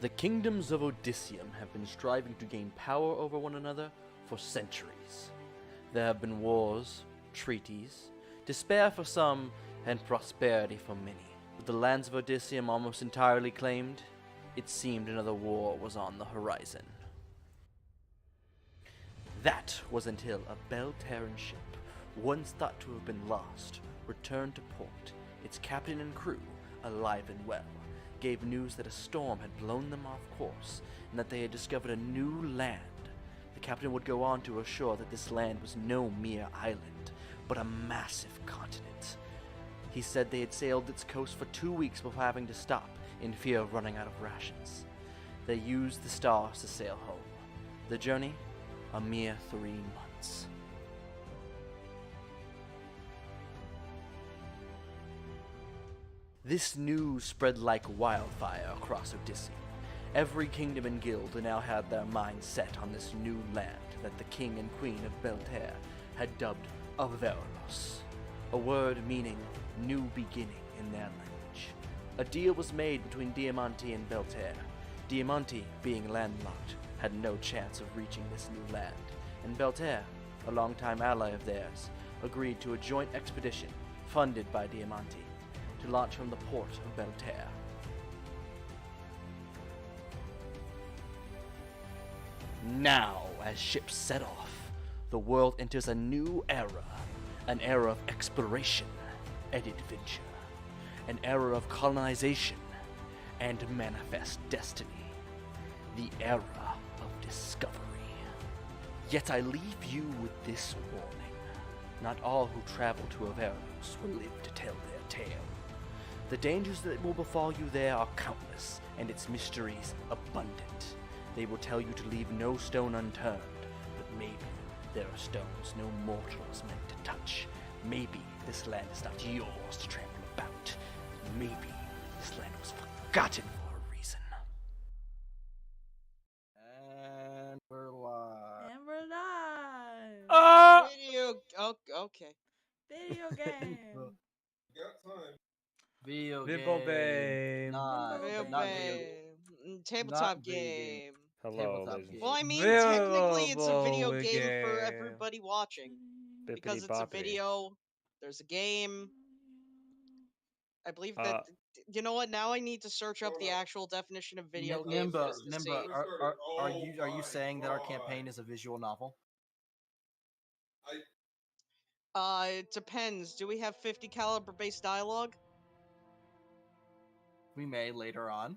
The kingdoms of Odysseum have been striving to gain power over one another for centuries. There have been wars, treaties, despair for some, and prosperity for many. With the lands of Odysseum almost entirely claimed, it seemed another war was on the horizon. That was until a Belle Terre ship, once thought to have been lost, returned to port. Its captain and crew, alive and well, gave news that a storm had blown them off course and that they had discovered a new land. The captain would go on to assure that this land was no mere island, but a massive continent. He said they had sailed its coast for 2 weeks before having to stop in fear of running out of rations. They used the stars to sail home. The journey, a mere 3 months. This news spread like wildfire across Odysseum. Every kingdom and guild now had their minds set on this new land that the king and queen of Belle Terre had dubbed Avaralos, a word meaning new beginning in their language. A deal was made between Diamánti and Belle Terre. Diamánti, being landlocked, had no chance of reaching this new land, and Belle Terre, a longtime ally of theirs, agreed to a joint expedition funded by Diamánti to launch from the port of Belle Terre. Now, as ships set off, the world enters a new era, an era of exploration and adventure, an era of colonization and manifest destiny, the era of discovery. Yet I leave you with this warning. Not all who travel to Avaralos will live to tell their tale. The dangers that will befall you there are countless, and its mysteries abundant. They will tell you to leave no stone unturned, but maybe there are stones no mortal is meant to touch. Maybe this land is not yours to trample about. Maybe this land was forgotten for a reason. And we're live. And we're live. Okay. Video game. Got time. Video Bimbo game. Babe. Not, Bimbo not Babe. video Tabletop Not video game. game. Hello, Tabletop ladies. game. Well, I mean, Bimbo technically it's a video Babe. game for everybody watching. Because it's a Bippity-boppity. video, there's a game. I believe that... you know what? Now I need to search up the actual definition of video game Nimba, just to see. Nimba, are you Oh my saying that our God. campaign is a visual novel? It depends. Do we have 50 caliber based dialogue? We may later on.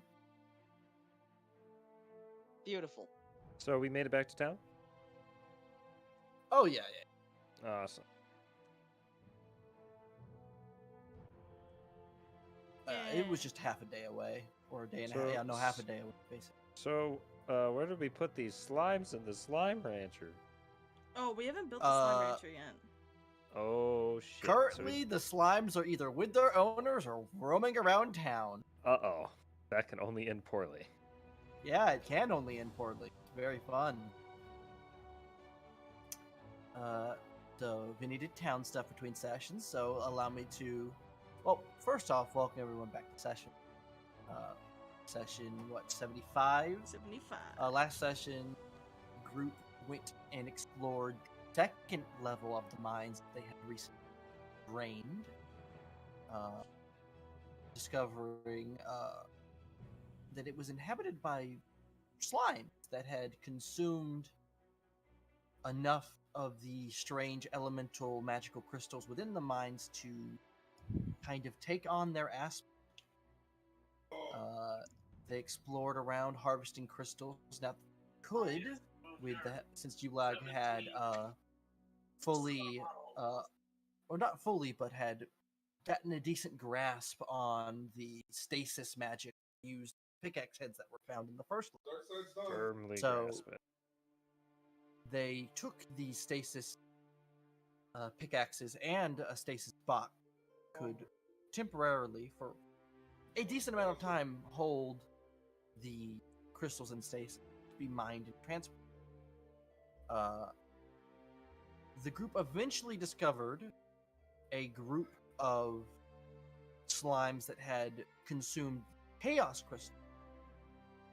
Beautiful. So we made it back to town? Oh yeah. Awesome. It was just half a day away, or a day and a half. So- Yeah, no, half a day away, basically. So, where did we put these slimes in the slime rancher? Oh, we haven't built the slime rancher yet. Oh, shit. Currently, the slimes are either with their owners or roaming around town. Uh-oh. That can only end poorly. Yeah, it can only end poorly. It's very fun. So Vinny did town stuff between sessions, so allow me to... Well, first off, welcome everyone back to session. Session, 75? 75. Last session, group went and explored the second level of the mines that they had recently drained. Discovering that it was inhabited by slimes that had consumed enough of the strange elemental magical crystals within the mines to kind of take on their aspect. They explored around harvesting crystals. Now, could, with that, since Ulag had fully, or not fully, but had gotten a decent grasp on the stasis magic used pickaxe heads that were found in the first one. Dark side's done. Firmly So- grasp it. They took the stasis pickaxes and a stasis box could temporarily, for a decent amount of time, hold the crystals in stasis to be mined and transported. The group eventually discovered a group of slimes that had consumed chaos crystals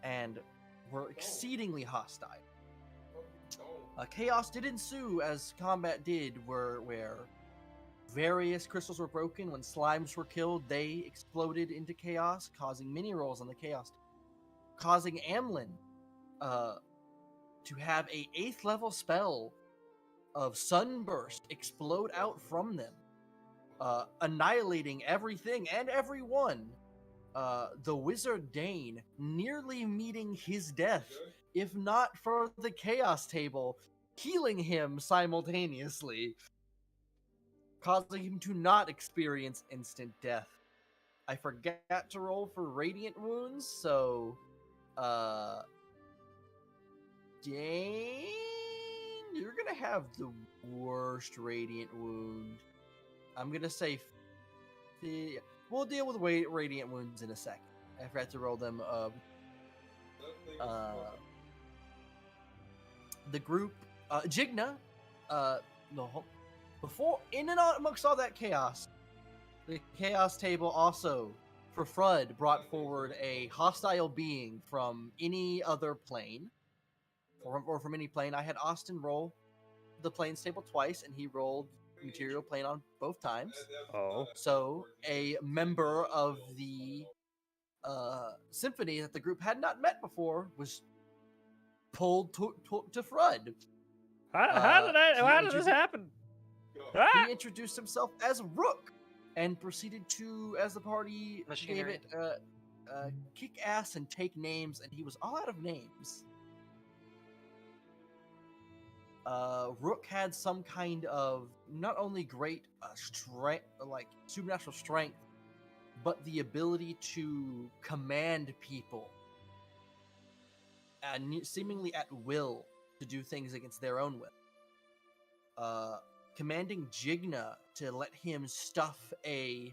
and were exceedingly hostile. Chaos did ensue as combat did, where various crystals were broken. When slimes were killed, they exploded into chaos, causing mini rolls on the chaos, causing Amlin to have a 8th level spell of Sunburst explode out from them, annihilating everything and everyone. The wizard Dane nearly meeting his death, if not for the chaos table healing him simultaneously, causing him to not experience instant death. I forgot to roll for radiant wounds, so Dane, you're gonna have the worst radiant wound. I'm gonna say we'll deal with radiant wounds in a second. I forgot to roll them. The group, Jigna, before in and out amongst all that chaos, the chaos table also for Frud brought forward a hostile being from any other plane, or from any plane. I had Austin roll the planes table twice, and he rolled material plane on both times. Oh. So a member of the symphony that the group had not met before was pulled to Frud. How did this happen? Ah! He introduced himself as Rook and proceeded to, as the party gave it, kick ass and take names, and he was all out of names. Rook had some kind of not only great strength, like supernatural strength, but the ability to command people, and seemingly at will to do things against their own will. Commanding Jigna to let him stuff a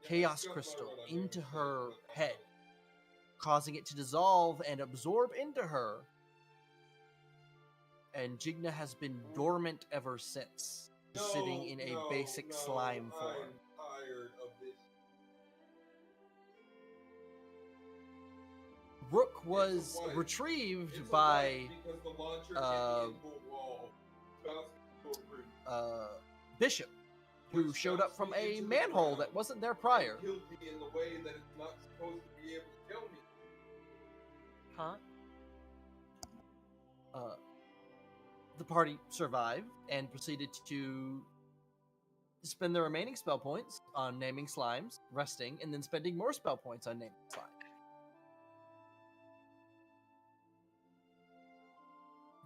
chaos crystal into her head, causing it to dissolve and absorb into her. And Jigna has been dormant ever since, sitting in a basic slime form. Rook was retrieved by Bishop, who showed up from a manhole that wasn't there prior. Huh? The party survived and proceeded to spend the remaining spell points on naming slimes, resting, and then spending more spell points on naming slimes.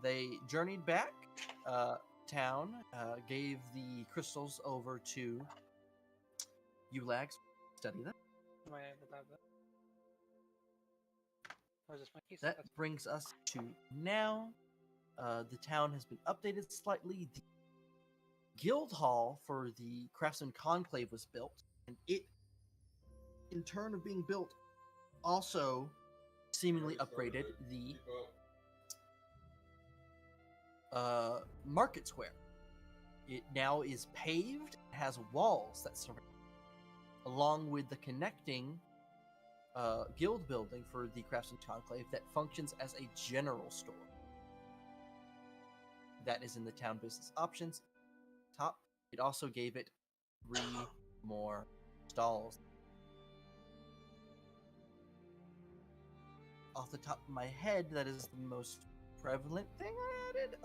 They journeyed back town, gave the crystals over to Ulag to study them. That brings us to now. The town has been updated slightly. The guild hall for the Craftsman Conclave was built, and it, in turn of being built, also seemingly upgraded the market square. It now is paved, has walls that surround it, along with the connecting guild building for the Craftsman Conclave that functions as a general store. That is in the town business options top. It also gave it 3 more stalls. Off the top of my head, that is the most prevalent thing I added.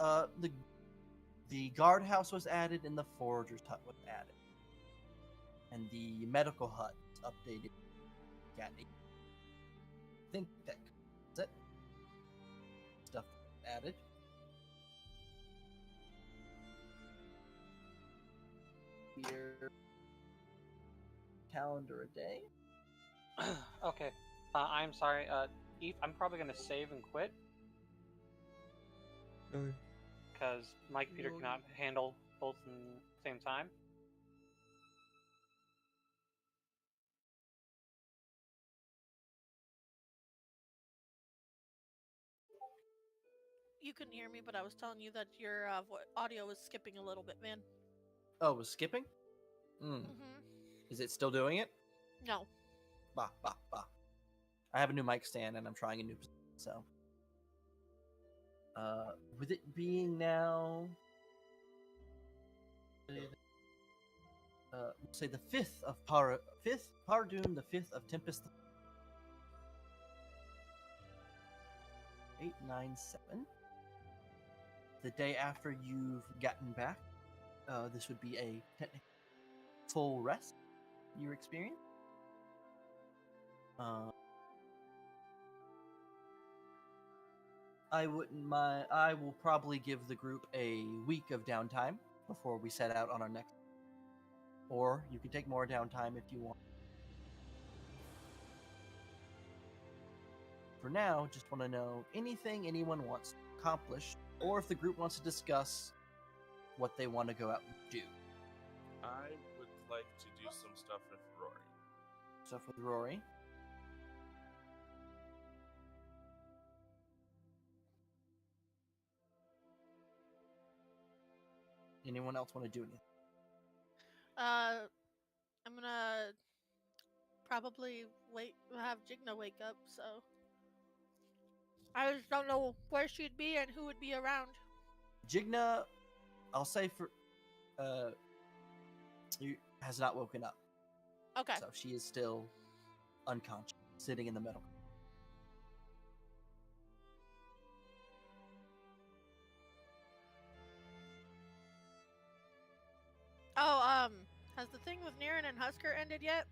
The guardhouse was added, and the forager's hut was added, and the medical hut was updated. I think that's it. Stuff added. Here, calendar a day. Okay. I'm sorry. Eve, I'm probably gonna save and quit. Because my computer cannot handle both at the same time. You couldn't hear me, but I was telling you that your audio was skipping a little bit, man. Oh, it was skipping? Is it still doing it? No. Bah. I have a new mic stand, and I'm trying a new... So, with it being now, we'll say the 5th of Pardoon, the 5th of Tempest. 8, 9, 7. The day after you've gotten back, this would be a technical full rest you experience. I wouldn't mind. I will probably give the group a week of downtime before we set out on our next. Or you can take more downtime if you want. For now, just want to know anything anyone wants to accomplish, or if the group wants to discuss what they want to go out and do. I would like to do some stuff with Rory. Stuff with Rory. Anyone else want to do anything? I'm gonna probably have Jigna wake up, so I just don't know where she'd be and who would be around. Jigna, I'll say has not woken up. Okay. So she is still unconscious, sitting in the middle. Oh, has the thing with Niran and Husker ended yet?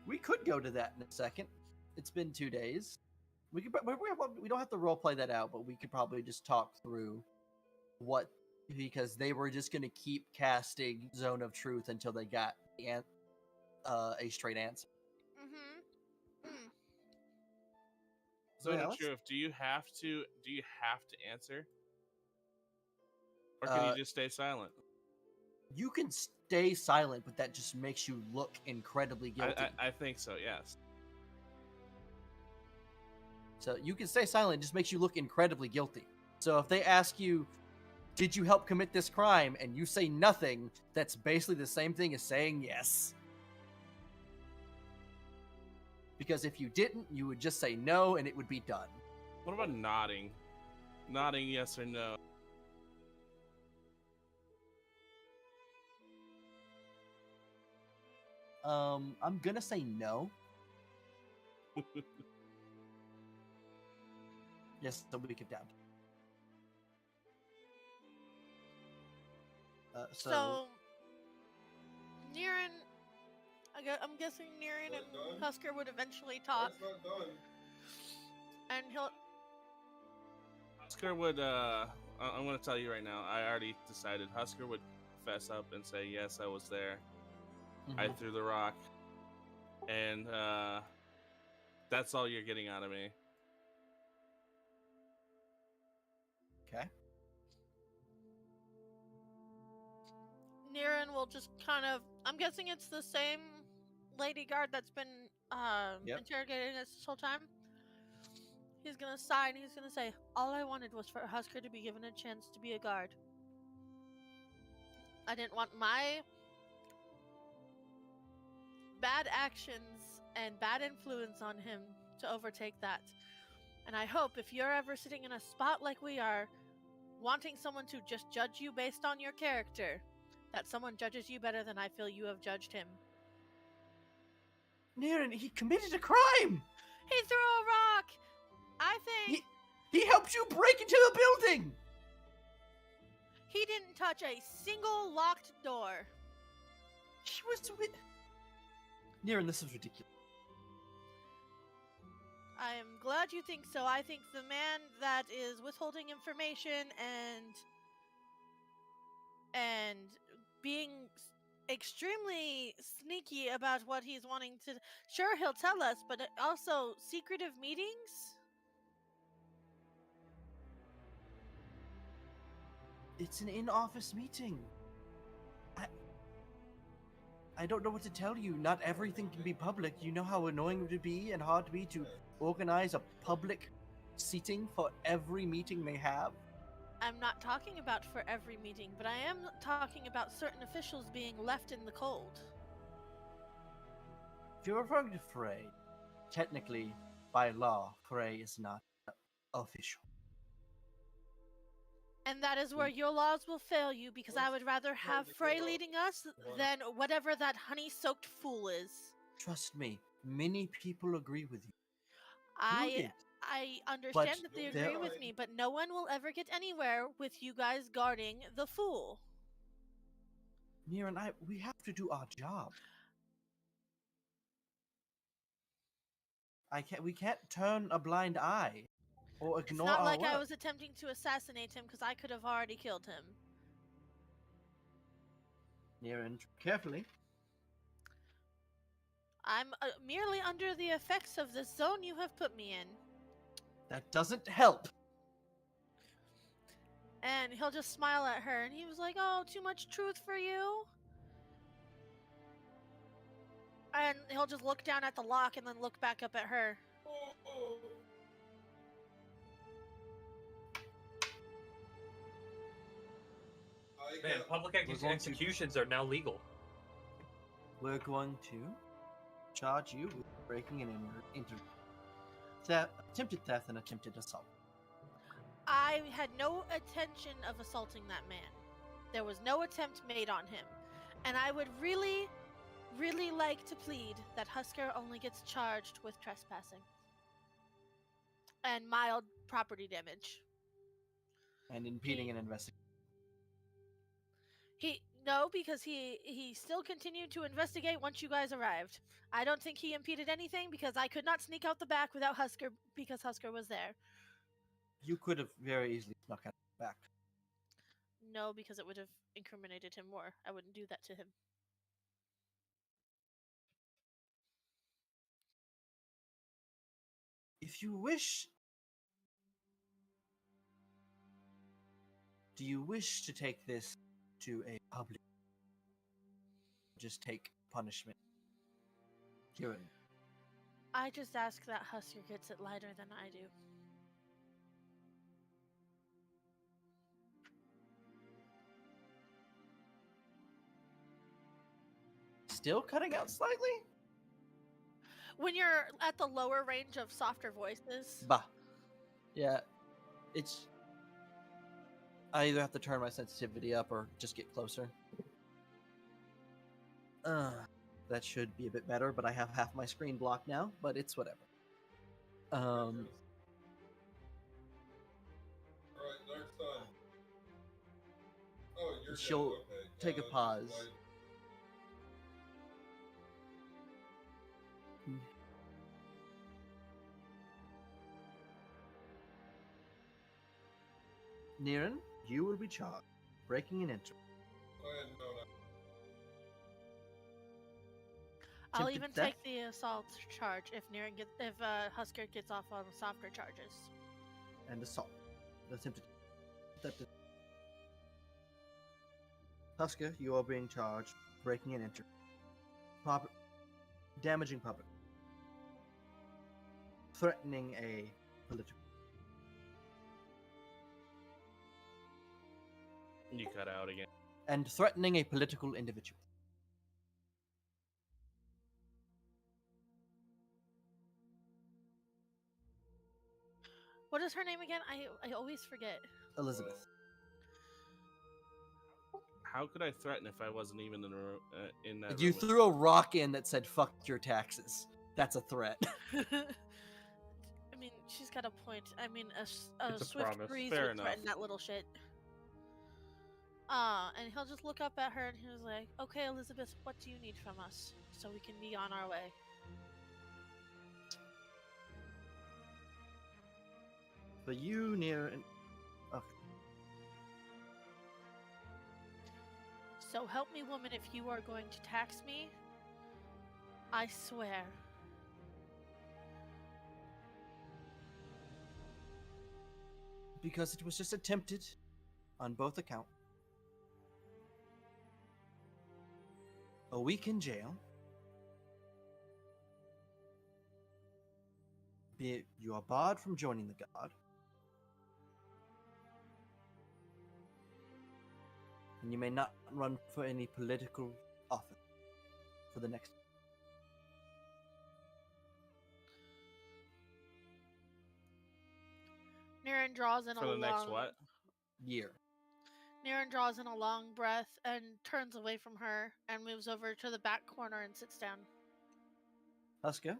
We could go to that in a second. It's been 2 days. We don't have to roleplay that out, but we could probably just talk through what, because they were just going to keep casting Zone of Truth until they got a straight answer. Mm-hmm. Zone Yeah, of let's- Truth, do you have to answer? Or can you just stay silent? You can stay silent, but that just makes you look incredibly guilty. I think so, yes. So you can stay silent, it just makes you look incredibly guilty. So if they ask you, did you help commit this crime, and you say nothing, that's basically the same thing as saying yes. Because if you didn't, you would just say no, and it would be done. What about nodding? Nodding yes or no. I'm gonna say no. Yes, the week of down. So Niran, I'm guessing Niran and Done? Husker would eventually talk, That's not done. and he'll. Husker would, I'm going to tell you right now, I already decided Husker would fess up and say, yes, I was there. I threw the rock. And, that's all you're getting out of me. Okay. Niran will just kind of. I'm guessing it's the same lady guard that's been Yep. interrogating us this whole time. He's gonna sigh and he's gonna say, "All I wanted was for Husker to be given a chance to be a guard. I didn't want my bad actions and bad influence on him to overtake that. And I hope if you're ever sitting in a spot like we are, wanting someone to just judge you based on your character, that someone judges you better than I feel you have judged him." Niran, he committed a crime! He threw a rock! I think He helped you break into the building! he didn't touch a single locked door. He was with... Niran, this is ridiculous. I am glad you think so. I think the man that is withholding information and being extremely sneaky about what he's wanting to. Sure, he'll tell us, but also secretive meetings? It's an in-office meeting. I don't know what to tell you. Not everything can be public. You know how annoying it would be and hard to be to organize a public seating for every meeting they have? I'm not talking about for every meeting, but I am talking about certain officials being left in the cold. If you're referring to Frey, technically, by law, Frey is not official. And that is where your laws will fail you, because I would rather have Frey leading us than whatever that honey-soaked fool is. Trust me, many people agree with you. I understand that they agree there- with me, but no one will ever get anywhere with you guys guarding the fool. Nir and I, we have to do our job. We can't turn a blind eye or It's ignore not our like I work. was attempting to assassinate him, because I could have already killed him. Niran, carefully. I'm merely under the effects of the zone you have put me in. That doesn't help. And he'll just smile at her, and he was like, "Oh, too much truth for you?" And he'll just look down at the lock and then look back up at her. Man, public We're going to- executions are now legal. We're going to charge you with breaking and entering. Attempted theft and attempted assault. I had no intention of assaulting that man. There was no attempt made on him. And I would really, really like to plead that Husker only gets charged with trespassing. And mild property damage. And impeding an investigation. No, because he still continued to investigate once you guys arrived. I don't think he impeded anything, because I could not sneak out the back without Husker, because Husker was there. You could have very easily snuck out the back. No, because it would have incriminated him more. I wouldn't do that to him. If you wish... Do you wish to take this to a public... Just take punishment? Kieran. I just ask that Husker gets it lighter than I do. Still cutting out slightly? When you're at the lower range of softer voices. Bah. Yeah. It's... I either have to turn my sensitivity up or just get closer. That should be a bit better, but I have half my screen blocked now, but it's whatever. Alright, next time. Oh, you're She'll good. Okay. take a just pause. like- Niran, you will be charged. Breaking and entering. No. I'll Attempted even theft? take the assault charge if Husker gets off on softer charges. And assault. Attempted theft. Husker, you are being charged. Breaking and entering. Damaging public. Threatening a political. You cut out again. And threatening a political individual. What is her name again? I always forget. Elizabeth. How could I threaten if I wasn't even in that You room with- threw a rock in that said "fuck your taxes." That's a threat. I mean, she's got a point. I mean, a It's a swift promise. breeze Fair would threaten enough. that little shit. And he'll just look up at her and he was like, "Okay, Elizabeth, what do you need from us so we can be on our way?" But you, near and okay. So help me, woman, if you are going to tax me, I swear. Because it was just attempted on both accounts. A week in jail. You are barred from joining the guard. And you may not run for any political office for the next. Niran draws in For a the next long what? year. Niran draws in a long breath and turns away from her and moves over to the back corner and sits down. Husker,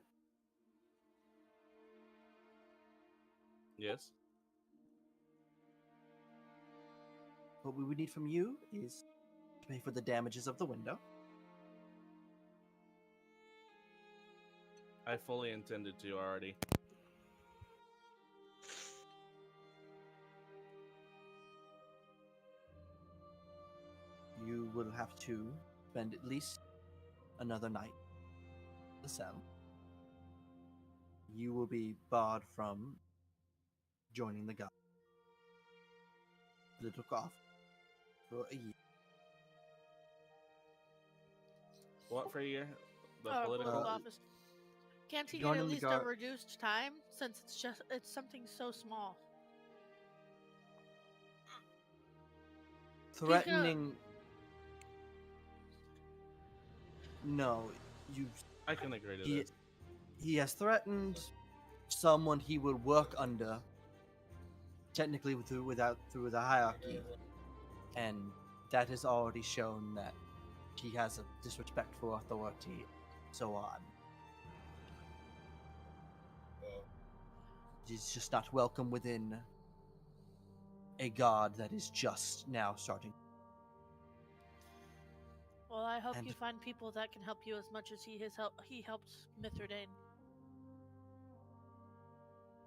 Yes. what we would need from you is to pay for the damages of the window. I fully intended to already. You will have to spend at least another night in the cell. You will be barred from joining the guard. Political office for a year. What for a year? The Political political. office. Can't he get joining at the least a guard- reduced time since it's something so small? Threatening. No, you. I can agree to He, this. he has threatened someone he would work under, technically through the hierarchy, and that has already shown that he has a disrespect for authority, so on. He's just not welcome within a god that is just now starting. Well, I hope And- you find people that can help you as much as he helped Mithridane.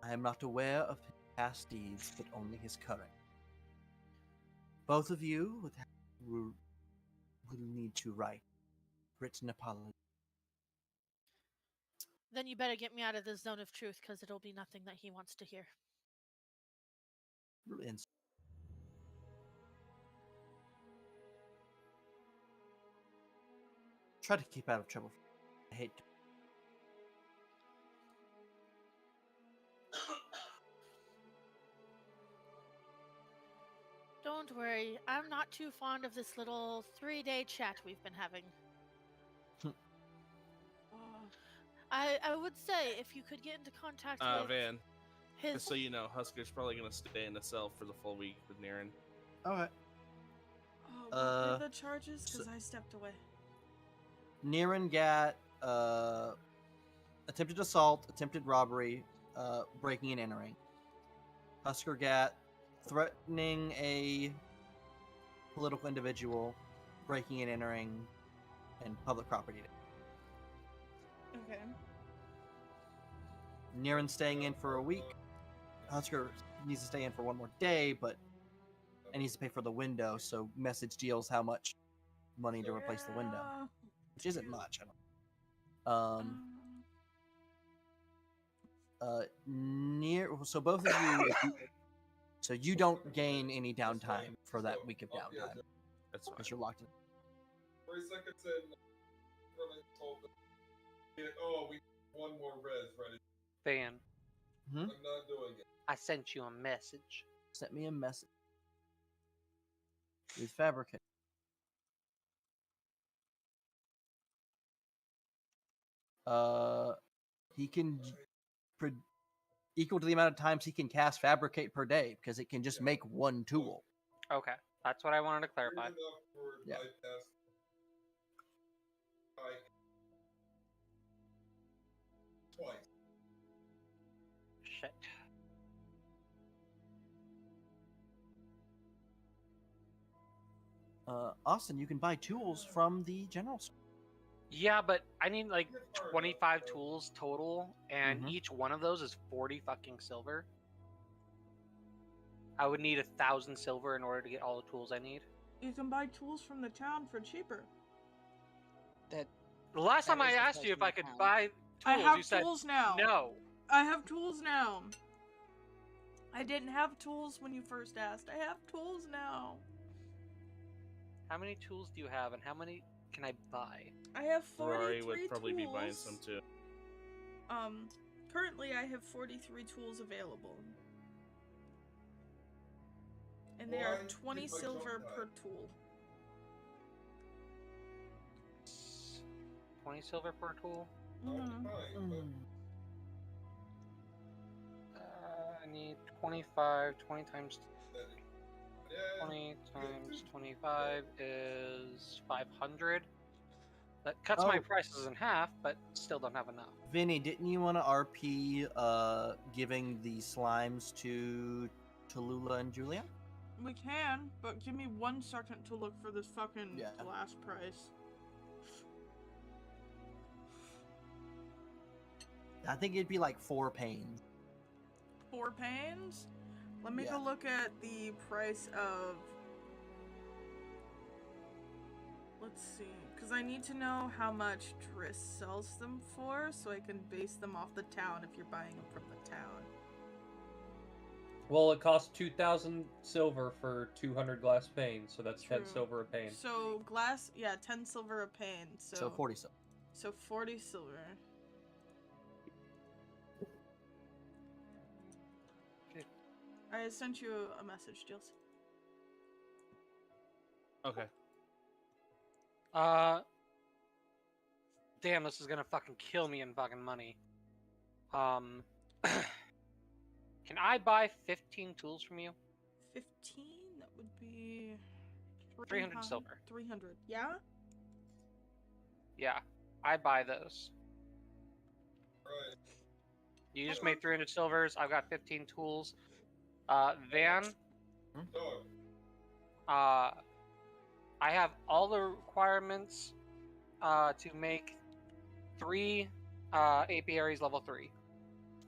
I am not aware of his past deeds, but only his current. Both of you will need to write written apology. Then you better get me out of this zone of truth, because it'll be nothing that he wants to hear. And try to keep out of trouble. I hate to. Don't worry, I'm not too fond of this little 3-day chat we've been having. I would say if you could get into contact with Van, his... just so you know, Husker's probably gonna stay in the cell for the full week with Niran. Alright. Oh, what were the charges? Because I stepped away. Niran got attempted assault, attempted robbery, breaking and entering. Husker got threatening a political individual, breaking and entering, and public property. Okay. Niran staying in for a week. Husker needs to stay in for one more day, but it needs to pay for the window, so message deals how much money to replace the window, which isn't much. I don't. So both of you, so you don't gain any downtime for that week of downtime That's fine. because you're locked in. 3 seconds in. Really told them. Yeah, oh, we one more res ready. Van, Hmm? I'm not doing it. I sent you a message. Sent me a message. With fabricate. He can equal to the amount of times he can cast fabricate per day because it can just make one tool. Okay, that's what I wanted to clarify. Enough for Yeah. bypass. Twice. Shit. Austin, you can buy tools from the general store. Yeah, but I need like 25 tools total, and Mhm. each one of those is 40 fucking silver. I would need 1,000 silver in order to get all the tools I need. You can buy tools from the town for cheaper. That The last That time I is the asked you if I question could I buy tools, I have you said tools now. no. I have tools now. I didn't have tools when you first asked. I have tools now. How many tools do you have, and how many can I buy? I have 43 Rory would probably tools. be buying some too. Currently I have 43 tools available. And they are Why 20 did my silver jump per die? tool. 20 silver per tool? I'll be Mhm. fine, but I need 25, 20 times Yeah. 20 times 25 is 500. That cuts my Oh. prices in half, but still don't have enough. Vinny, didn't you want to RP giving the slimes to Tallulah and Julia? We can, but give me 1 second to look for this fucking Yeah. glass price. I think it'd be like 4 pains. 4 pains? Let me Yeah. go look at the price of... Let's see, because I need to know how much Driss sells them for, so I can base them off the town if you're buying them from the town. Well, it costs 2,000 silver for 200 glass panes, so that's 10 True. silver a pane. So glass, yeah, 10 silver a pane. So 40 silver. So 40 silver. I sent you a message, Deals. Okay. Damn, this is gonna fucking kill me in fucking money. Can I buy 15 tools from you? 15? That would be... 300 silver. 300, yeah? Yeah, I buy those. Right. You just made 300 silvers. I've got 15 tools. Van, Dog. I have all the requirements to make 3 apiaries level 3.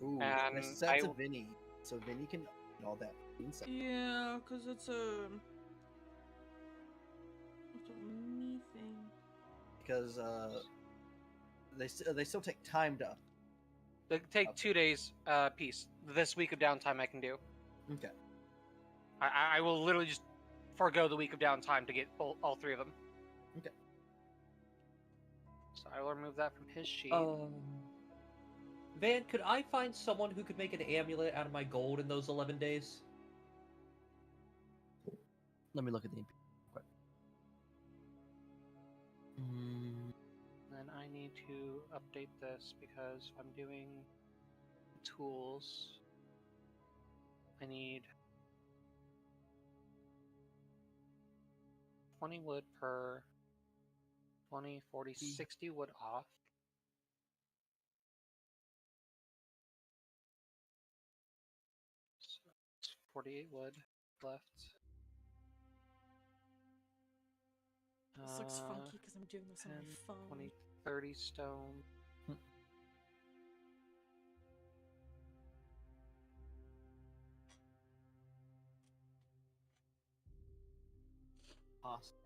Ooh, And that's I- a Vinny. So Vinny can do all that. Inside. Yeah, because it's a me thing. Because they still take time to. They take 2 days piece. This week of downtime I can do. Okay. I will literally just forego the week of downtime to get all 3 of them. Okay. So I will remove that from his sheet. Van, could I find someone who could make an amulet out of my gold in those 11 days? Let me look at the. Quick. Then I need to update this because I'm doing tools. I need 20 wood per 20, 40, 60 wood off. So it's 48 wood left. This looks funky because I'm doing this on 10, my phone. 20, 30 stone. Awesome.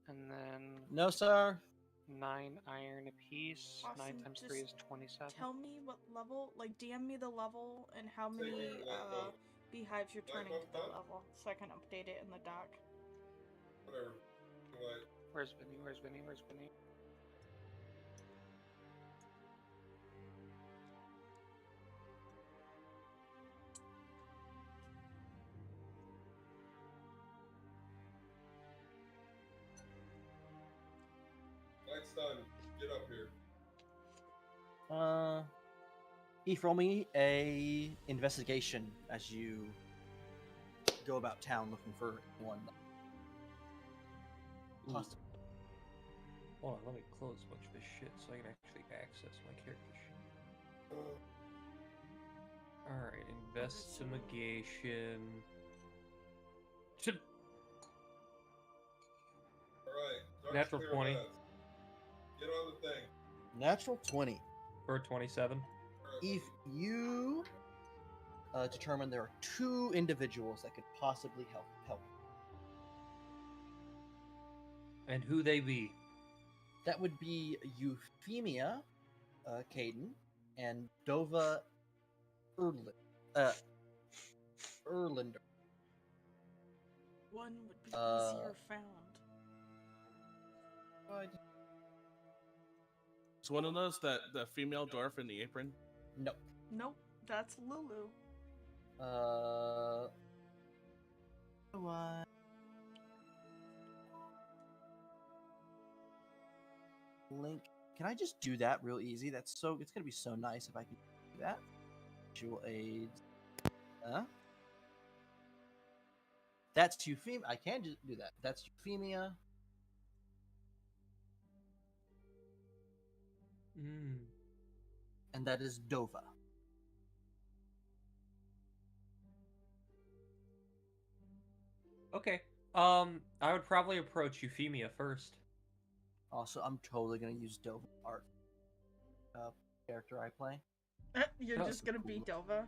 And then No, sir. 9 iron apiece. 9 Awesome, times just 3 is 27. Tell me what level, like DM me the level and how Say many again, landlocked. beehives you're turning to Landlocked the what? level, so I can update it in the doc. Whatever. Anyway, Where's Vinny? Where's Vinny? Where's Vinny? night's done. Get up here. Eve, roll me a investigation as you go about town looking for one. Possible. Hold on, let me close a bunch of this shit so I can actually access my character sheet. Alright, investigation. Alright. Natural 20. Get on the thing. Natural 20. For 27. Eve, you determine there are 2 individuals that could possibly help. And who they be? That would be Euphemia, Caden, and Dova Erlander. One would be easier found. Is one of those the female dwarf in the apron? No. Nope, that's Lulu. What? Link. Can I just do that real easy? It's gonna be so nice if I can that. Visual aids. That's Euphemia. I can just do that. That's Euphemia. And that is Dova. Okay. I would probably approach Euphemia first. Also, I'm totally gonna use Dova art. Character I play. You're That's just gonna be Dova?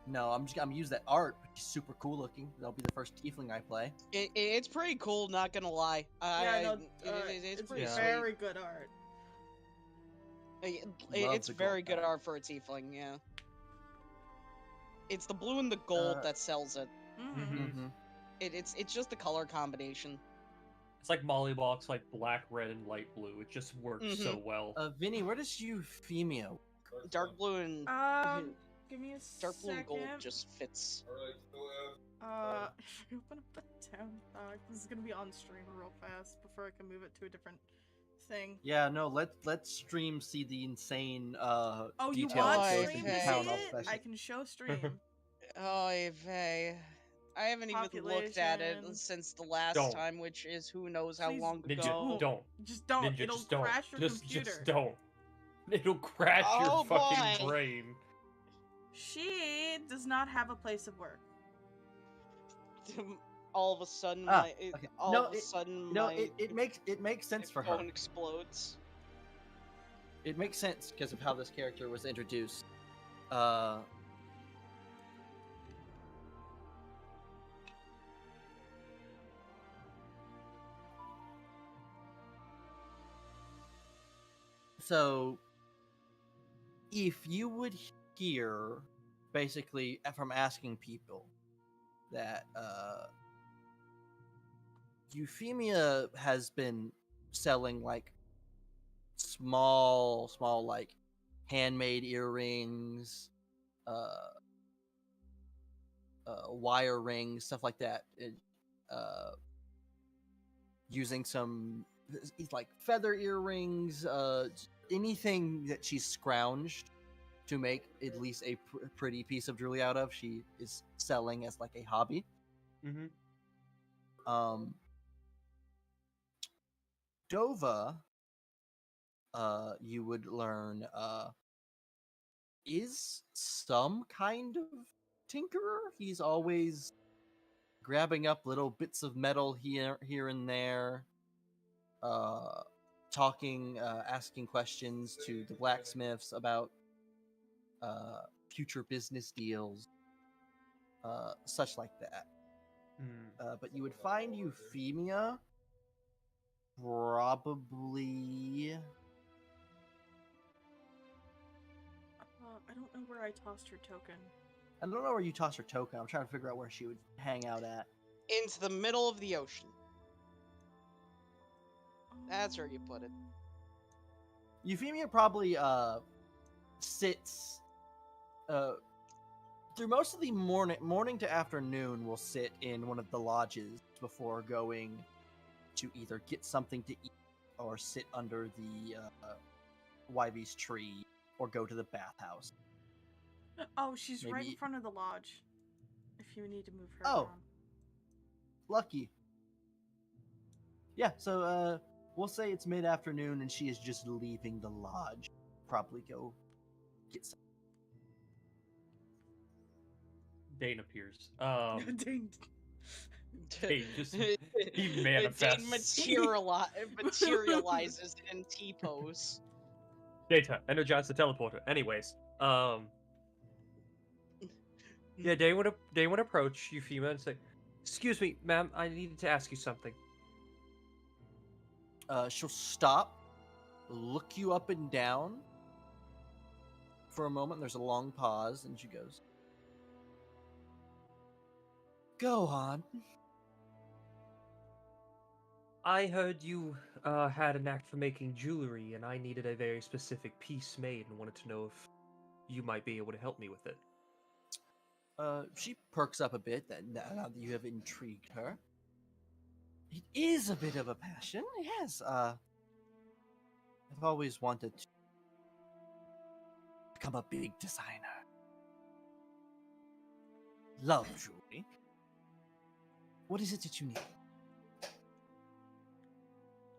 No, I'm gonna use that art. She's super cool looking. That'll be the first tiefling I play. It's pretty cool, not gonna lie. It's pretty Yeah. very good art. It's the very gold good art. art for a tiefling, yeah. It's the blue and the gold that sells it. Mm-hmm. It's just the color combination. It's like Molly Box, like black, red, and light blue. It just works so well. Vinny, where does Euphemia? Dark blue and Give me a dark blue and gold second. just fits. If you open up the town doc, this is gonna be on stream real fast before I can move it to a different thing. Yeah, no, let's stream see the insane Oh, you detail want that goes stream into to town see hall it? special. I can show stream. Oh, Vey. I haven't even looked at it Population. since the last Don't. time, which is who knows how Please. long Ninja, ago. don't. Just don't. Ninja, It'll just don't. crash your computer. Just don't. It'll crash Oh, your fucking boy. brain. She does not have a place of work. All of a sudden, Okay. it makes sense for her. phone explodes. It makes sense because of how this character was introduced. So, if you would hear, basically, from asking people that Euphemia has been selling like small like handmade earrings, wire rings, stuff like that. Using some like feather earrings, anything that she's scrounged to make at least a pretty piece of jewelry out of, she is selling as like a hobby. Dova, you would learn, is some kind of tinkerer. He's always grabbing up little bits of metal here and there, talking, asking questions to the blacksmiths about future business deals, such like that. But you would find Euphemia probably. I don't know where I tossed her token. I don't know where you tossed her token. I'm trying to figure out where she would hang out at. Into the middle of the ocean. That's where you put it. Euphemia probably sits through most of the morning to afternoon. Will sit in one of the lodges before going to either get something to eat or sit under the Ivy's tree or go to the bathhouse. Oh, she's right in Maybe- front of the lodge. If you need to move her Oh. around. Lucky. Yeah, so we'll say it's mid-afternoon and she is just leaving the lodge. Probably go get some. Dane appears. Dang. Dane just he Dane manifests. materializes in T-pose. Data, energize the teleporter. Anyways, yeah, Dane would approach Euphemia and say, "Excuse me, ma'am, I needed to ask you something." She'll stop, look you up and down for a moment. There's a long pause, and she goes, "Go on." I heard you had a knack for making jewelry, and I needed a very specific piece made, and wanted to know if you might be able to help me with it. She perks up a bit now that you have intrigued her. It is a bit of a passion, yes. I've always wanted to become a big designer. Love jewelry. What is it that you need?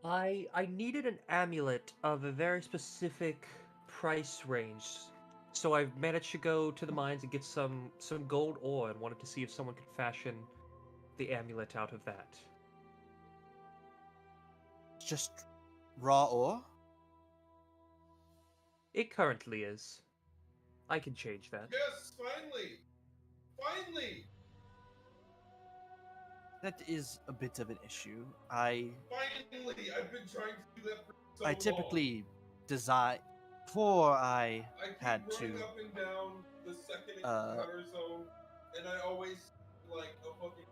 I needed an amulet of a very specific price range. So I managed to go to the mines and get some gold ore and wanted to see if someone could fashion the amulet out of that. Just raw ore? It currently is. I can change that. Yes, finally! Finally! That is a bit of an issue. I Finally! I've been trying to do that for so I long. typically design before I I keep had running to up and down the second uh, encounter zone, and I always like a fucking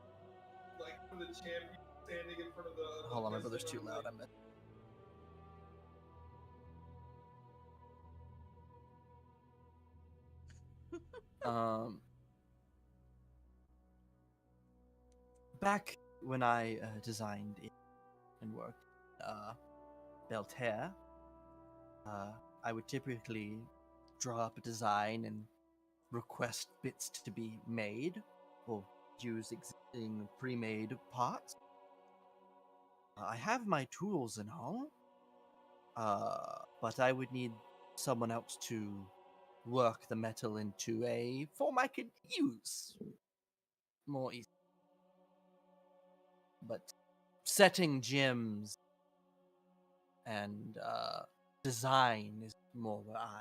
like for the champion standing in front of the. hold on, my pistol, brother's too and I'm loud. like, I meant. Back when I designed it and worked Belle Terre, I would typically draw up a design and request bits to be made or use existing pre-made parts. I have my tools and all, but I would need someone else to work the metal into a form I could use more easily. But setting gems and design is more where I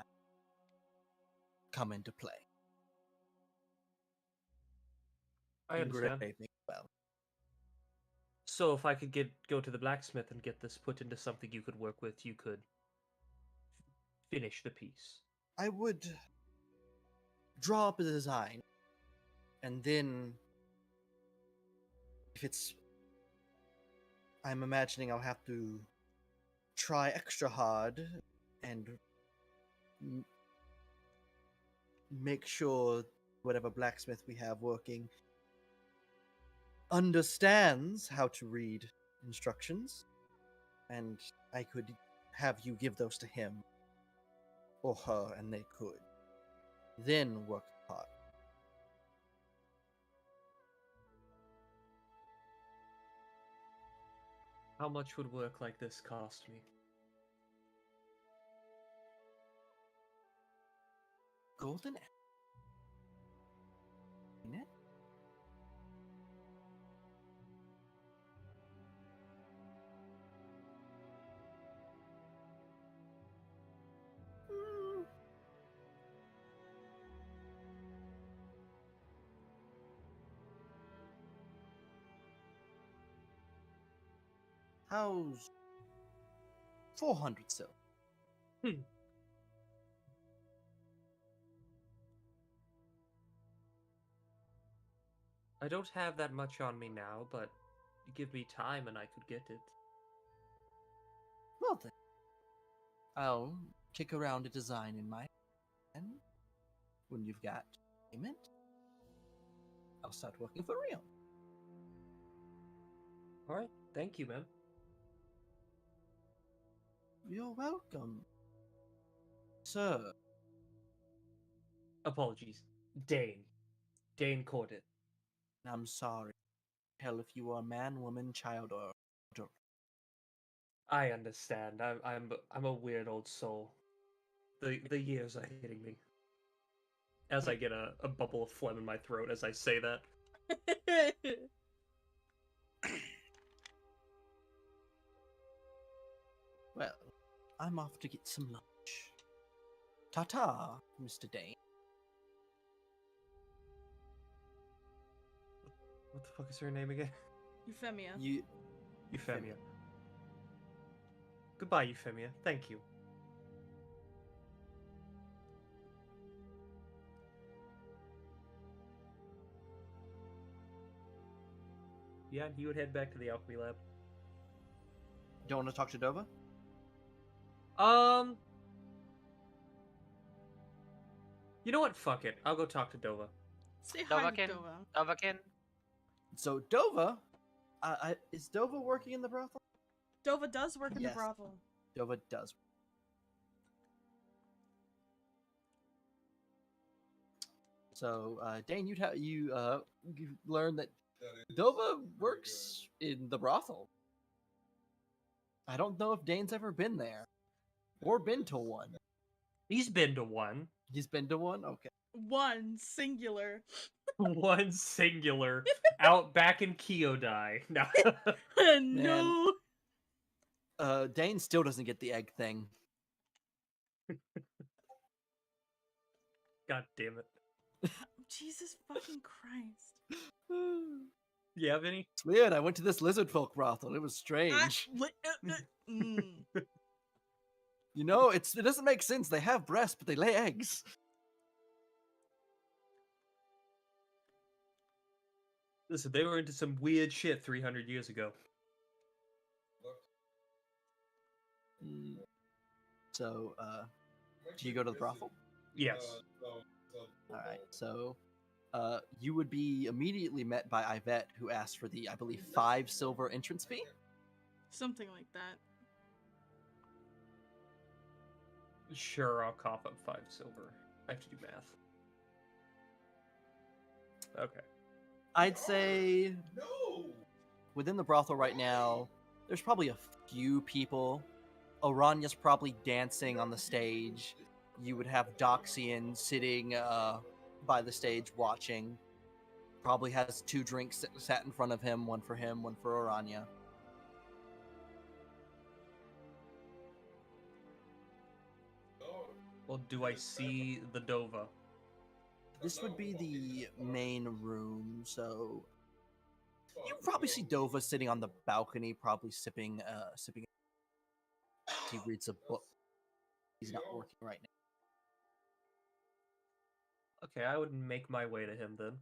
come into play. I understand. Engraving, well, So if I could go to the blacksmith and get this put into something you could work with, you could finish the piece. I would draw up a design, and then if it's, I'm imagining I'll have to try extra hard and make sure whatever blacksmith we have working understands how to read instructions, and I could have you give those to him or her, and they could then work hard. How much would work like this cost me? Golden Net? How's 400 silver? I don't have that much on me now, but you give me time and I could get it. Well then, I'll kick around a design in my hand. When you've got payment, I'll start working for real. Alright, thank you, man. You're welcome, sir. Apologies. Dane. Dane Cordit. I'm sorry. Hell, if you are a man, woman, child, or adult. I understand. I'm a weird old soul. The years are hitting me. As I get a bubble of phlegm in my throat as I say that. Well, I'm off to get some lunch. Ta-ta, Mr. Dane. What the fuck is her name again? Euphemia. Euphemia. Goodbye, Euphemia. Thank you. Yeah, he would head back to the alchemy lab. Don't want to talk to Dova? You know what? Fuck it. I'll go talk to Dova. Say hi to Dovakin? Dova. Dovakin? So Dova, is Dova working in the brothel? Dova does work in Yes. the brothel. Dova does. So, Dane, you learned that Dova works in the brothel. I don't know if Dane's ever been there or been to one. He's been to one. He's been to one? Okay. One singular. One singular. Out back in Kyodai. No. No. Dane still doesn't get the egg thing. God damn it. Jesus fucking Christ. Yeah, Vinny? It's weird. I went to this lizard folk brothel. It was strange. You know, it doesn't make sense. They have breasts, but they lay eggs. Listen, they were into some weird shit 300 years ago. So, do you go to the brothel? Yes. Alright, so you would be immediately met by Yvette, who asked for the, I believe, 5 silver entrance fee? Something like that. Sure, I'll cough up 5 silver. I have to do math. Okay. I'd say within the brothel right now, there's probably a few people. Oranya's probably dancing on the stage. You would have Doxian sitting by the stage watching. Probably has 2 drinks sat in front of him, one for Oranya. Well, do I see the Dova? This would be the main room, so you probably see Dova sitting on the balcony, probably sipping. He reads a book. He's not working right now. Okay, I would make my way to him then.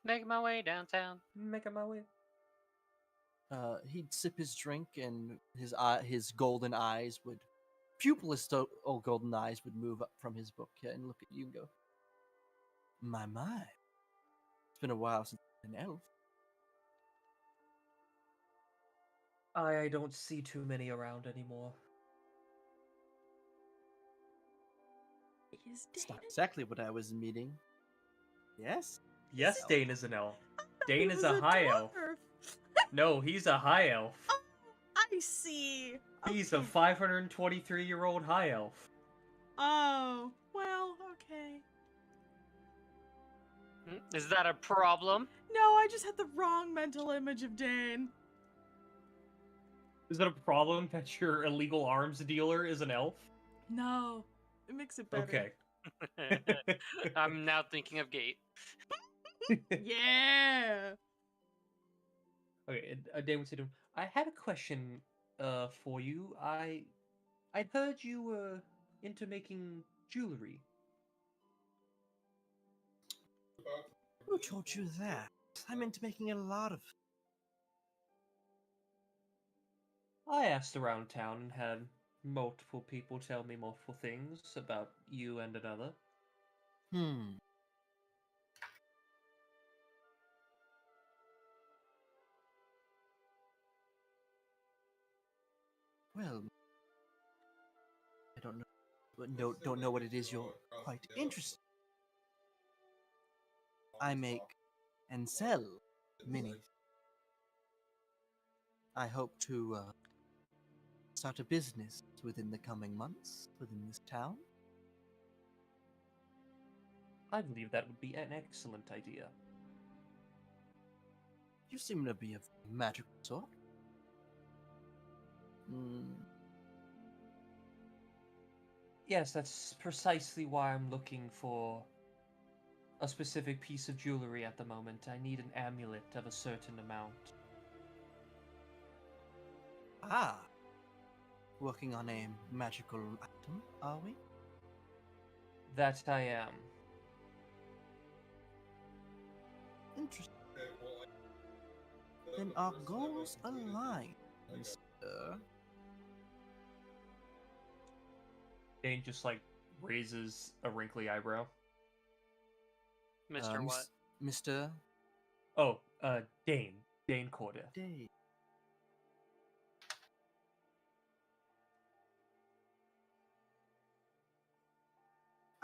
Making my way downtown. Making my way. He'd sip his drink, and his golden eyes would, pupilless old golden eyes would move up from his book and look at you and go, My. It's been a while since an elf. I don't see too many around anymore. It's not exactly what I was meaning. Yes? Yes, Dane is an elf. Dane is a high elf. No, he's a high elf. Oh, I see. He's a 523-year-old high elf. Oh, well, okay. Is that a problem? No, I just had the wrong mental image of Dane. Is it a problem that your illegal arms dealer is an elf? No, it makes it better. Okay. I'm now thinking of Gate. Yeah. Okay, Dane would say to him, I had a question for you. I'd heard you were into making jewelry. Who told you that? I'm into making a lot of. I asked around town and had multiple people tell me multiple things about you and another. Well, I don't know what it is you're quite interested. I make and sell minis. I hope to start a business within the coming months within this town. I believe that would be an excellent idea. You seem to be of magical sort. Yes, that's precisely why I'm looking for a specific piece of jewelry at the moment. I need an amulet of a certain amount. Ah. Working on a magical item, are we? That I am. Interesting. Then our goals align, Mr. Dane just like raises a wrinkly eyebrow. Mr. What? Mr. Oh, Dane. Dane Cordeth. Day.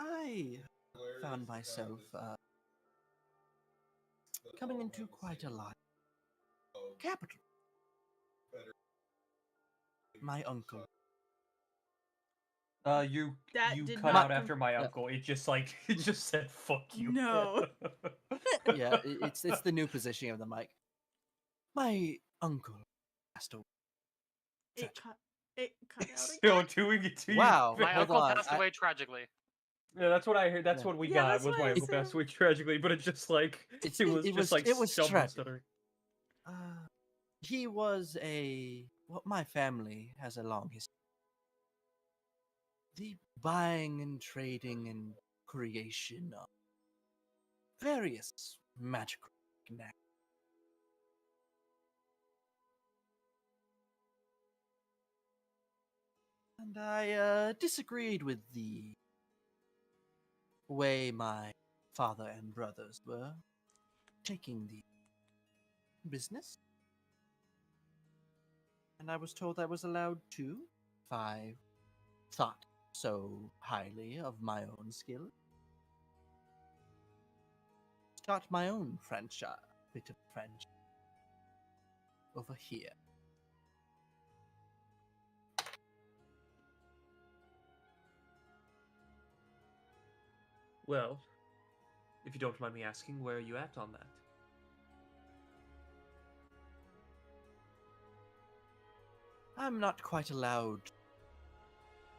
I found myself coming into quite a lot. Capital. My uncle. You That you did cut not out after my yeah. uncle. It just like it just said fuck you. No. Yeah, it's the new positioning of the mic. My uncle passed away. It cut out Still again. doing it to Wow. you. My Hold uncle on. passed away tragically. Yeah, that's what I heard. That's Yeah. what we Yeah, got. that's Was what my I uncle passed assumed. away tragically, but it just like It's- it was it just was- like it was stumbling, tragic. stuttering. He was my family has a long history. The buying and trading and creation of various magical knickknacks. And I disagreed with the way my father and brothers were taking the business. And I was told I was allowed to, if I thought so highly of my own skill. Start my own franchise, bit of franchise over here. Well, if you don't mind me asking, where are you at on that? I'm not quite allowed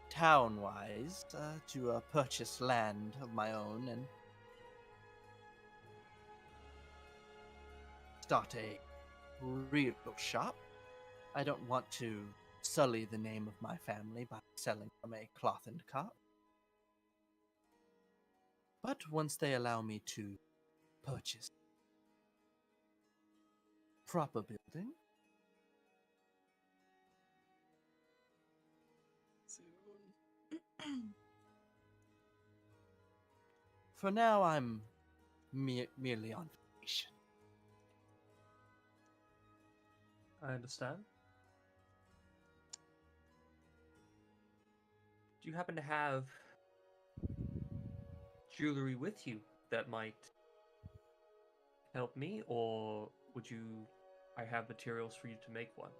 town-wise to purchase land of my own and start a real shop. I don't want to sully the name of my family by selling from a cloth and cart. But once they allow me to purchase proper building, for now I'm merely on vacation. I understand. Do you happen to have jewelry with you that might help me, or would you? I have materials for you to make one.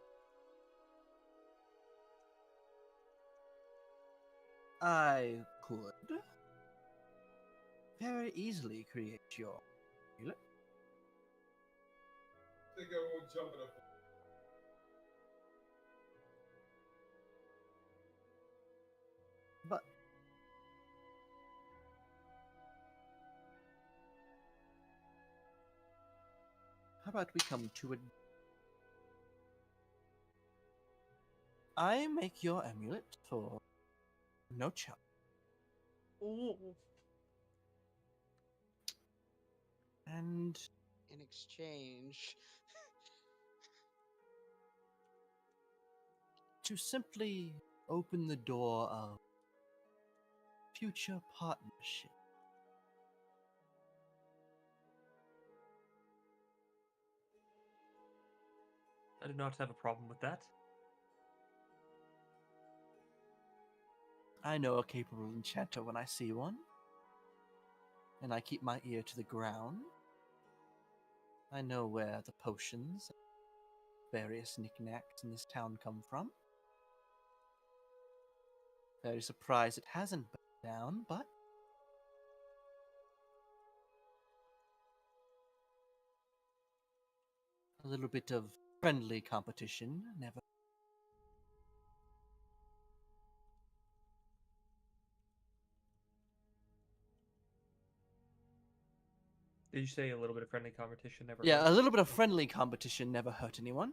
I could very easily create your amulet. I think I won't jump in a. But how about we come to a... I make your amulet for no charge. Ooh. And In exchange. to simply open the door of future partnership. I do not have a problem with that. I know a capable enchanter when I see one, and I keep my ear to the ground. I know where the potions, various knickknacks in this town come from. Very surprised it hasn't burned down, but a little bit of friendly competition never... Did you say a little bit of friendly competition never? Yeah, hurt? a little bit of friendly competition never hurt anyone.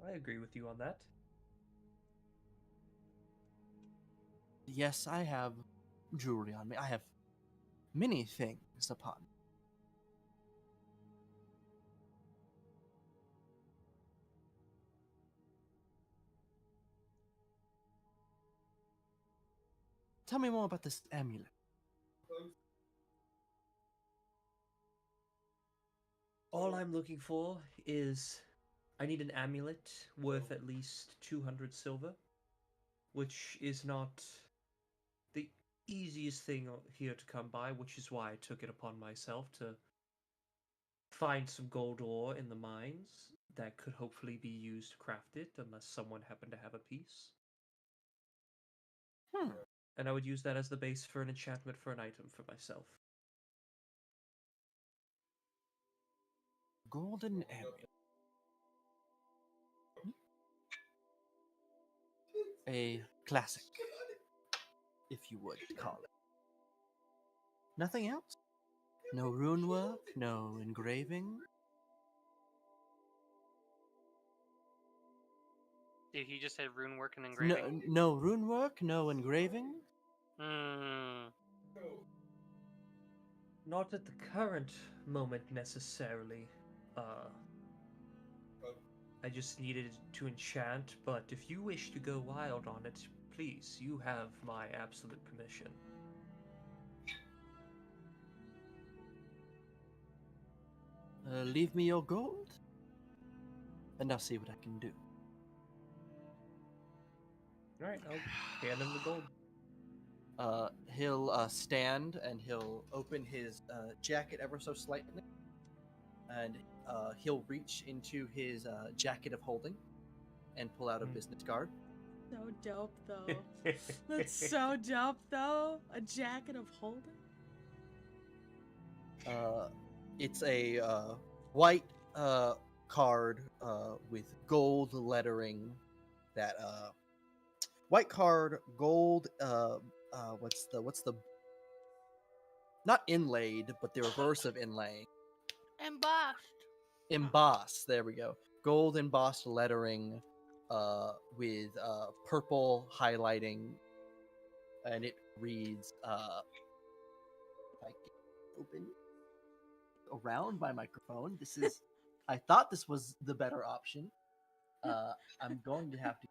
I agree with you on that. Yes, I have jewelry on me. I have many things upon me. Tell me more about this amulet. All I'm looking for is I need an amulet worth at least 200 silver, which is not easiest thing here to come by, which is why I took it upon myself to find some gold ore in the mines that could hopefully be used to craft it, unless someone happened to have a piece. And I would use that as the base for an enchantment for an item for myself. Golden amulet. A classic, if you would call it. Nothing else? No rune work, no engraving? Did he just say rune work and engraving? No rune work, no engraving? Not at the current moment necessarily. I just needed to enchant, but if you wish to go wild on it, please, you have my absolute permission. Leave me your gold, and I'll see what I can do. Alright, I'll hand him the gold. He'll stand and he'll open his jacket ever so slightly, and he'll reach into his jacket of holding and pull out a business card. So dope, though. That's so dope, though. A jacket of holding. It's a white card with gold lettering. That white card, gold. What's the not inlaid, but the reverse of inlay. Embossed. There we go. Gold embossed lettering with purple highlighting, and it reads if I can open around my microphone. This is I thought this was the better option. I'm going to have to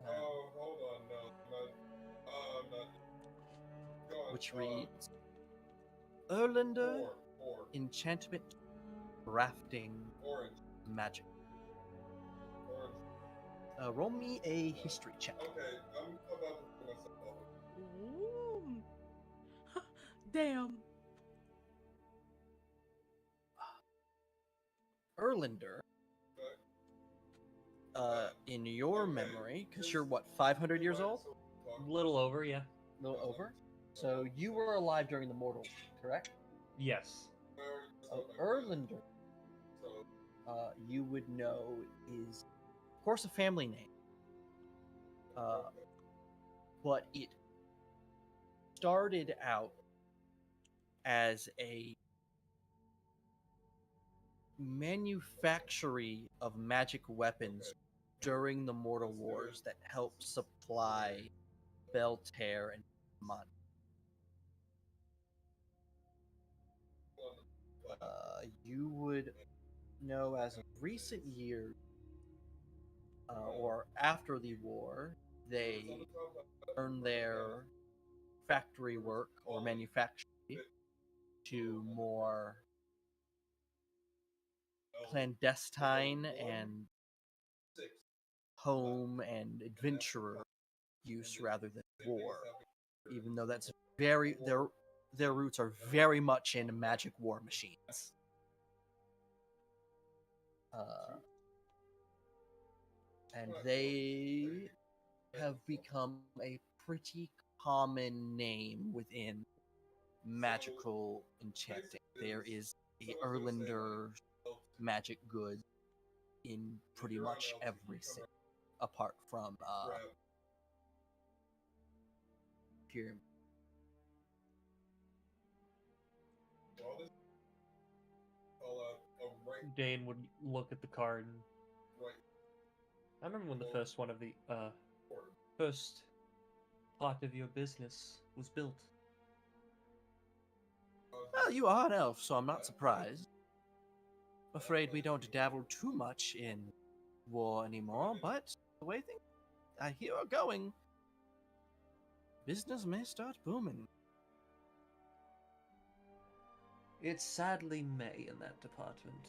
Oh, hold on, no. Not. Go on, which reads Erlander enchantment crafting Orange. magic. Orange. Roll me a history check. Okay, I'm about to put myself over. Ooh. Damn. Erlander, in your memory, because you're what, 500 years old? A little over, yeah. A little over? So you were alive during the Mortal, correct? Yes. Erlander, you would know, is, of course, a family name. But it started out as a manufactory of magic weapons during the Mortal Wars that helped supply Belle Terre and Diamánti. You would know as of recent years, or after the war, they turned their factory work or manufacturing to more clandestine and home and adventurer use rather than war, even though that's very their roots are very much in magic war machines. And they have become a pretty common name within magical enchanting. There is a Erlander magic good in pretty much every city, apart from Pyramid. Dane would look at the card. And... I remember when the first one of the first part of your business was built. Well, you are an elf, so I'm not surprised. Afraid we don't dabble too much in war anymore, but the way things I hear are going, business may start booming. It sadly may in that department.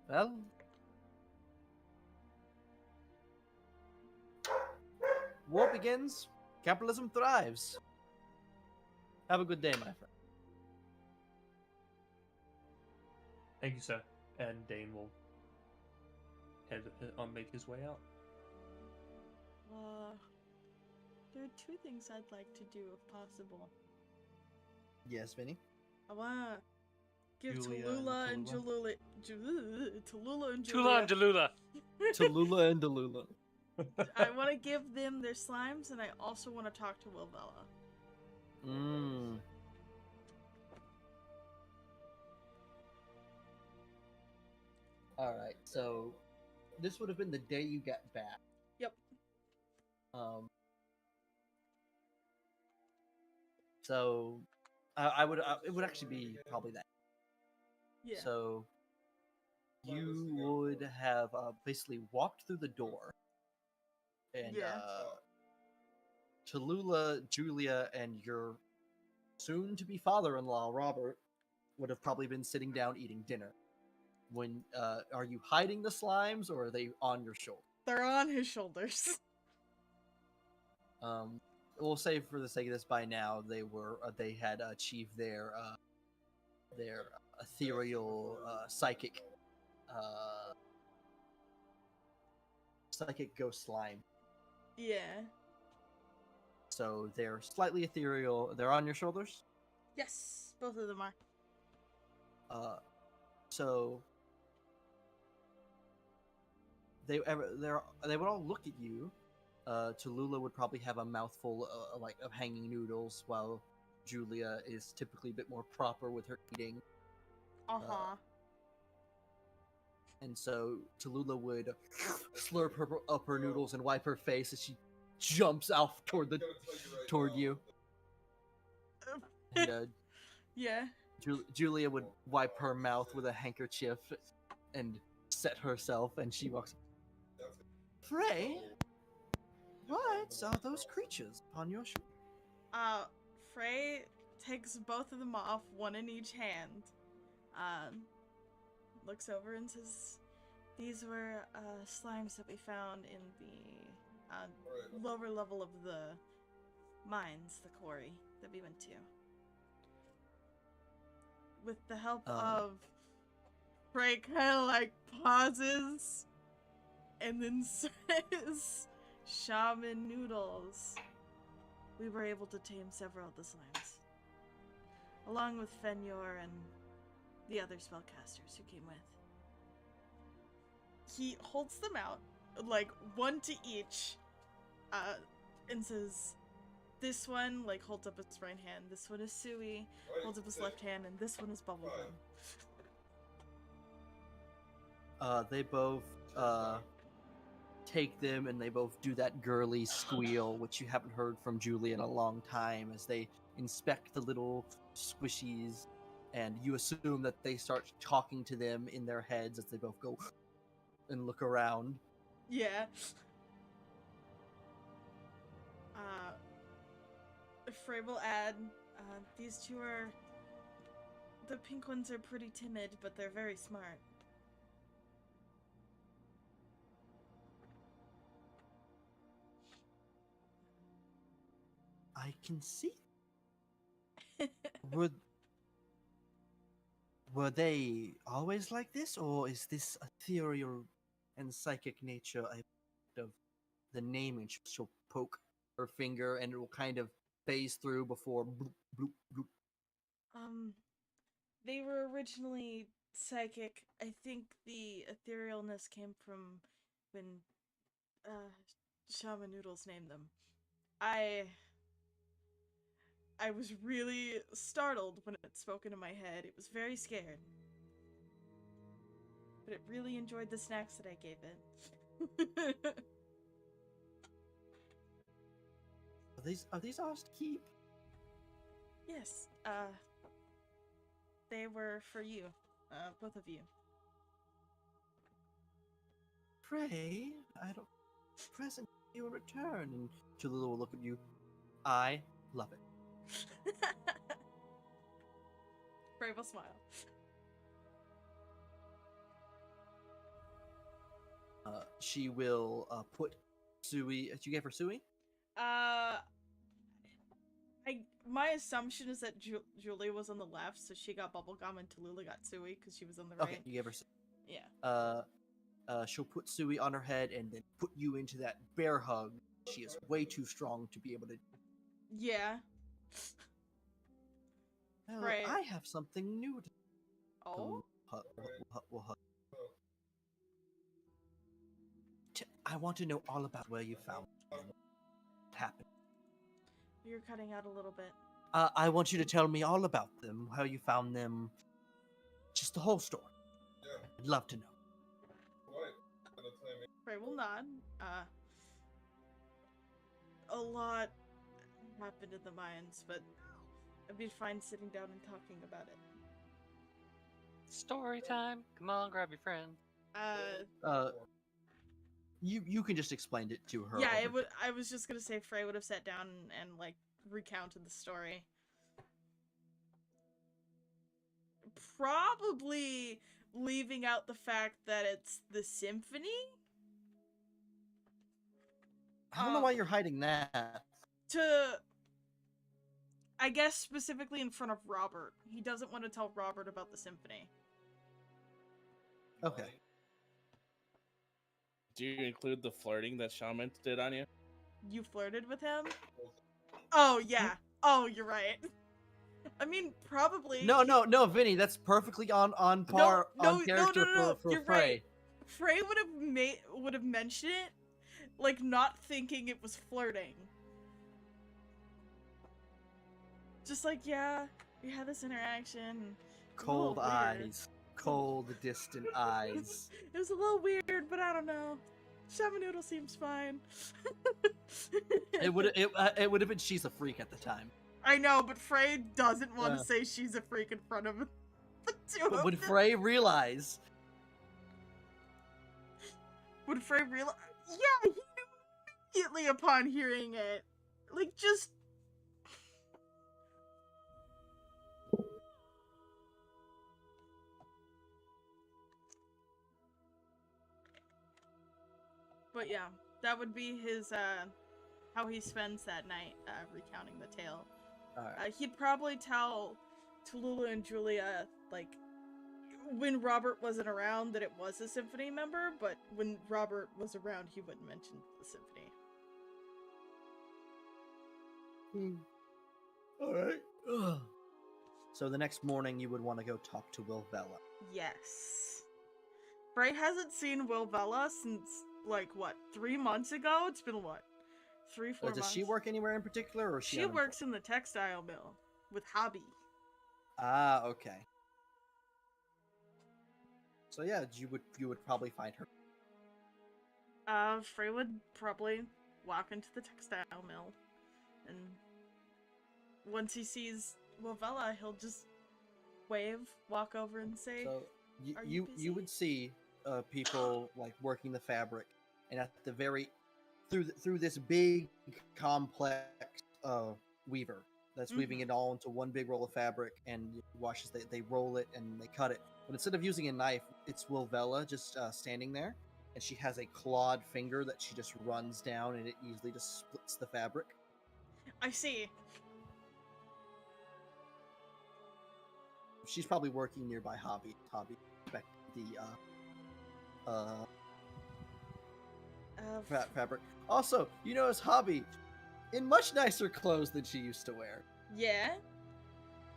Well, war begins, capitalism thrives. Have a good day, my friend. Thank you, sir. And Dane will make his way out. There are two things I'd like to do if possible. Yes, Vinny. I wanna give Julia Tallulah and and Jalula. Tallulah and Tula and Jalula. Tallulah and Delula. I want to give them their slimes, and I also want to talk to Wilvella. Mmm. Alright, so this would have been the day you get back. Yep. So it would actually be probably that. Yeah. So you would have basically walked through the door, and Yeah. Tallulah, Julia, and your soon-to-be father-in-law Robert would have probably been sitting down eating dinner. When are you hiding the slimes, or are they on your shoulder? They're on his shoulders. We'll say for the sake of this, by now they had achieved their ethereal psychic ghost slime. Yeah. So they're slightly ethereal. They're on your shoulders. Yes, both of them are. So they would all look at you. Tallulah would probably have a mouthful of hanging noodles, while Julia is typically a bit more proper with her eating. And so Tallulah would slurp up her noodles and wipe her face as she jumps off toward you. And Yeah. Julia would wipe her mouth with a handkerchief and set herself, and she walks. Frey, what are those creatures on your shoulder? Frey takes both of them off, one in each hand. Looks over and says, "These were slimes that we found in the lower level of the mines, the quarry that we went to. With the help of..." Frey kind of like pauses and then says, "Shaman noodles. We were able to tame several of the slimes, along with Fenyor and the other spellcasters who came with." He holds them out, like one to each, and says, "This one," like holds up his right hand. "This one is Sui," holds up his left hand, and "This one is Bubblegum." They both take them, and they both do that girly squeal, which you haven't heard from Julie in a long time, as they inspect the little squishies, and you assume that they start talking to them in their heads as they both go and look around. Yeah. Frey will add, "These two are... the pink ones are pretty timid, but they're very smart." I can see. Were they always like this, or is this ethereal and psychic nature a part of the naming? She'll poke her finger, and it will kind of phase through before bloop, bloop, bloop. They were originally psychic. I think the etherealness came from when Shaman Noodles named them. I was really startled when it spoke into my head. It was very scared. But it really enjoyed the snacks that I gave it. Are these ours to keep? Yes, they were for you, both of you. Pray, I don't present you in return. And Jalila will look at you. I love it. Brave will smile. She will put Sui. You gave her Sui? My assumption is that Julie was on the left, so she got bubblegum and Tallulah got Sui because she was on the right. Okay, you gave her. Yeah. She'll put Sui on her head and then put you into that bear hug. She is way too strong to be able to. Yeah. Well, Right. I have something new to. Oh. We'll hug. I want to know all about where you found them. What happened? You're cutting out a little bit. I want you to tell me all about them, how you found them, just the whole story. Yeah. I'd love to know. What? Frey will nod. A lot happened in the mines, but I'd be fine sitting down and talking about it. Story time. Come on, grab your friend. You can just explain it to her. Yeah, it would. I was just gonna say Frey would have sat down and like recounted the story. Probably leaving out the fact that it's the symphony. I don't know why you're hiding that. I guess specifically in front of Robert. He doesn't want to tell Robert about the symphony. Okay. Do you include the flirting that Shaman did on you? You flirted with him? Oh, yeah. Oh, you're right. I mean, probably. No, Vinny, that's perfectly on par on character for you're Frey. Right. Frey would have mentioned it, like not thinking it was flirting. Just like, yeah, we had this interaction. Cold eyes. Cold, distant eyes. It was a little weird, but I don't know. Shaman Noodle seems fine. It would have been she's a freak at the time. I know, but Frey doesn't want to say she's a freak in front of the two But of would them. Frey realize? Would Frey realize? Yeah, he knew immediately upon hearing it. Like, just... But yeah, that would be his, how he spends that night, recounting the tale. Alright. He'd probably tell Tallulah and Julia, like, when Robert wasn't around that it was a symphony member, but when Robert was around, he wouldn't mention the symphony. Alright. So the next morning, you would want to go talk to Wilvella. Yes. Frey hasn't seen Wilvella since, like, what, 3 months ago? It's been, what, 3-4 months? Does she work anywhere in particular, or is she works in the textile mill with Hobby. Ah, okay. So yeah, you would probably find her. Frey would probably walk into the textile mill, and once he sees Wilvella, he'll just wave, walk over, and say, So "Are you busy?" would see people like working the fabric, and at the very through this big complex weaver that's weaving it all into one big roll of fabric and washes. They roll it and they cut it, but instead of using a knife, it's Wilvella just standing there, and she has a clawed finger that she just runs down, and it easily just splits the fabric. I see. She's probably working nearby Hobby. Fabric. Also, you notice Hobby in much nicer clothes than she used to wear. Yeah.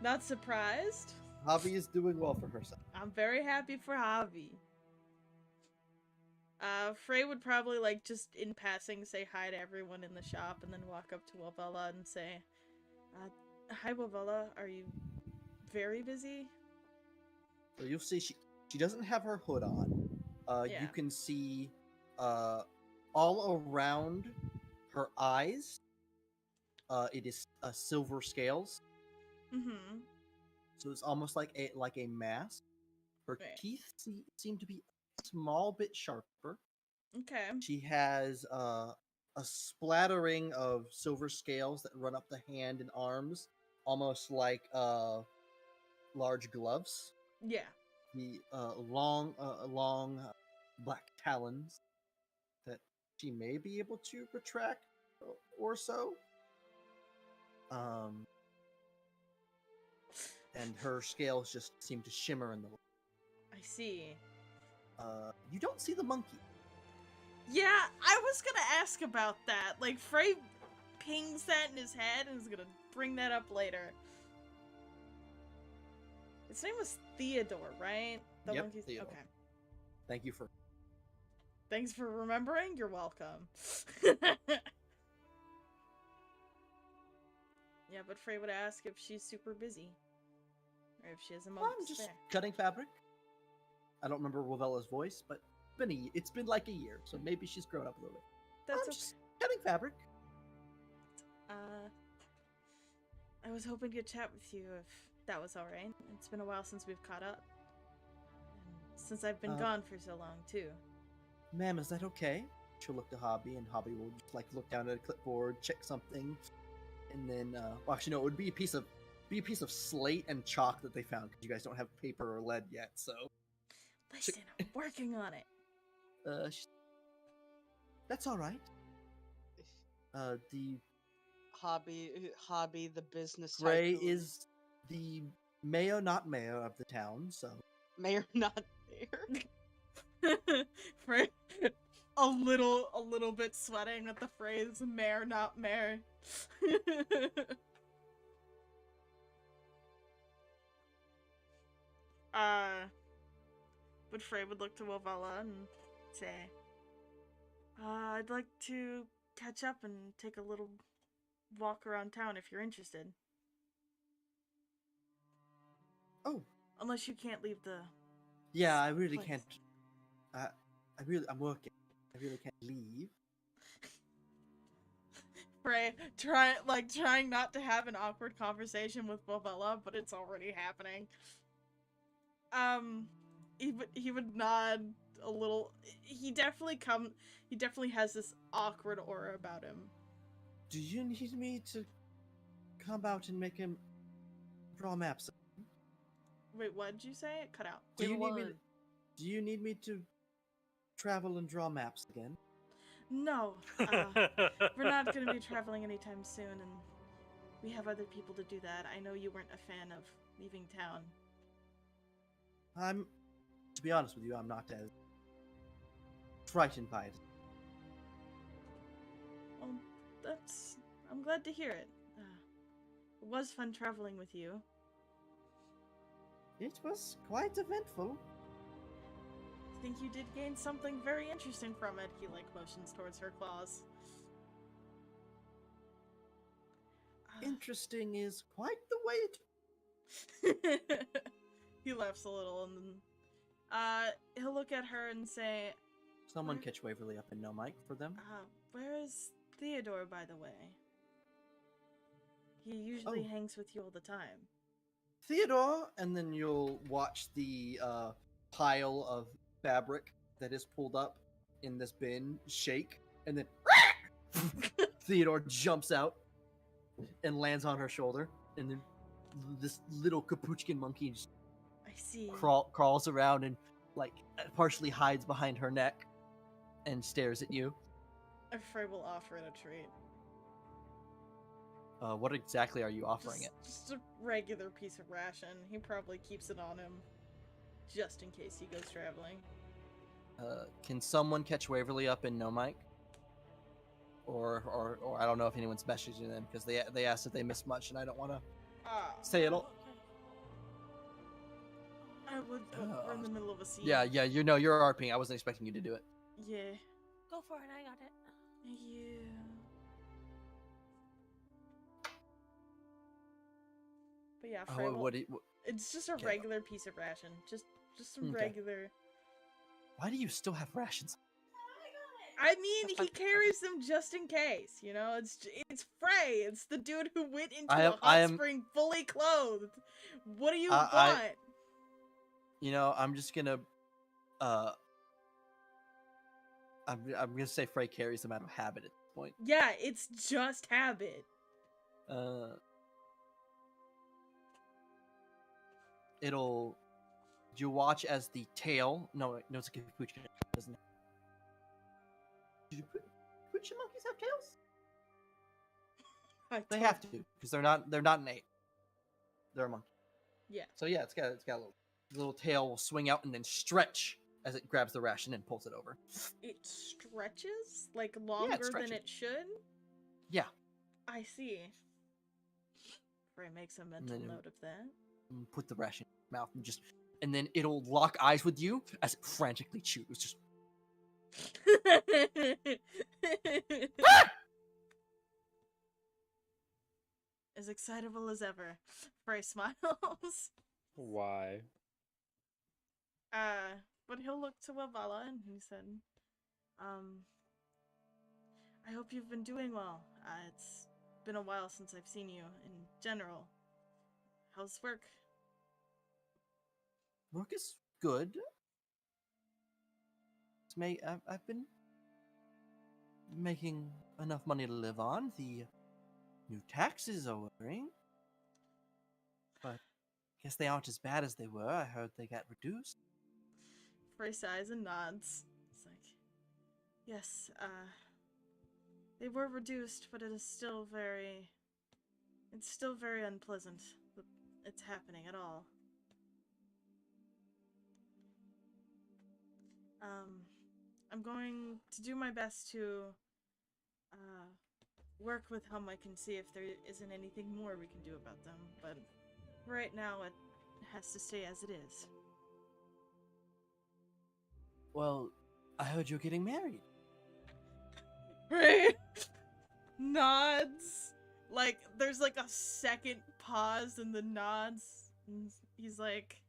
Not surprised. Hobby is doing well for herself. I'm very happy for Hobby. Frey would probably, like, just in passing say hi to everyone in the shop and then walk up to Wilvella and say, hi Wilvella, are you very busy? So you'll see she doesn't have her hood on. Yeah. You can see all around her eyes. It is silver scales. Mm-hmm. So it's almost like a mask. Her Right. teeth seem to be a small bit sharper. Okay. She has a splattering of silver scales that run up the hand and arms, almost like large gloves. Yeah. The long black talons that she may be able to retract, or so. And her scales just seem to shimmer in the light. I see. You don't see the monkey. Yeah, I was gonna ask about that. Like, Frey pings that in his head and is gonna bring that up later. His name was Theodore, right? The Yep, monkey's... Theodore. Okay. Thank you for... Thanks for remembering. You're welcome. Yeah, but Frey would ask if she's super busy. Or if she has a moment I'm to just spare. cutting fabric. I don't remember Ravella's voice, but it's been like a year, so maybe she's grown up a little bit. That's I'm okay. just cutting fabric. I was hoping to chat with you if that was alright. It's been a while since we've caught up. And since I've been gone for so long, too. Ma'am, is that okay? She'll look to Hobby, and Hobby will just like look down at a clipboard, check something, and then well, actually no, it would be a piece of slate and chalk that they found because you guys don't have paper or lead yet. So Listen, I'm working on it. That's all right. The Hobby, the business Gray tycoon. is the mayor, not mayor of the town. So Mayor, not mayor. Frey, a little bit sweating at the phrase "mayor, not mayor." But Frey would look to Wovella and say, I'd like to catch up and take a little walk around town if you're interested. Oh. Unless you can't leave the... Yeah, I really place. can't. I'm working. I really can't leave. Frey, trying not to have an awkward conversation with Wovella, but it's already happening. He would nod a little. He definitely has this awkward aura about him. Do you need me to come out and make him draw maps? Wait, what did you say? It cut out. Do you need me to travel and draw maps again? No, we're not going to be traveling anytime soon, and we have other people to do that. I know you weren't a fan of leaving town. To be honest with you, I'm not as frightened by it. Well, I'm glad to hear it. It was fun traveling with you. It was quite eventful. I think you did gain something very interesting from it. He, motions towards her claws. Interesting is quite the way it... He laughs a little, and then he'll look at her and say, Someone catch Waverly up in no mic for them. Where is Theodore, by the way? He usually hangs with you all the time. Theodore, and then you'll watch the pile of fabric that is pulled up in this bin shake, and then Theodore jumps out and lands on her shoulder, and then this little capuchin monkey just crawls around and partially hides behind her neck and stares at you. I'm afraid we'll offer it a treat. What exactly are you offering it? Just a regular piece of ration. He probably keeps it on him just in case he goes traveling. Can someone catch Waverly up in no mic? Or I don't know if anyone's messaging them because they asked if they missed much, and I don't want to say it all. I would, but we're in the middle of a scene. Yeah, you're RPing. I wasn't expecting you to do it. Yeah. Go for it, I got it. Thank you. But yeah, Frey it's just a regular piece of ration. Just some regular... Why do you still have rations? I mean, he carries them just in case, you know? It's Frey. It's the dude who went into a hot spring fully clothed. What do you want? I'm just gonna... I'm gonna say Frey carries them out of habit at this point. Yeah, it's just habit. You watch as the tail... No, it's a capuchin, doesn't it? Do capuchin monkeys have tails? They have to because they're not an ape. They're a monkey. Yeah. So yeah, it's got a little tail will swing out and then stretch as it grabs the ration and pulls it over. It stretches like longer than it should. Yeah. I see. Frey makes a mental note of that. Put the ration in its mouth and then it'll lock eyes with you as it frantically chews. Just as excitable as ever. Frey smiles. Why? But he'll look to Avala and he said, I hope you've been doing well. It's been a while since I've seen you in general. How's work? Work is good. I've been making enough money to live on. The new taxes are worrying. But I guess they aren't as bad as they were. I heard they got reduced. Frey sighs and nods. It's like, yes, they were reduced, but it is still very... It's still very unpleasant that it's happening at all. I'm going to do my best to work with Hum. I can see if there isn't anything more we can do about them, but right now it has to stay as it is. Well, I heard you're getting married. Right? Nods. Like, there's like a second pause and the nods. And he's like,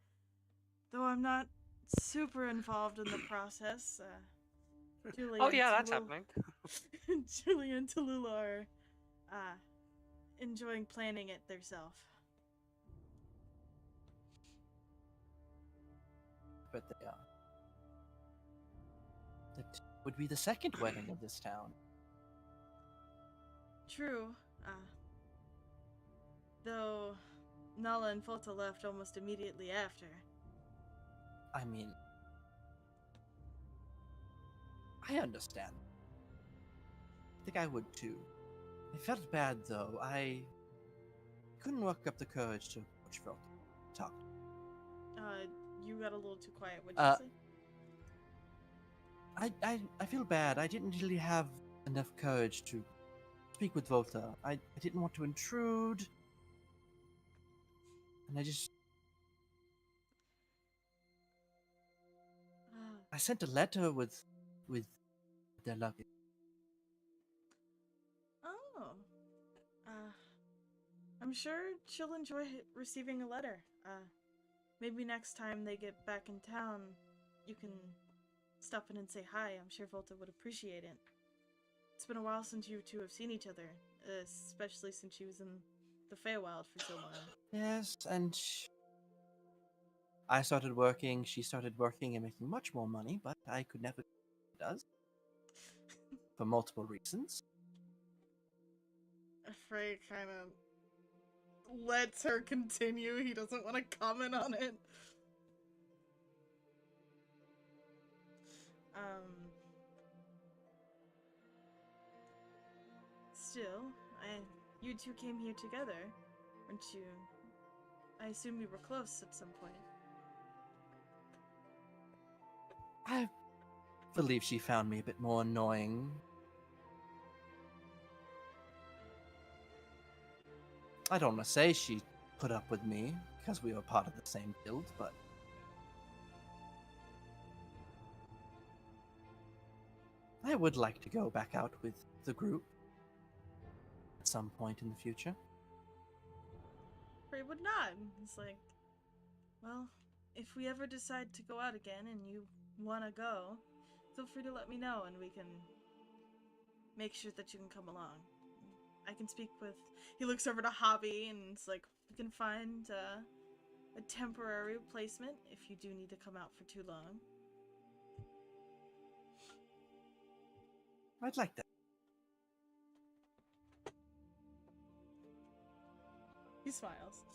though I'm not super involved in the process, Julie Oh yeah, that's happening. Julie and Tallulah are enjoying planning it themselves. But they are. That would be the second wedding of this town. True. Though Nala and Folta left almost immediately after. I mean, I understand. I think I would too. I felt bad though. I couldn't work up the courage to approach Folta. Talk. You got a little too quiet. What'd you say? I feel bad. I didn't really have enough courage to speak with Volta. I didn't want to intrude. And I sent a letter with their luggage. Oh. I'm sure she'll enjoy receiving a letter. Maybe next time they get back in town, you can stop in and say hi. I'm sure Volta would appreciate it. It's been a while since you two have seen each other, especially since she was in the Feywild for so long. Yes, and I started working, she started working and making much more money, but I could never does. For multiple reasons. Frey kind of lets her continue. He doesn't want to comment on it. Still, you two came here together, weren't you? I assume you were close at some point. I believe she found me a bit more annoying. I don't want to say she put up with me, because we were part of the same guild, but... I would like to go back out with the group at some point in the future. Frey would nod. It's like, well, if we ever decide to go out again and you want to go, feel free to let me know and we can make sure that you can come along. I can speak with... He looks over to Hobby and it's like, we can find a temporary replacement if you do need to come out for too long. I'd like that. He smiles.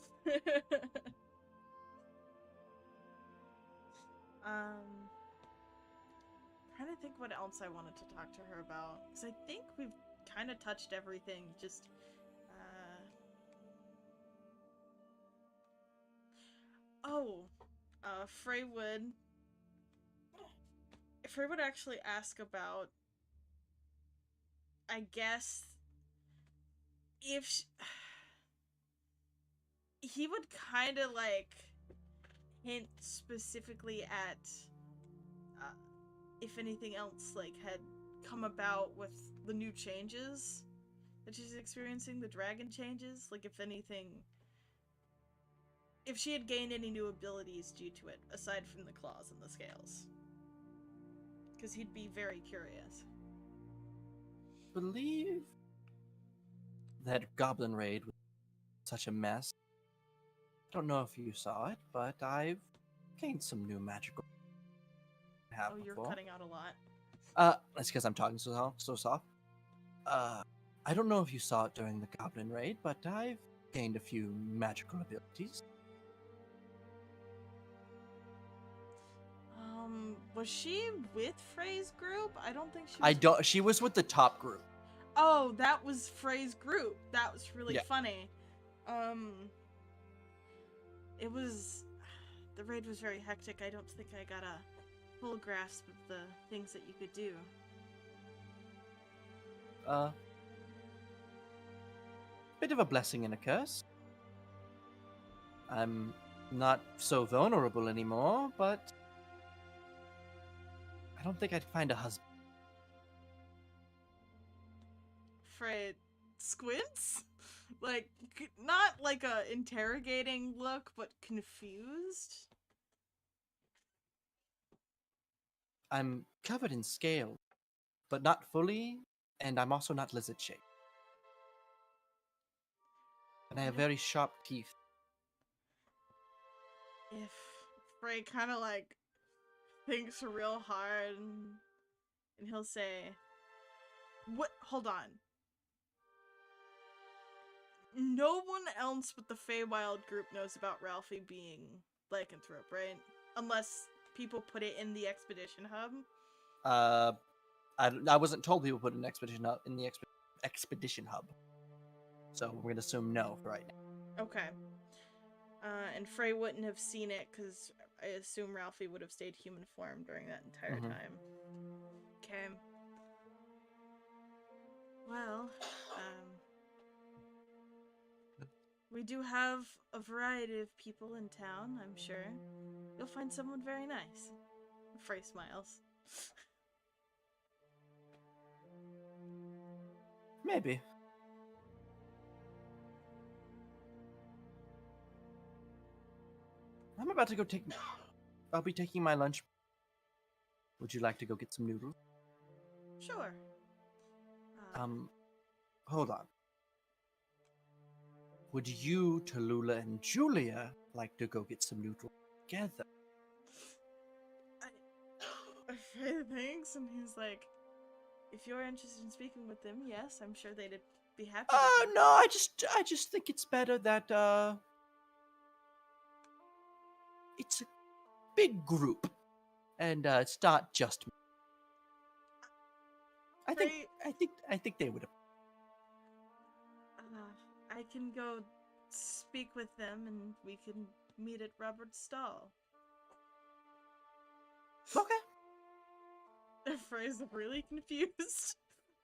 Trying to think what else I wanted to talk to her about, because I think we've kind of touched everything. Just Oh, Frey would actually ask about, I guess, if he would kind of like hint specifically at if anything else like had come about with the new changes that she's experiencing, the dragon changes, like if anything, if she had gained any new abilities due to it aside from the claws and the scales, because he'd be very curious. Believe that goblin raid was such a mess. I don't know if you saw it, but I've gained some new magical. Oh, you're cutting out a lot. That's because I'm talking so soft. I don't know if you saw it during the goblin raid, but I've gained a few magical abilities. Was she with Frey's group? I don't think she was. I don't. She was with the top group. Oh, that was Frey's group. That was really Yeah. funny. It was. The raid was very hectic. I don't think I got a full grasp of the things that you could do. Bit of a blessing and a curse. I'm not so vulnerable anymore, but I don't think I'd find a husband. Frey squints? Like, not like a interrogating look, but confused? I'm covered in scales, but not fully, and I'm also not lizard-shaped. And I have very sharp teeth. If Frey kind of like thinks real hard and he'll say, "What? Hold on. No one else but the Feywild group knows about Ralphie being lycanthrope, right? Unless people put it in the expedition hub." I wasn't told people put an expedition hub in the expedition hub, so we're gonna assume no for right now. Okay. And Frey wouldn't have seen it because I assume Ralphie would have stayed human form during that entire time. Okay. Well, we do have a variety of people in town, I'm sure. You'll find someone very nice. Frey smiles. Maybe. I'm about to go I'll be taking my lunch. Would you like to go get some noodles? Sure. Hold on. Would you, Tallulah, and Julia like to go get some noodles together? Frey thinks, and he's like, if you're interested in speaking with them, yes, I'm sure they'd be happy. Oh no, I just think it's better that it's a big group, and it's not just me. I think they would. I can go speak with them, and we can meet at Robert's stall. Okay. Frey's really confused,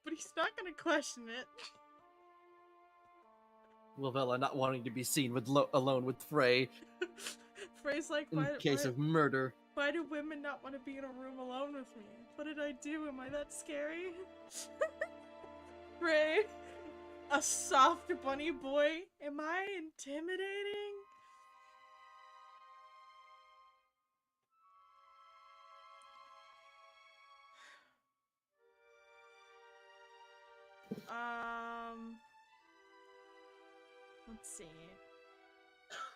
but he's not gonna question it. Lavella not wanting to be seen alone with Frey. Frey's like, in case of murder. Why do women not want to be in a room alone with me? What did I do? Am I that scary? Frey, a soft bunny boy? Am I intimidating? Let's see.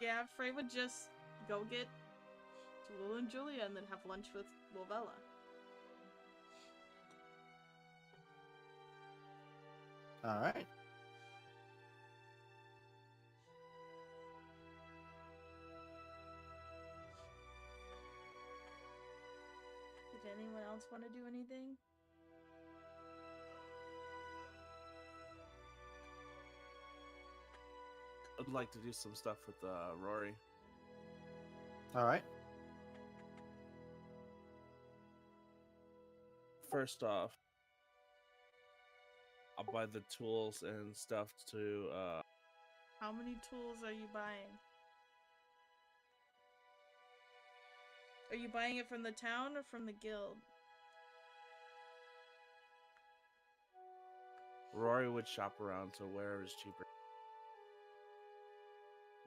Yeah, Frey would just go get Tallulah and Julia and then have lunch with Lavella. Alright. Did anyone else want to do anything? I'd like to do some stuff with Rory. All right. First off, I'll buy the tools and stuff to. How many tools are you buying? Are you buying it from the town or from the guild? Rory would shop around to wherever is cheaper.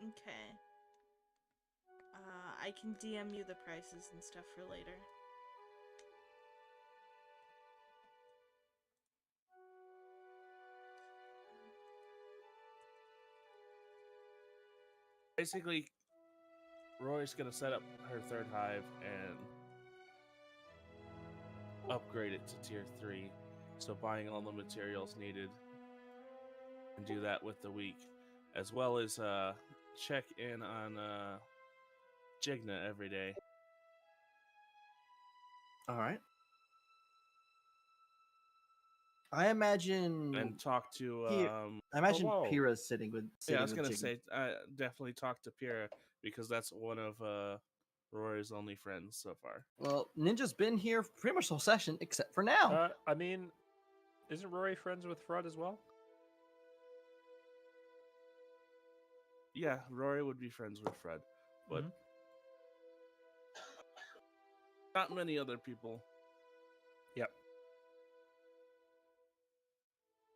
Okay. I can DM you the prices and stuff for later. Basically, Rory's gonna set up her third hive and upgrade it to tier 3. So buying all the materials needed and do that with the week. As well as check in on Jigna every day. All right. I imagine. And talk to I imagine whoa. Pyrrha's sitting with. yeah, I was gonna Jigna. say definitely talk to Pyrrha because that's one of Rory's only friends so far. Well, Ninja's been here pretty much the whole session except for now. I mean, isn't Rory friends with Frud as well? Yeah, Rory would be friends with Fred, but not many other people. Yep.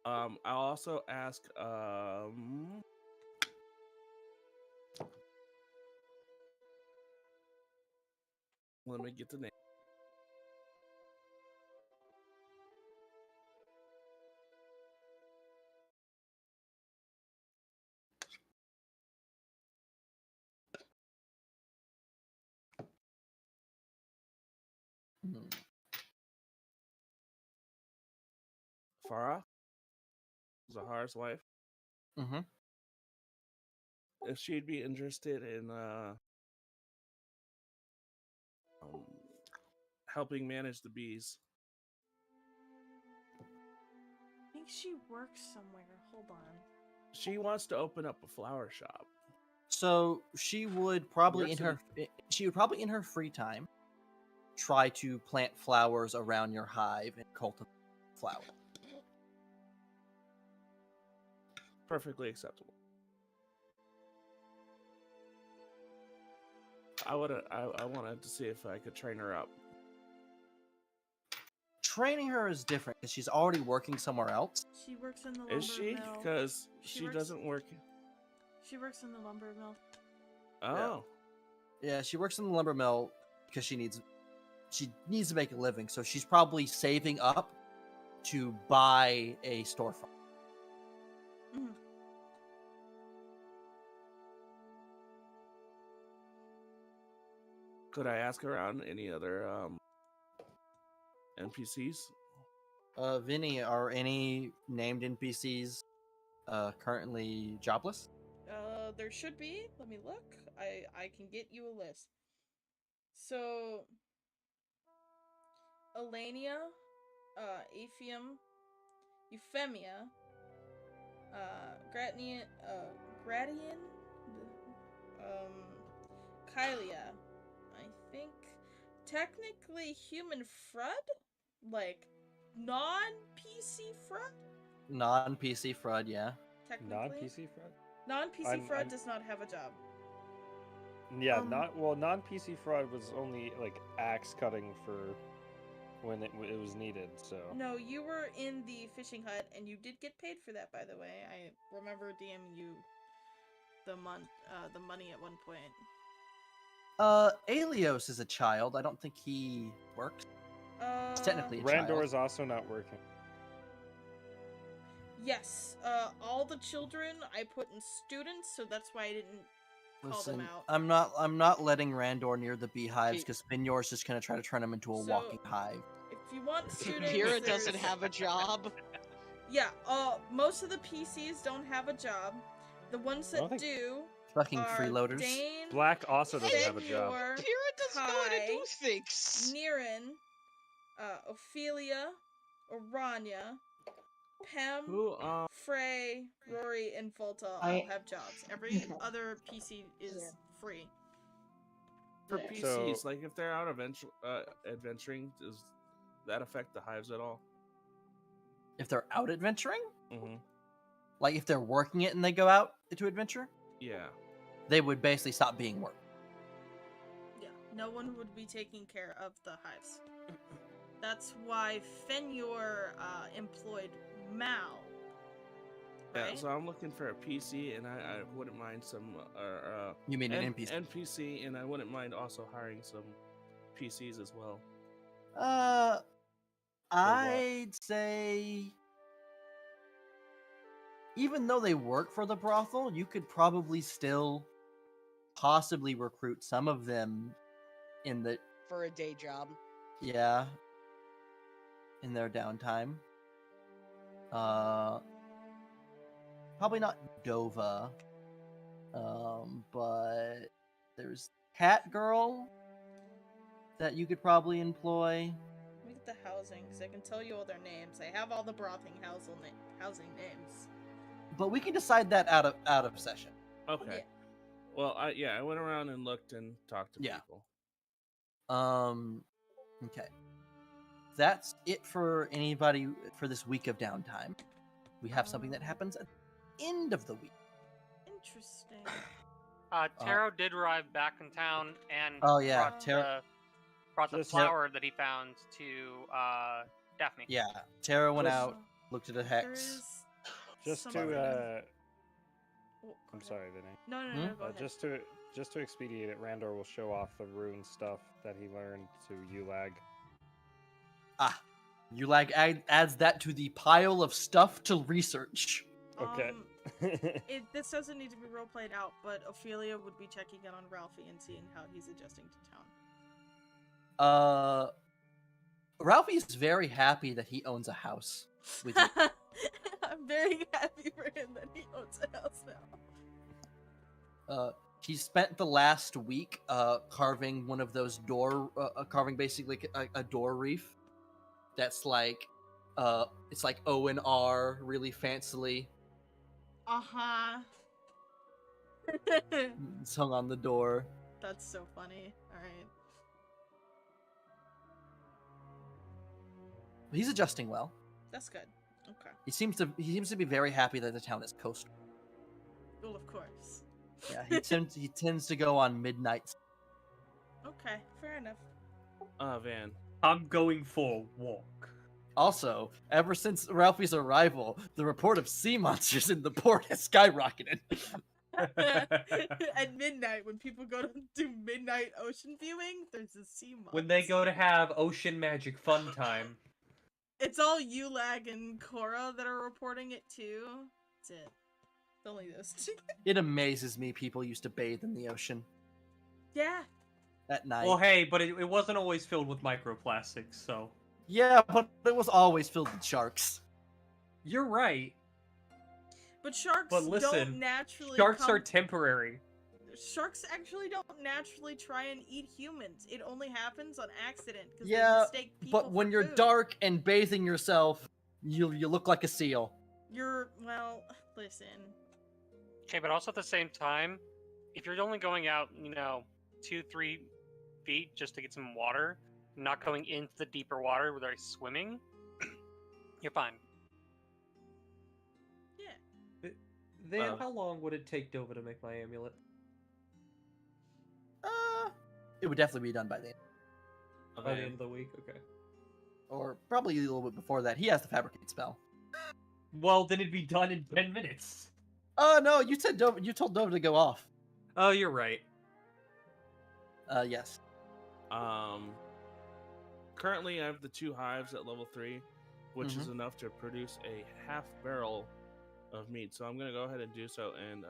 I'll also ask let me get the name. Farah, Zahar's wife. Mm-hmm. If she'd be interested in helping manage the bees. I think she works somewhere. Hold on. She wants to open up a flower shop. So she would probably Works in her free time try to plant flowers around your hive and cultivate flowers. Perfectly acceptable. I wanted to see if I could train her up. Training her is different because she's already working somewhere else. She works in the lumber Is she? mill. Because she works- doesn't work. She works in the lumber mill. Oh. Yeah, she works in the lumber mill because she needs to make a living. So she's probably saving up to buy a storefront. Mhm. Could I ask around any other NPCs? Vinny, are any named NPCs currently jobless? There should be. Let me look. I can get you a list. So, Elenia, Aphium, Euphemia, Gratian, Kylia, I think, technically Human Frud? Like, non-PC Frud? Non-PC Frud, yeah. Technically? Non-PC Frud? Non-PC Frud does not have a job. Yeah, non-PC Fraud was only like axe cutting for when it was needed. So No, you were in the fishing hut, and you did get paid for that. By the way, I remember DMing you the money at one point. Alios is a child. I don't think he works. He's technically a child. Randor is also not working. Yes, all the children I put in students, so that's why I didn't call them Listen, out. I'm not letting Randor near the beehives because Spinyor's just gonna try to turn him into a So, walking hive. If you want students, Pyrrha doesn't there's- have a job. Yeah, most of the PCs don't have a job. The ones that do Fucking are freeloaders. Dane, Black also doesn't have a job. Fenyor, Pyrrha doesn't know how to do Kai, things. Niren, Ophelia, Orania, Pem, Who, Frey, Rory, and Volta all have jobs. Every other PC is free. For Yeah. PCs, So- like if they're out adventuring, does that affect the hives at all? If they're out adventuring, Mm-hmm. like if they're working it and they go out to adventure, Yeah. they would basically stop being work. Yeah, no one would be taking care of the hives. That's why Fenyor employed Mal. Yeah, Right? so I'm looking for a PC, and I wouldn't mind some. You mean an NPC? NPC, and I wouldn't mind also hiring some PCs as well. I'd say, even though they work for the brothel, you could probably still possibly recruit some of them in the For a day job. in their downtime. Probably not Dova. But there's Cat Girl that you could probably employ. Let me get the housing, because I can tell you all their names. I have all the brothing housing names. But we can decide that out of session. Okay. Yeah. Well, I went around and looked and talked to Yeah. people. Okay. That's it for anybody for this week of downtime. We have something that happens at the end of the week. Interesting. Taro did arrive back in town and Oh, yeah, brought the Just- flower that he found to Daphne. Yeah, Tara went Just- out, looked at a There hex. is Just some to other- Oh, go I'm ahead. sorry, Vinny. No, go ahead. Just to expedite it, Randor will show off the rune stuff that he learned to Ulag. Ulag adds that to the pile of stuff to research. Okay. This doesn't need to be role played out, but Ophelia would be checking in on Ralphie and seeing how he's adjusting to town. Ralphie is very happy that he owns a house with you. I'm very happy for him that he owns a house now. He spent the last week carving one of those carving basically a door reef. That's like, it's like O and R really fancily. Uh-huh. It's hung on the door. That's so funny. Alright. He's adjusting well. That's good. Okay. He seems to be very happy that the town is coastal. Well, of course. Yeah, he tends to go on midnights. Okay, fair enough. Van. I'm going for a walk. Also, ever since Ralphie's arrival, the report of sea monsters in the port has skyrocketed. At midnight, when people go to do midnight ocean viewing, there's a sea monster. When they go to have ocean magic fun time. It's all Ulag and Cora that are reporting it too. That's it. It's only those two. It amazes me people used to bathe in the ocean Yeah. at night. Well, hey, but it wasn't always filled with microplastics, so. Yeah, but it was always filled with sharks. You're right. But sharks But listen, don't naturally Sharks are temporary. Sharks actually don't naturally try and eat humans. It only happens on accident because Yeah, they mistake people but when for you're food. dark and bathing yourself, you look like a seal. Well, listen. Okay, but also at the same time, if you're only going out, 2-3 feet just to get some water, not going into the deeper water where they're swimming, you're fine. Yeah. Then how long would it take Dova to make my amulet? It would definitely be done by then. By the end of the week, okay. Or probably a little bit before that. He has the fabricate spell. Well, then it'd be done in 10 minutes. Oh no, you said Dova, you told Dova to go off. Oh, you're right. Yes. Currently I have the 2 hives at level 3, which is enough to produce a half barrel of meat. So I'm gonna go ahead and do so, and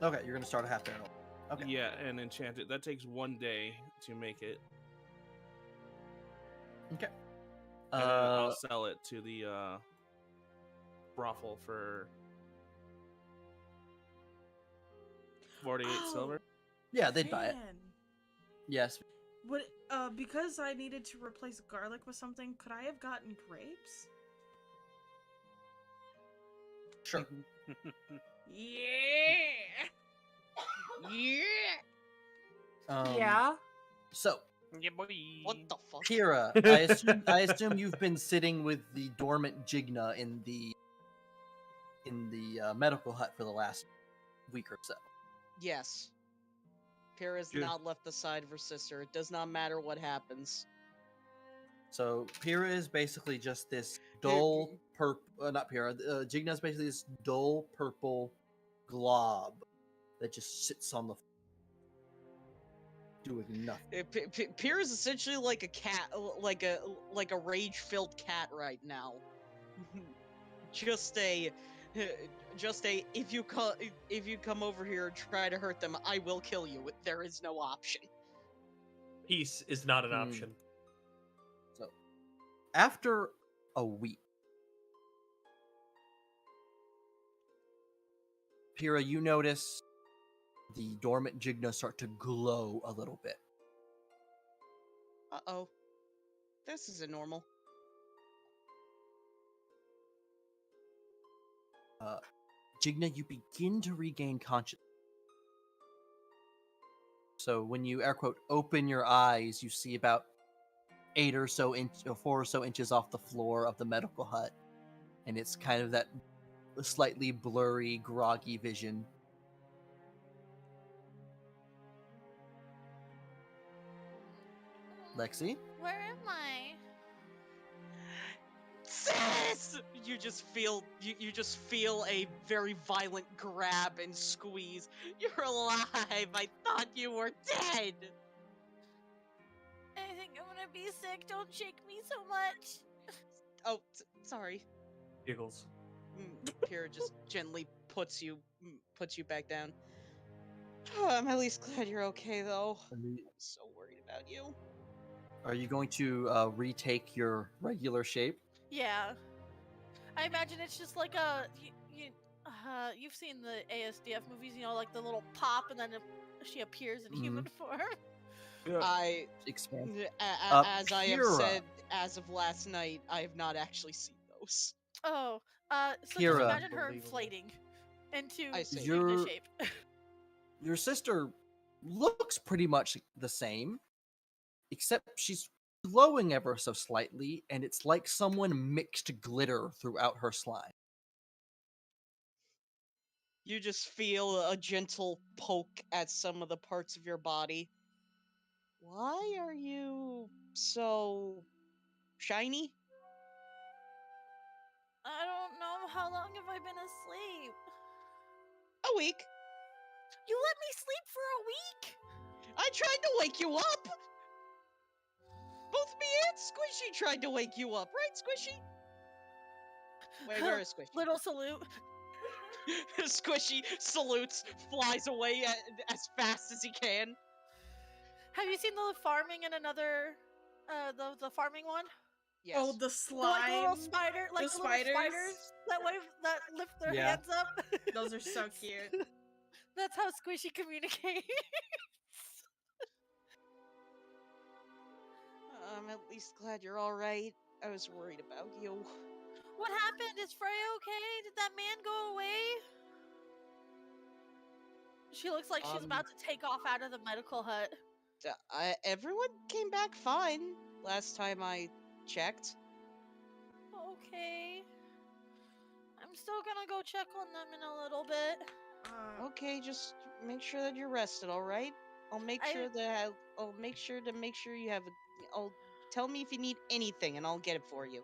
Okay, you're gonna start a half barrel. Okay. yeah, and enchant it. That takes 1 day to make it. Okay. And then I'll sell it to the brothel for 48 silver. Yeah, they'd buy it. Man. Yes. Would because I needed to replace garlic with something, could I have gotten grapes? Sure. Yeah. Yeah. Yeah. So, Yeah, boy. What the fuck? Kira, I assume you've been sitting with the dormant Jigna in the medical hut for the last week or so. Yes. Pyrrha has not left the side of her sister. It does not matter what happens. So Pyrrha is basically just this dull purple. Not Pyrrha. Jigna is basically this dull purple glob that just sits on the doing nothing. Pyrrha is essentially like a cat, like a rage-filled cat right now. just a if you come over here and try to hurt them, I will kill you. There is no option. Peace is not an option. So, after a week, Pyrrha, you notice the dormant Jigna start to glow a little bit. Uh-oh. This isn't normal. Jigna, you begin to regain consciousness. So when you, air quote, open your eyes, you see about 4 or so inches off the floor of the medical hut. And it's kind of that slightly blurry, groggy vision. Lexi? Where am I? Sis! You just feel a very violent grab and squeeze. You're alive. I thought you were dead. I think I'm gonna be sick. Don't shake me so much. Oh, sorry. Giggles. Pyrrha just gently puts you back down. Oh, I'm at least glad you're okay, though. I'm so worried about you. Are you going to retake your regular shape? Yeah. I imagine it's just like a you've seen the ASDF movies, you know, like the little pop, and then she appears in human form. Yeah. I expand. As I have said, as of last night, I have not actually seen those. Oh, so Kira. just imagine her inflating into Your shape. Your sister looks pretty much the same, except she's glowing ever so slightly, and it's like someone mixed glitter throughout her slime. You just feel a gentle poke at some of the parts of your body. Why are you so shiny? I don't know. How long have I been asleep? A week. You let me sleep for a week? I tried to wake you up! Both me and Squishy tried to wake you up, right, Squishy? Wait, where is Squishy? Little salute. Squishy salutes, flies away as fast as he can. Have you seen the farming in another, the farming one? Yes. Oh, the slime. Like the little spider, like the little spiders that lift their hands up. Those are so cute. That's how Squishy communicates. I'm at least glad you're all right. I was worried about you. What happened? Is Freya okay? Did that man go away? She looks like she's about to take off out of the medical hut. Everyone came back fine last time I checked. Okay. I'm still gonna go check on them in a little bit. Okay, just make sure that you're rested, all right? I'll make sure you have tell me if you need anything and I'll get it for you.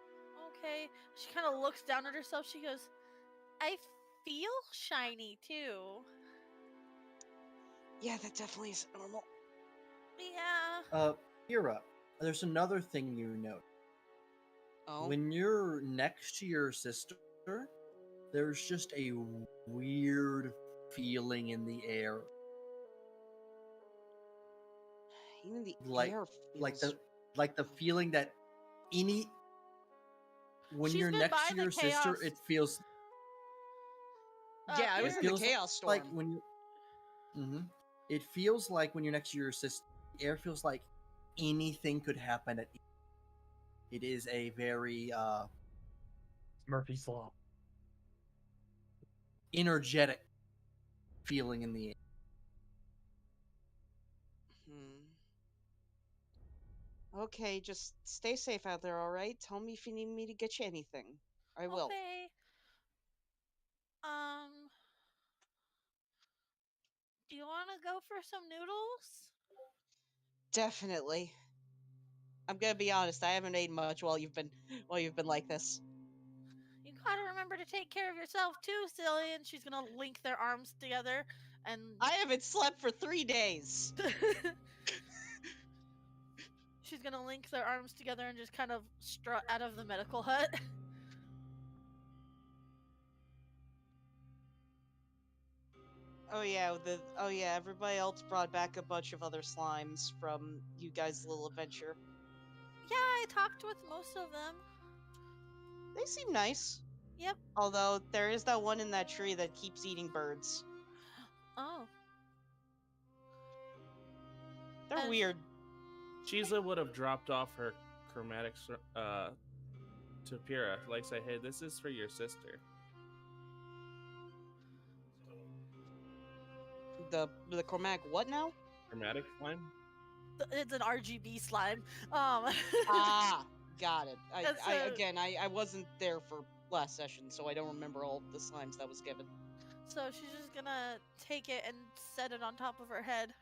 Okay. She kind of looks down at herself. She goes, I feel shiny too. Yeah, that definitely isn't normal. Yeah. Kira, there's another thing you note. Oh? When you're next to your sister, there's just a weird feeling in the air. Even the air feels... like the feeling that when She's you're been next by to the your sister, chaos. it feels... Yeah, I was in the chaos storm. Like when you... It feels like when you're next to your sister, the air feels like anything could happen at... It is a very Murphy's Law. energetic feeling in the air. Okay, just stay safe out there, alright? Tell me if you need me to get you anything. I will. Okay. Do you want to go for some noodles? Definitely. I'm gonna be honest, I haven't ate much while you've been like this. You gotta remember to take care of yourself too, silly. And she's gonna link their arms together and. I haven't slept for 3 days. She's gonna link their arms together and just kind of strut out of the medical hut. Oh yeah, everybody else brought back a bunch of other slimes from you guys' little adventure. Yeah, I talked with most of them. They seem nice. Yep. Although there is that one in that tree that keeps eating birds. Oh. They're weird. Shiza would have dropped off her chromatic to Pyrrha, like say, hey, this is for your sister. The chromatic what now? Chromatic slime? It's an RGB slime. Ah, got it. So- I wasn't there for last session, so I don't remember all the slimes that was given. So she's just gonna take it and set it on top of her head.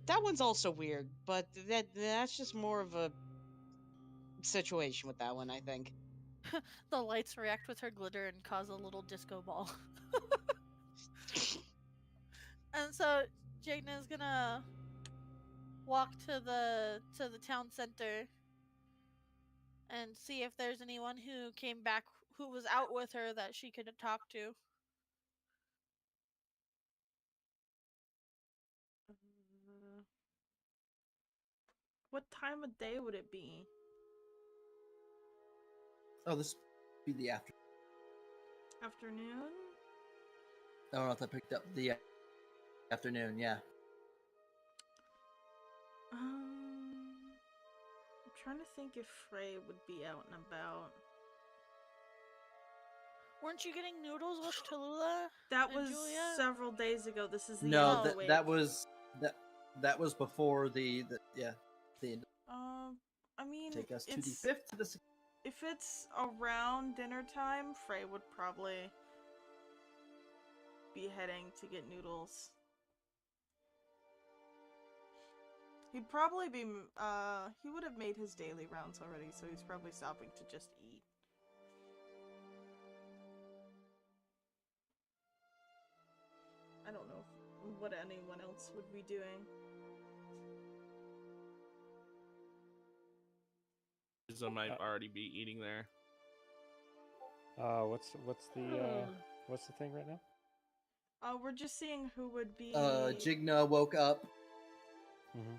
That one's also weird, but that's just more of a situation with that one, I think. The lights react with her glitter and cause a little disco ball. And so Jagna's gonna walk to the town center and see if there's anyone who came back who was out with her that she could talk to. What time of day would it be? Oh, this would be the Afternoon? I don't know if I picked up the afternoon. Yeah. I'm trying to think if Frey would be out and about. Weren't you getting noodles with Tallulah? That and was Julia? several days ago. This is the No, end. that was before the I mean, take us to the it's 5th to the 6th. if it's around dinner time, Frey would probably be heading to get noodles. He'd probably be he would have made his daily rounds already, so he's probably stopping to just eat. I don't know what anyone else would be doing. Shiza might already be eating there. What's the thing right now? We're just seeing who would be. Jigna woke up, Mm-hmm.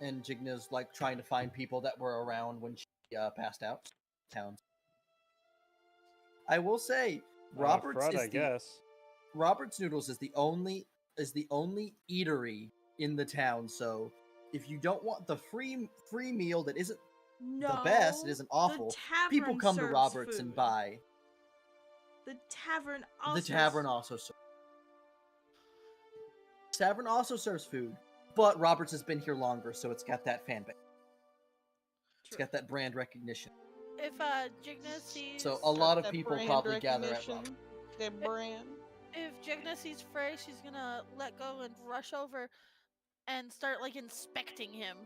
and Jigna's like trying to find people that were around when she passed out. Towns. I will say, Robert's Fred, is I guess. Robert's Noodles is the only eatery in the town. So if you don't want the free meal that isn't the best, it isn't awful. People come to Robert's and buy. The tavern also serves food, but Robert's has been here longer, so it's got that fan base. It's got that brand recognition. If Jigna sees So a lot of people probably gather at Robert's. Their brand. if Jigna sees Frey, she's gonna let go and rush over and start like inspecting him.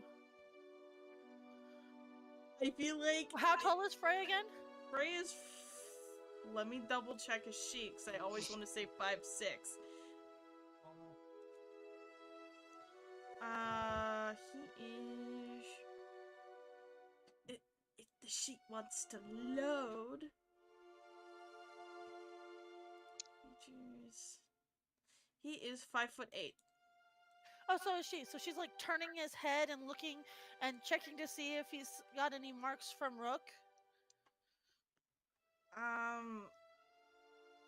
I feel like How tall is Frey again? Frey is. Let me double check his sheet, because I always want to say 5'6". He is. If the sheet wants to load. Jeez. He is 5'8". Oh, so is she. So she's like turning his head and looking and checking to see if he's got any marks from Rook.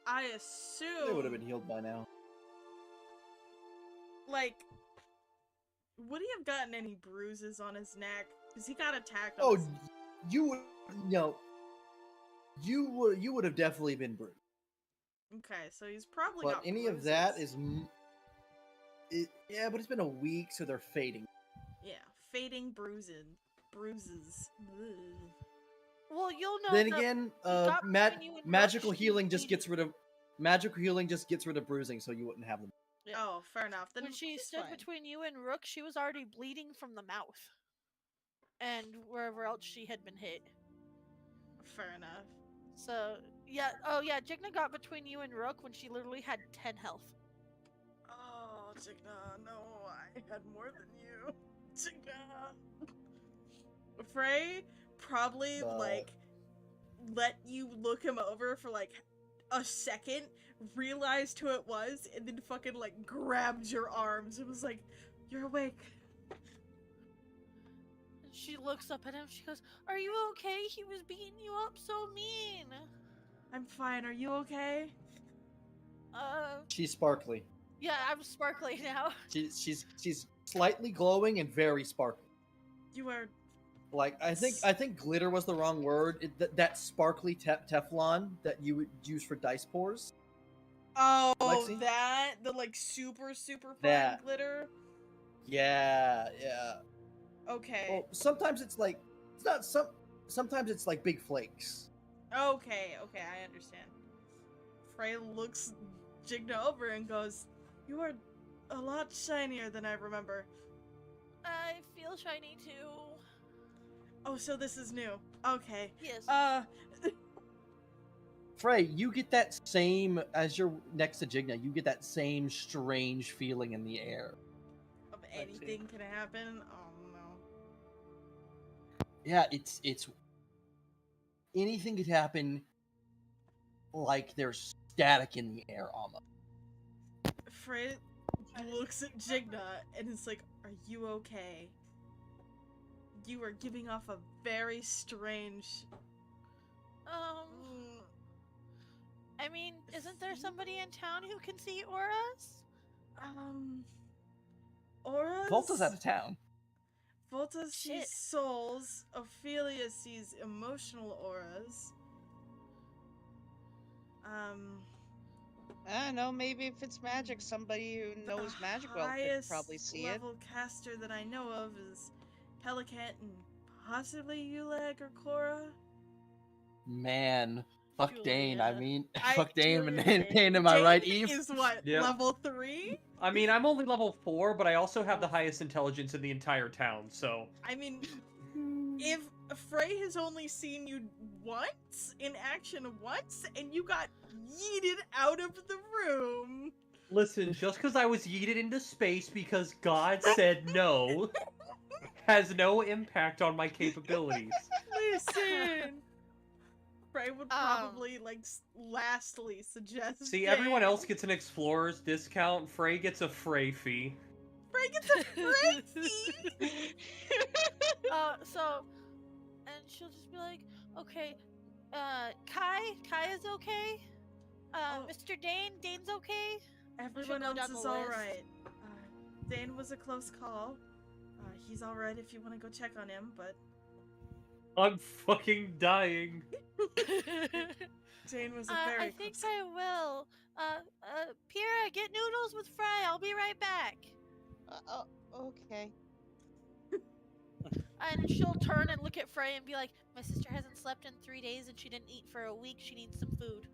I assume They would have been healed by now. like, would he have gotten any bruises on his neck? Because he got attacked. Oh, you would have definitely been bruised. Okay, so he's probably But got any bruises. of that is Yeah, but it's been a week, so they're fading. Yeah, fading bruises. Ugh. Well, you'll know. Then the- again, got between you and magical Rook, she healing was just gets rid of bruising, so you wouldn't have them. Yeah. Oh, fair enough. Then When she it's stood fine. between you and Rook, she was already bleeding from the mouth, and wherever else she had been hit. Fair enough. So yeah, oh yeah, Jigna got between you and Rook when she literally had 10 health. Oh, Jigna, no, I had more than you. Jigna. Frey probably like let you look him over for like a second, realized who it was, and then fucking like grabbed your arms and was like, "You're awake." And she looks up at him. She goes, "Are you okay? He was beating you up so mean." I'm fine. Are you okay? She's sparkly. Yeah, I'm sparkly now. She's slightly glowing and very sparkly. You are. Like I think glitter was the wrong word. That sparkly Teflon that you would use for dice pours. Oh, Lexi? that the like super fine That. glitter. Yeah. Okay. Well, sometimes it's like it's not some. Sometimes it's like big flakes. Okay, I understand. Frey looks Jigna over and goes, "You are a lot shinier than I remember." I feel shiny too. Oh, so this is new. Okay. Yes. Frey, you get that same as you're next to Jigna. You get that same strange feeling in the air. Of anything can happen. Oh no. Yeah, it's anything could happen. Like there's static in the air almost. Frey looks at Jigna and is like, "Are you okay? You are giving off a very strange." I mean, isn't there somebody in town who can see auras? Auras? Volta's out of town. Volta sees Shit. souls. Ophelia sees emotional auras. I don't know, maybe if it's magic, somebody who knows magic well could probably see it. The highest level caster that I know of is Pelicat and possibly Ulag or Cora. Man, fuck Dane. I Julia. mean, I- fuck Dane. Julia. Dane, am I right, Dane Eve? is what, Yeah. level 3? I mean, I'm only level 4, but I also have the highest intelligence in the entire town, so... I mean, if Frey has only seen you once, in action once, and you got yeeted out of the room. Listen, just because I was yeeted into space because God said no, has no impact on my capabilities. Listen! Frey would probably, lastly suggest See, everyone Dane. else gets an explorer's discount, Frey gets a Frey fee. Frey gets a Frey fee? So, and she'll just be like, "Okay, Kai is okay. Mr. Dane's okay." Everyone go else down the is list. alright. Dane was a close call. He's alright if you want to go check on him, but I'm fucking dying. Dane was a I very think close I will. Pyrrha, get noodles with Frey. I'll be right back. Okay. And she'll turn and look at Frey and be like, "My sister hasn't slept in 3 days and she didn't eat for a week. She needs some food."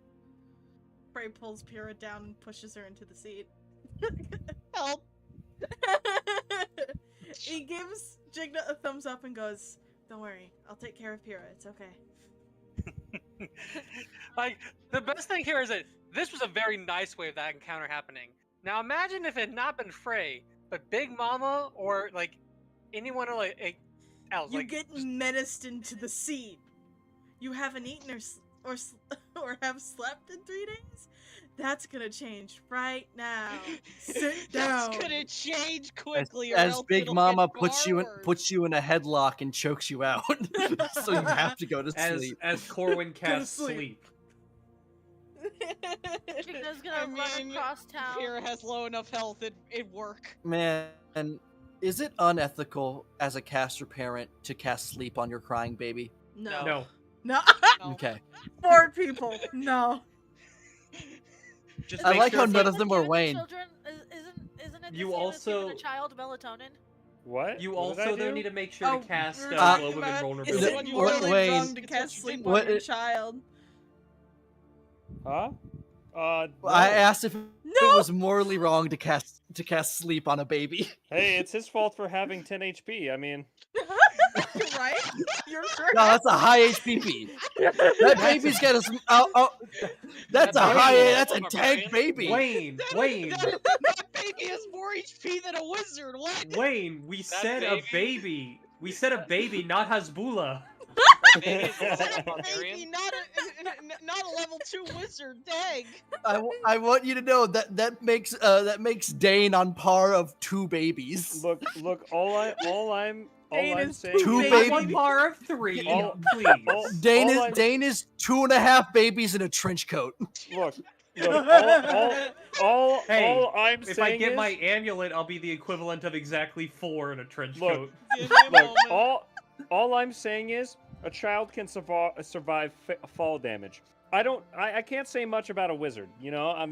Frey pulls Pyrrha down and pushes her into the seat. Help. He gives Jigna a thumbs up and goes, "Don't worry, I'll take care of Pyrrha. It's okay." Like, the best thing here is that this was a very nice way of that encounter happening. Now imagine if it had not been Frey, but Big Mama or like anyone else. You get menaced into the seat. You haven't eaten or have slept in 3 days? That's gonna change right now. Sit down. That's gonna change quickly. As or else Big it'll Mama get puts far you worse. in a headlock and chokes you out, so you have to go to sleep. As Corwin casts sleep. sleep. Jigna's gonna run across town. Pyrrha has low enough health, it'd work. Man, is it unethical as a caster parent to cast sleep on your crying baby? No. No. No. No. Okay. 4 people. No. Just I make like sure how it's none like- of them were Giving the Wayne. Children, isn't it the You same as giving also- a child melatonin? What? You What did I also though do? need to make sure to cast we were Glow talking of about Invulnerability. is it Wait, morally wait, wrong to it's cast what you sleep did. on your What- child? Huh? I No. asked if it No! was morally wrong to cast sleep on a baby. Hey, it's his fault for having 10 HP. I mean, You're right. You're correct. No, that's a high HP. That baby's got a. That's a high. That's a tank baby. Wayne, Wayne, That baby has more HP than a wizard. What? Wayne. We said a baby. We said a baby, not Hasbula. That baby is a That level baby, barbarian. not a level 2 wizard. Dang. I want you to know that makes Dane on par of two babies. look. All I'm Dane saying is Two baby. baby- I'm on par of 3, All- please. all- Dane is 2.5 babies in a trench coat. Look. All I'm If saying I get is, my amulet, I'll be the equivalent of exactly 4 in a trench Look. coat. Give me a look. moment. All I'm saying is, a child can survive fall damage. I can't say much about a wizard. You know,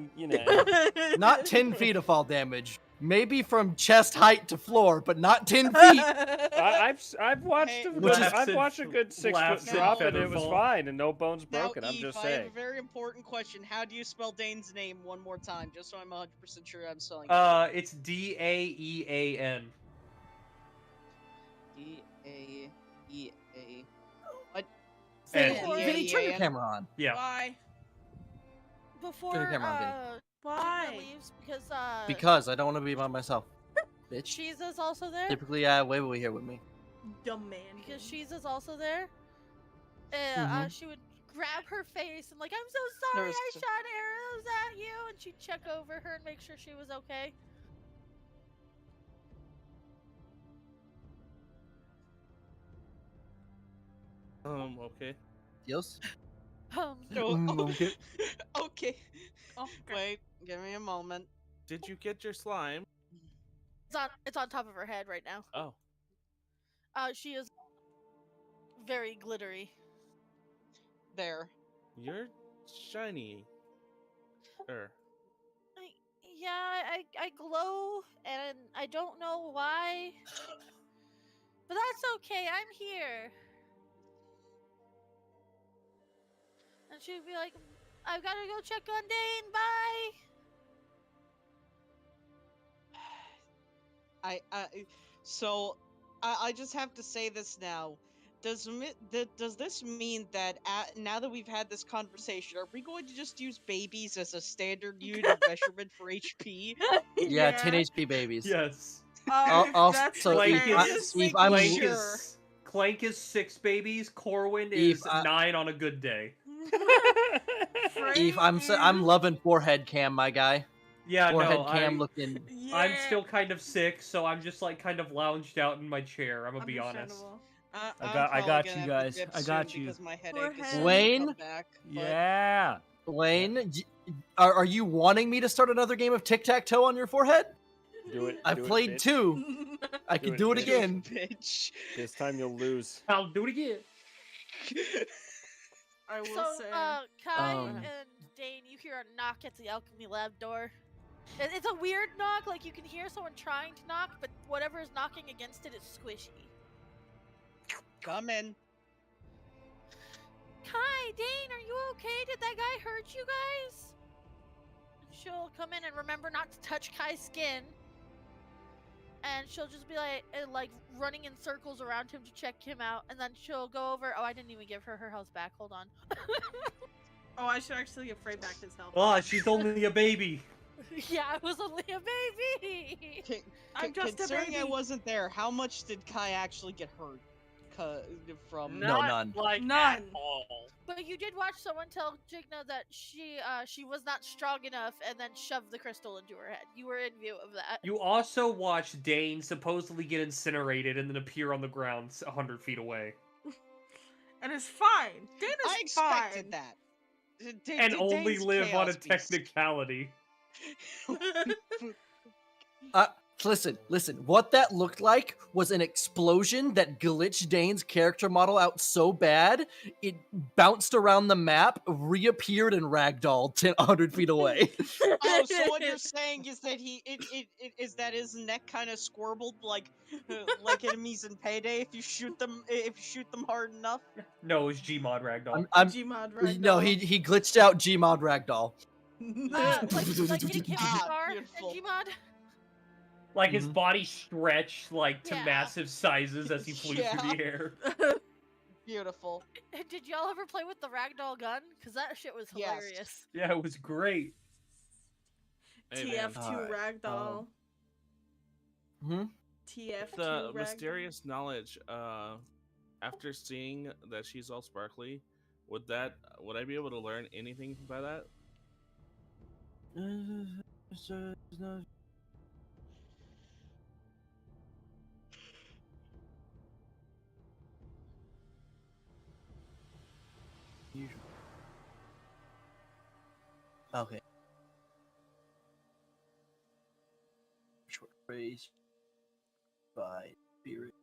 Not 10 feet of fall damage. Maybe from chest height to floor, but not 10 feet. I've watched Hey, I've watched a good 6 foot Laughs and drop and it was featherfall. fine and no bones Now, broken. I'm Eve, just I have a saying. very important question. How do you spell Dane's name one more time, just so I'm 100% sure I'm spelling it? It's Daean. D-A-E-A. And- Vinny, turn your camera on. Yeah. Why? Before Turn your camera on, Vinny. Why? Gina leaves because Because I don't want to be by myself. Bitch. Cheese is also there. Typically, Wave will be here with me. Dumb man. Because Cheese is also there. Mhm. She would grab her face and like, I'm so sorry, There's I t- shot arrows at you, and she'd check over her and make sure she was okay. Okay. Dios? Oh, Okay. okay. Okay. Wait, give me a moment. Did you get your slime? It's on top of her head right now. Oh. She is very glittery. There. You're shiny. Yeah, I glow, and I don't know why. But that's okay, I'm here. And she'd be like, I've gotta go check on Dane, bye! I just have to say this now. Does this mean that now that we've had this conversation, are we going to just use babies as a standard unit of measurement for HP? Yeah, 10 HP babies. Yes. I'll- That's so okay. Eve, Just Eve, make I'm- Clank sure. is 6 babies. Corwin Eve, is 9 on a good day. Eve, I'm loving forehead cam, my guy. Yeah, Forehead no, cam looking. I'm Yeah. still kind of sick, so I'm just like kind of lounged out in my chair. I'm gonna be honest. Understandable. I I'm got probably you gonna have to guys. dip I soon got you. Because my headache is Forehead. starting to Wayne? come back, but- Yeah. Wayne, are you wanting me to start another game of tic-tac-toe on your forehead? Do it. I've do it, played bitch. 2. I Do can it, do it bitch. again. Bitch. This time you'll lose. I'll do it again. I will So, say. Kai Um, and Dane, you hear a knock at the alchemy lab door. It's a weird knock, like you can hear someone trying to knock, but whatever is knocking against it is squishy. Come in. Kai, Dane, are you okay? Did that guy hurt you guys? She'll come in and remember not to touch Kai's skin. And she'll just be like running in circles around him to check him out. And then she'll go over. Oh, I didn't even give her health back. Hold on. Oh, I should actually give Frey back his health. Ah, she's only a baby. Yeah, I was only a baby. I'm just a Considering I baby. wasn't there, how much did Kai actually get hurt? From No, none. Like None. at all. But you did watch someone tell Jigna that she was not strong enough and then shoved the crystal into her head. You were in view of that. You also watched Dane supposedly get incinerated and then appear on the ground 100 feet away. And it's fine. Dana's I expected fine. that. And only Dane's live on a chaos beast. technicality. Listen. What that looked like was an explosion that glitched Dane's character model out so bad it bounced around the map, reappeared, and ragdolled 100 feet away. Oh, so what you're saying is that is that his neck kind of squirbled like enemies in Payday if you shoot them hard enough? No, it was Gmod Ragdoll. Gmod Ragdoll. No, he glitched out Gmod ragdoll. Like getting hit with a car and beautiful. Gmod. Like his body stretched like to Yeah. massive sizes as he flew through the air. Beautiful. Did y'all ever play with the ragdoll gun? Because that shit was Yes. hilarious. Yeah, it was great. Hey, man. TF2 Alright, Ragdoll. Hmm? TF2 The Ragdoll. mysterious knowledge. After seeing that she's all sparkly, would I be able to learn anything by that? Okay. Short phrase by spirit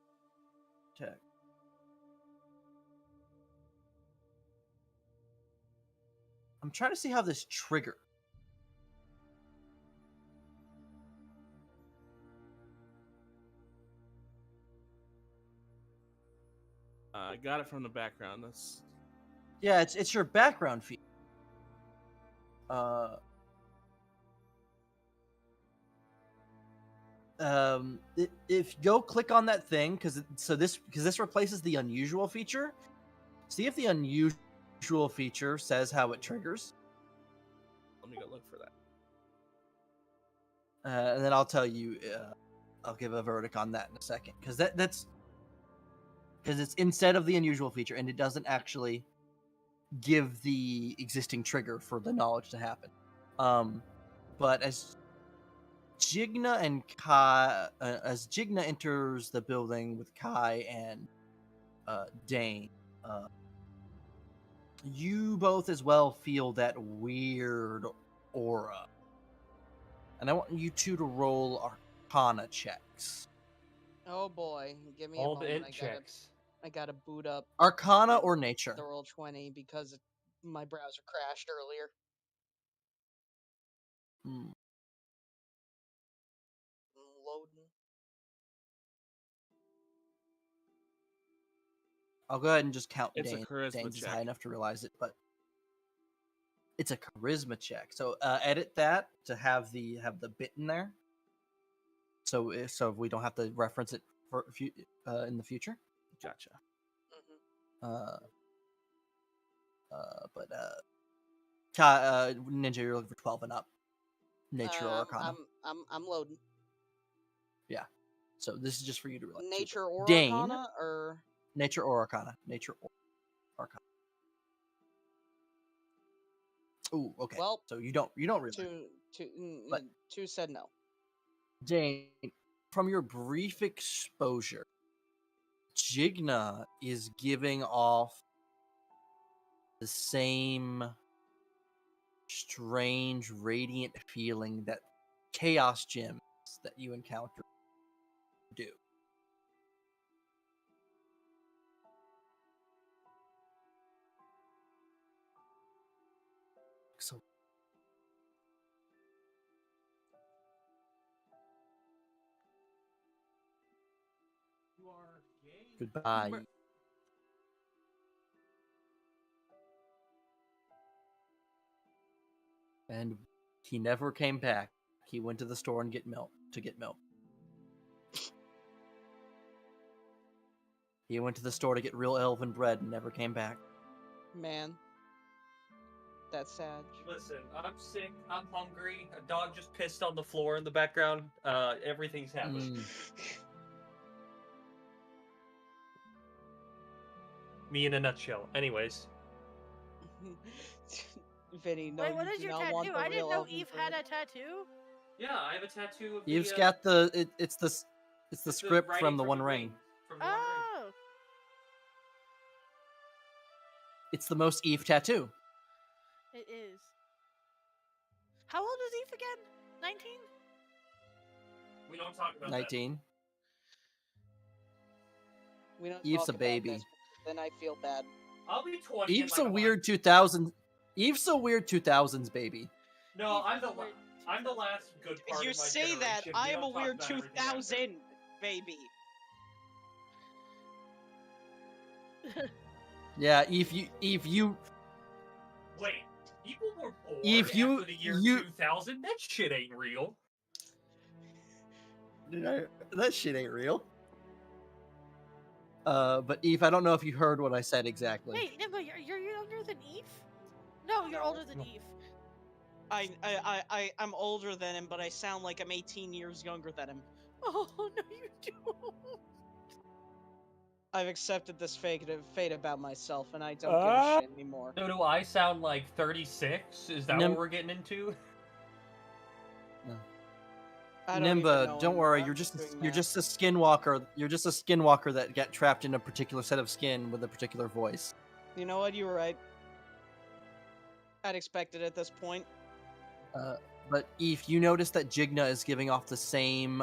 tech. I'm trying to see how this trigger. I got it from the background. That's Yeah, it's your background feed. If you go click on that thing, because this replaces the unusual feature. See if the unusual feature says how it triggers, let me go look for that. and then I'll tell you. I'll give a verdict on that in a second, because that's because it's instead of the unusual feature, and it doesn't actually give the existing trigger for the knowledge to happen. But as Jigna and Kai, as Jigna enters the building with Kai and Dane, you both as well feel that weird aura, and I want you two to roll Arcana checks. Oh boy, give me All a the moment. int checks. I gotta boot up Arcana or Nature. the roll 20 because my browser crashed earlier. Hmm. Loading. I'll go ahead and just count It's a Dane. charisma Dane's is check. high enough to realize it, but it's a charisma check. So edit that to have the bit in there. So if we don't have to reference it for in the future. Gotcha. But Ninja, you're looking for 12 and up. Nature or Arcana. I'm loading. Yeah. So this is just for you to realize. Nature or Dane. Arcana or Nature or Arcana. Nature or Arcana. Ooh, okay. Well, so you don't realize. But- two said no. Dane, from your brief exposure, Jigna is giving off the same strange, radiant feeling that chaos gems that you encounter do. So goodbye. And he never came back. He went to the store and get milk. He went to the store to get real elven bread and never came back. Man, that's sad. Listen, I'm sick. I'm hungry. A dog just pissed on the floor in the background. Everything's happening. Me in a nutshell. Anyways. Vinny, no, Wait, what you is do your not want tattoo? the I didn't real know elven Eve bread. had a tattoo. Yeah, I have a tattoo of Eve's the, got it's the script writing from the One Ring. From the One Ring. Oh, It's the most Eve tattoo. it is. How old is Eve again? 19? We don't talk about 19. We don't Eve's talk a about baby. this, then I feel bad. that. I'll be 20. Eve's a weird 2000. Eve's a weird 2000s baby. No, Eve's a weird I'm the last good part You of my say that, generation. I We am a don't talk weird about everything after. 2000 baby. Yeah, Eve, you. Wait, people were born If you- after the year you- 2000? That shit ain't real. That shit ain't real. But Eve, I don't know if you heard what I said exactly. Wait, Nimbo, you're younger than Eve? No, you're older than No. Eve. I'm older than him, but I sound like I'm 18 years younger than him. Oh, no, you don't. I've accepted this fate about myself, and I don't give a shit anymore. So do I sound like 36? Is that Nim- what we're getting into? I don't even Nimba, know don't worry. anymore. You're just a skinwalker. You're just a skinwalker that got trapped in a particular set of skin with a particular voice. You know what? You were right. I'd expect it at this point. But Eve, you notice that Jigna is giving off the same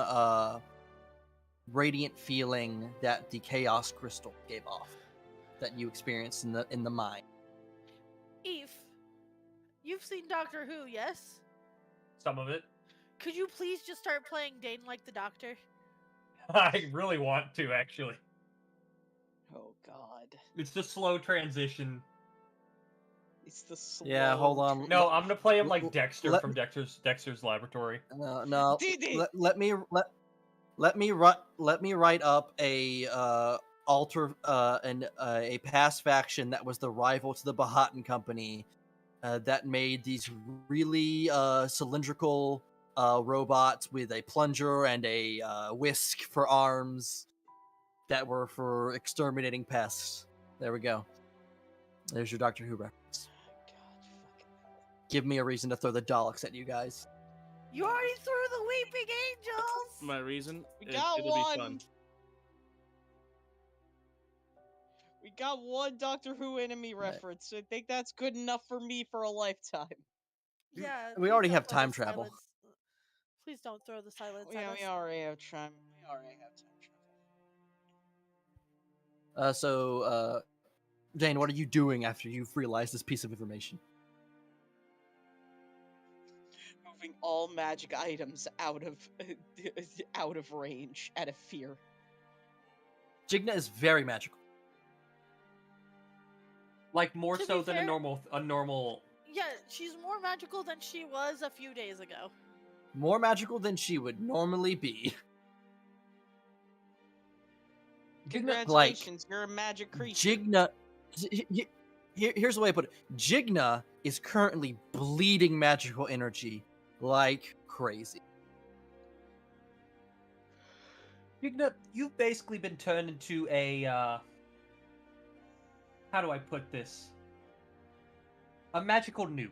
radiant feeling that the Chaos Crystal gave off, that you experienced in the mine. Eve, you've seen Doctor Who, yes? Some of it. Could you please just start playing Dane like the Doctor? I really want to, actually. Oh God. It's the slow transition. It's the slow. Yeah, hold on. No, I'm gonna play him like L- Dexter let- from Dexter's Laboratory. No. DD. Let me write up a a past faction that was the rival to the Bahatan Company that made these really cylindrical robots with a plunger and a whisk for arms that were for exterminating pests. There we go. There's your Doctor Who reference. Give me a reason to throw the Daleks at you guys. You already threw the Weeping Angels! My reason? We got It'll one. be fun. We got one Doctor Who enemy Right. reference. I think that's good enough for me for a lifetime. Yeah. We please already don't have throw time the travel. silence. Please don't throw the silence Yeah, at us. we already have time. We already have time travel. So, Jane, what are you doing after you've realized this piece of information? Moving all magic items out of range out of fear. Jigna is very magical. Like more To so be than fair- a normal. Yeah, she's more magical than she was a few days ago. More magical than she would normally be. Congratulations, you're a magic creature. Jigna. Here's the way I put it. Jigna is currently bleeding magical energy like crazy. You've basically been turned into a how do I put this? A magical nuke.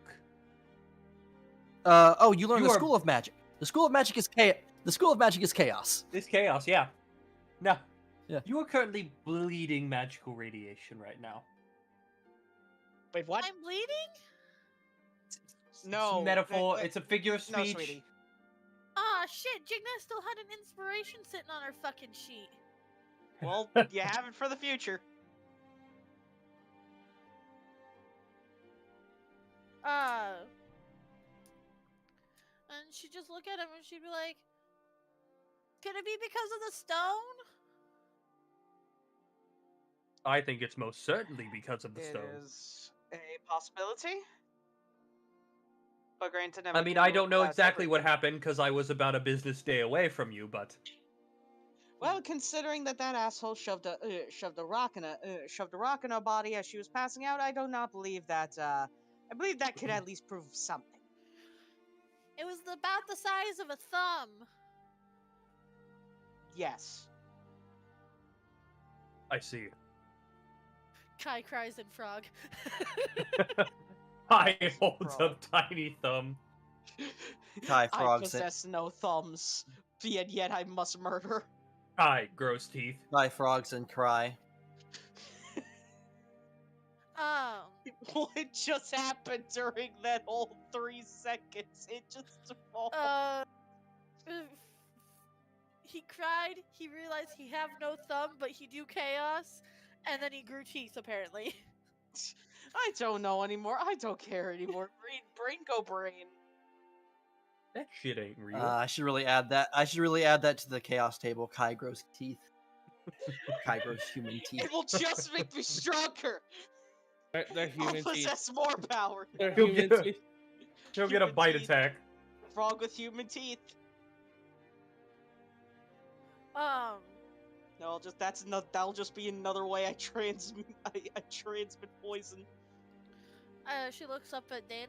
You learned You the are- School of Magic. The School of Magic is chaos. The School of Magic is chaos. It's chaos, yeah. No. Yeah. You are currently bleeding magical radiation right now. Wait, what? I'm bleeding? No. It's a metaphor. that- It's a figure of No, speech. sweetie. Ah, shit, Jigna still had an inspiration sitting on her fucking sheet. Well, you have it for the future. And she'd just look at him and she'd be like, could it be because of the stone? I think it's most certainly because of the It stone. is a possibility. But granted, I mean, I don't know exactly what happened because I was about a business day away from you, but Well, considering that asshole shoved a rock in her body as she was passing out, I do not believe that. I believe that could at least prove something. It was about the size of a thumb. Yes. I see. Kai cries in frog. I hold Frog. a tiny thumb. Kai I frogs it. possess no thumbs, and yet I must murder. Hi, gross teeth. Kai frogs and cry. What just happened during that whole 3 seconds? It just evolved. He cried. He realized he have no thumb, but he do chaos, and then he grew teeth apparently. I don't know anymore. I don't care anymore. Brain go brain. That shit ain't real. I should really add that. I should really add that to the chaos table. Kai grows teeth. Kai grows human teeth. It will just make me stronger. They're human I'll teeth. possess more power. They're He'll human get- teeth. She'll get a Human bite teeth. attack. Frog with human teeth. No, that'll just be another way I transmit poison. She looks up at Dane.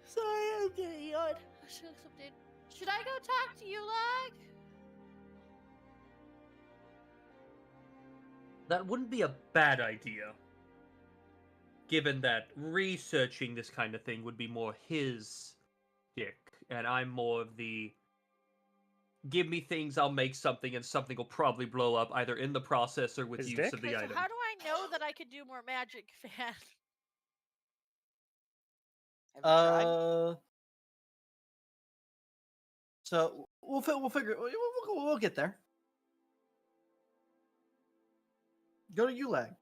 Sorry, I'm getting yawn. She looks up at Dane. Should I go talk to you, Lag? That wouldn't be a bad idea. Given that researching this kind of thing would be more his dick, and I'm more of the give me things, I'll make something, and something will probably blow up either in the process or with His use dick? of the Okay, so item. how do I know that I could do more magic, fan? Have you tried? So we'll figure. We'll get there. Go to Ulag.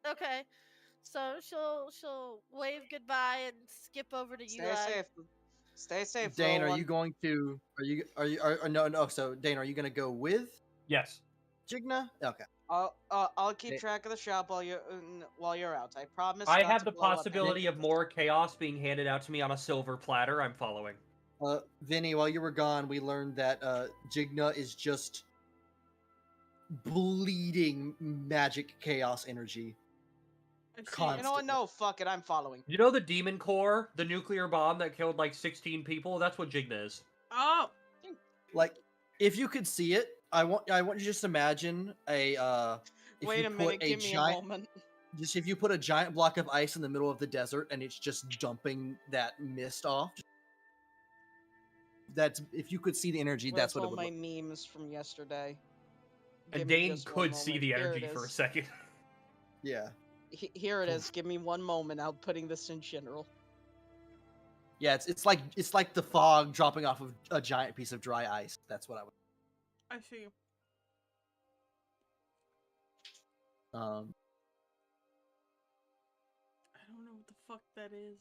Okay, so she'll wave goodbye and skip over to Stay Ulag. safe. Stay safe, Dane, little are you one. going to? No. So Dane, are you going to go with Yes. Jigna? Okay. I'll keep Hey. track of the shop while you're out. I promise. I not have to the blow up possibility of more chaos being handed out to me on a silver platter. I'm following. Vinny, while you were gone, we learned that Jigna is just bleeding magic chaos energy. I see. Con- You know what? No, fuck it. I'm following. You know the demon core, the nuclear bomb that killed like 16 people? That's what Jigna is. Oh, Like, if you could see it, I want you to just imagine if Wait you a put minute. Give me a giant, moment. just if you put a giant block of ice in the middle of the desert and it's just dumping that mist off. That's if you could see the energy. That's Where's what it all would my look. memes from yesterday? And Give me Dane just one could see moment. the Here energy it for a is. second. Yeah, Here it is. Give me one moment. I'm putting this in general. yeah. It's like the fog dropping off of a giant piece of dry ice. That's what I would. I see. Um, I don't know what the fuck that is.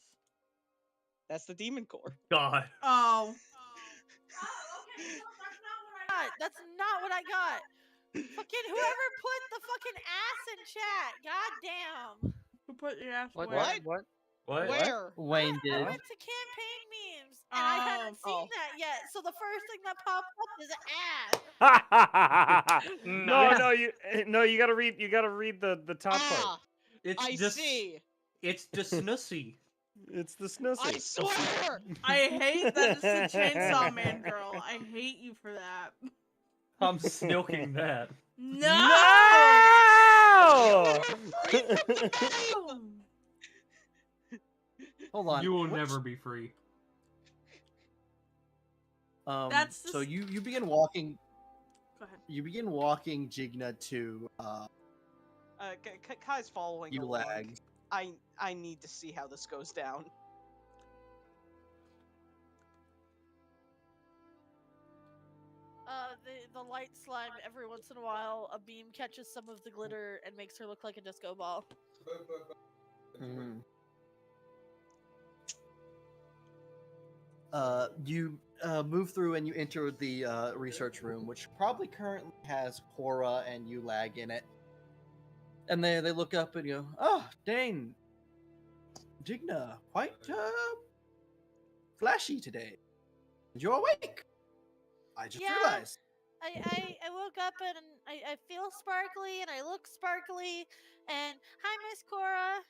That's the demon core. God. Oh, God, that's not what I got. Fucking whoever put the fucking ass in chat. God damn. who put your ass What? where? What? What? What? Where? Wayne I did. went to campaign memes and I hadn't seen Oh. that yet. So the first thing that popped up is ass. No, you gotta read. You gotta read the top part. Ah, It's I just, see. It's disnussy. It's the snussy. I swear. I hate that it's the Chainsaw Man girl. I hate you for that. I'm snoking that. No! No! Hold on. You will what's- never be free. That's the So s- you begin walking. Go ahead. You begin walking Jigna to Kai's following you along. lag. I need to see how this goes down. The light slime every once in a while, a beam catches some of the glitter and makes her look like a disco ball. You move through and you enter the research room, which probably currently has Cora and Ulag in it. And they look up and go, "Oh, Dane, Jigna, quite flashy today. You're awake. I just Yeah. realized." I woke up and I feel sparkly and I look sparkly and hi Miss Cora.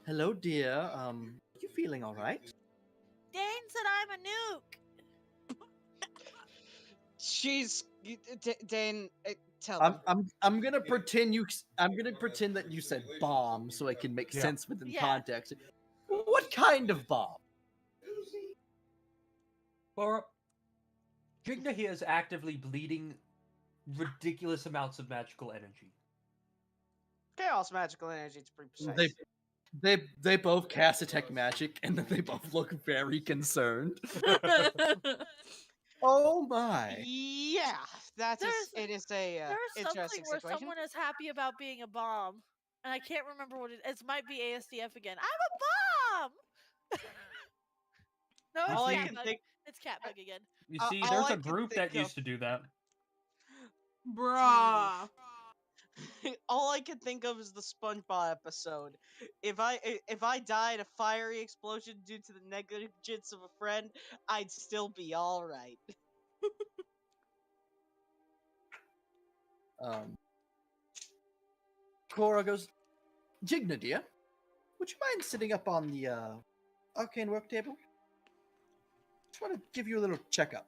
Hello, dear. Are you feeling all right? Dane said I'm a nuke. She's Dane. Tell him. I'm gonna pretend that you said bomb so it can make Yeah. sense within Yeah. context. What kind of bomb? Laura, Jigna here is actively bleeding ridiculous amounts of magical energy. Chaos magical energy. It's pretty precise. They They both cast detect magic, and then they both look very concerned. Oh my! Yeah, it is a There's something interesting where situation. someone is happy about being a bomb, and I can't remember what it is. It might be ASDF again. I'm a bomb. No, it's All I see- can Catbug. think, It's Catbug again. You Uh, see, all there's I a can group think that used to of- do that. Bruh. all I can think of is the SpongeBob episode. If I die in a fiery explosion due to the negligence of a friend, I'd still be all right. Cora goes, Jigna, dear, would you mind sitting up on the arcane work table? Just want to give you a little checkup.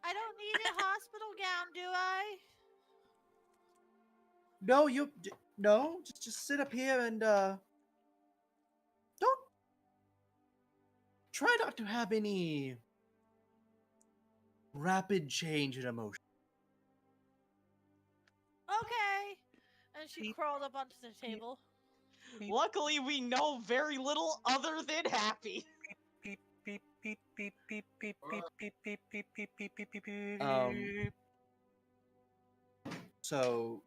I don't need a hospital gown, do I? No, just sit up here and don't try not to have any rapid change in emotion. Okay. And she crawled up onto the table. Luckily, we know very little other than happy. Beep beep beep beep beep beep beep beep beep beep beep beep beep beep beep. So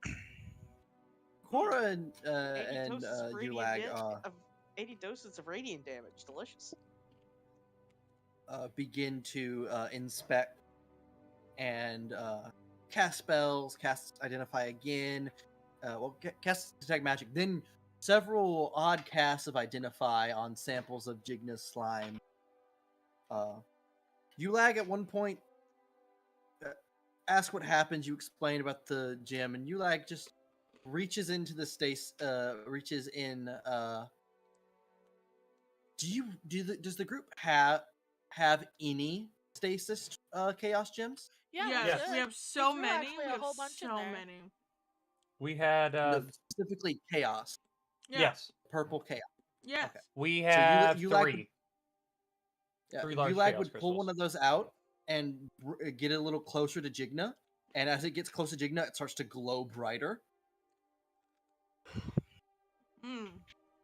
Cora and 80 doses of radiant Ulag 80 doses of radiant damage. Delicious. begin to inspect and cast spells, cast Identify again, cast Detect Magic, then several odd casts of Identify on samples of Jigna's slime. Ulag at one point ask what happens, you explain about the gem, and Ulag just reaches into the reaches in does the group have any stasis chaos gems? Yeah, Yes, we we should. have so threw many. actually We a have whole bunch in so there. many. We had No, specifically chaos, Yeah. yes, purple chaos. Yes. Okay. we So have you like- three. Yeah, Three large Ulag chaos would pull crystals. one of those out and get it a little closer to Jigna, and as it gets close to Jigna, it starts to glow brighter. Mm.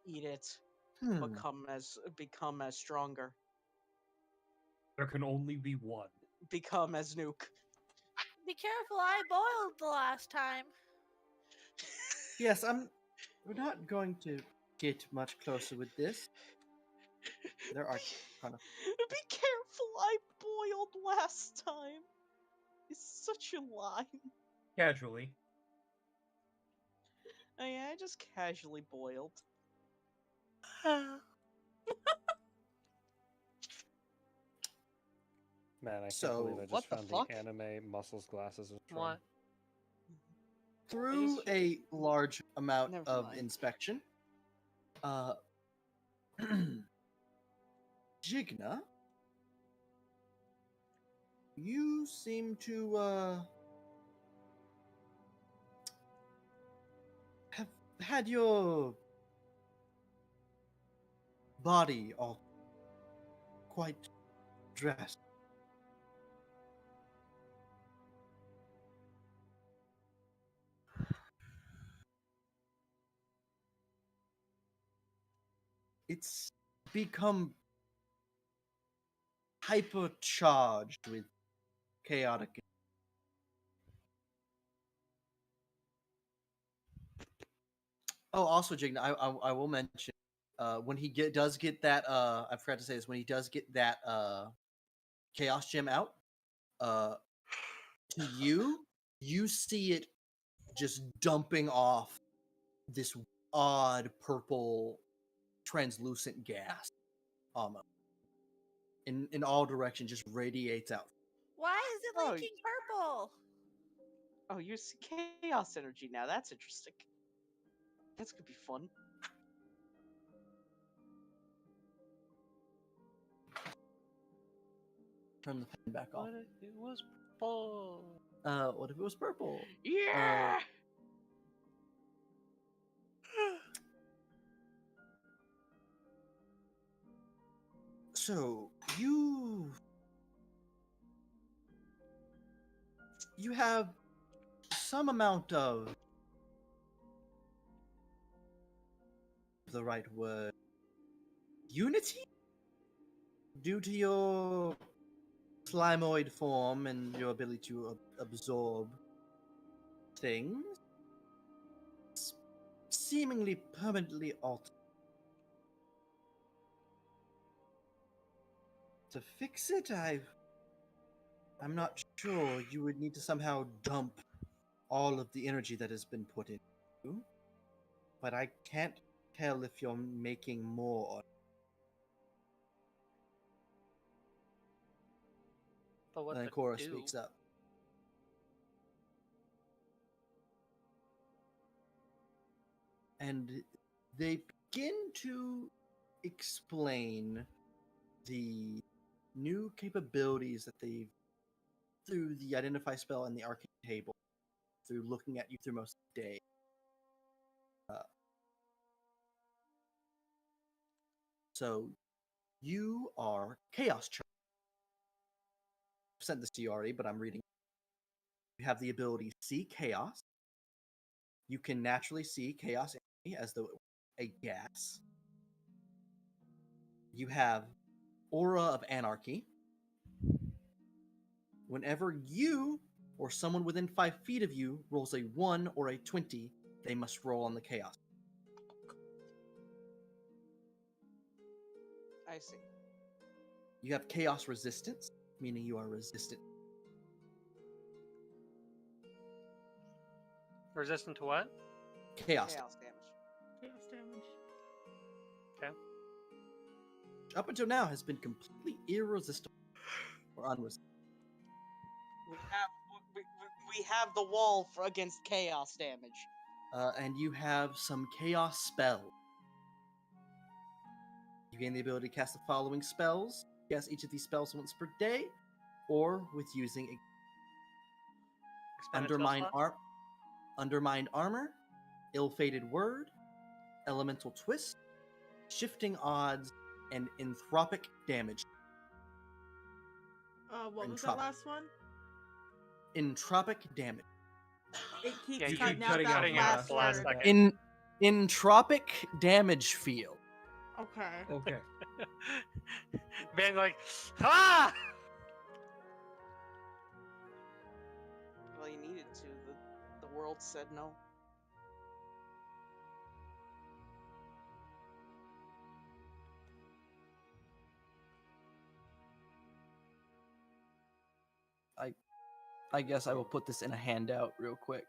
Eat it. Hmm. Become as stronger. There can only be one. Become as nuke. Be careful, I boiled the last time. Yes, we're not going to get much closer with this. There are kind of. Be careful, I boiled last time. It's such a lie. Casually. Oh yeah, I just casually boiled. Man, I So, can't believe I just what the found fuck? the anime muscles glasses of Tron. What? Through a large amount Never of mind. inspection, Jigna, you seem to have had your body all quite dressed. It's become hypercharged with chaotic. Oh, also, Jigna, I will mention when he does get that. I forgot to say this. When he does get that chaos gem out, to you see it just dumping off this odd purple, translucent gas, almost in all directions, just radiates out. Why is it Oh, leaking purple? Oh, you see chaos energy now. That's interesting. That's gonna be fun. Turn the pen back off. What if it was purple? What if it was purple? Yeah. So you have some amount of the right word unity? Due to your slimoid form and your ability to absorb things, seemingly permanently altered. To fix it, I'm not sure. You would need to somehow dump all of the energy that has been put in you, but I can't tell if you're making more. But what And then to Cora do? speaks up. And they begin to explain the new capabilities that they've, through the identify spell and the arcane table, through looking at you through most of the day. So you are Chaos Charge. I've sent this to you already, but I'm reading. You have the ability See Chaos. You can naturally see Chaos energy as though it were a gas. You have Aura of Anarchy. Whenever you or someone within 5 feet of you rolls a 1 or a 20, they must roll on the Chaos. I see. You have Chaos Resistance, meaning you are resistant. Resistant to what? Chaos. Chaos damage. Chaos damage. Okay. Up until now has been completely irresistible or unresistable. We have the wall against chaos damage. And you have some Chaos spells. You gain the ability to cast the following spells. Cast each of these spells once per day, or with using Expanded spell slot? Undermined Armor, Ill-Fated Word, Elemental Twist, Shifting Odds, and Entropic Damage. What was Entropic. that last one? Entropic Damage. It keeps Yeah, you cutting keep out that cutting out last the last word. second. Entropic Damage Field. Okay. Okay. Van like, ah! Well, you needed to. The world said no. I guess I will put this in a handout real quick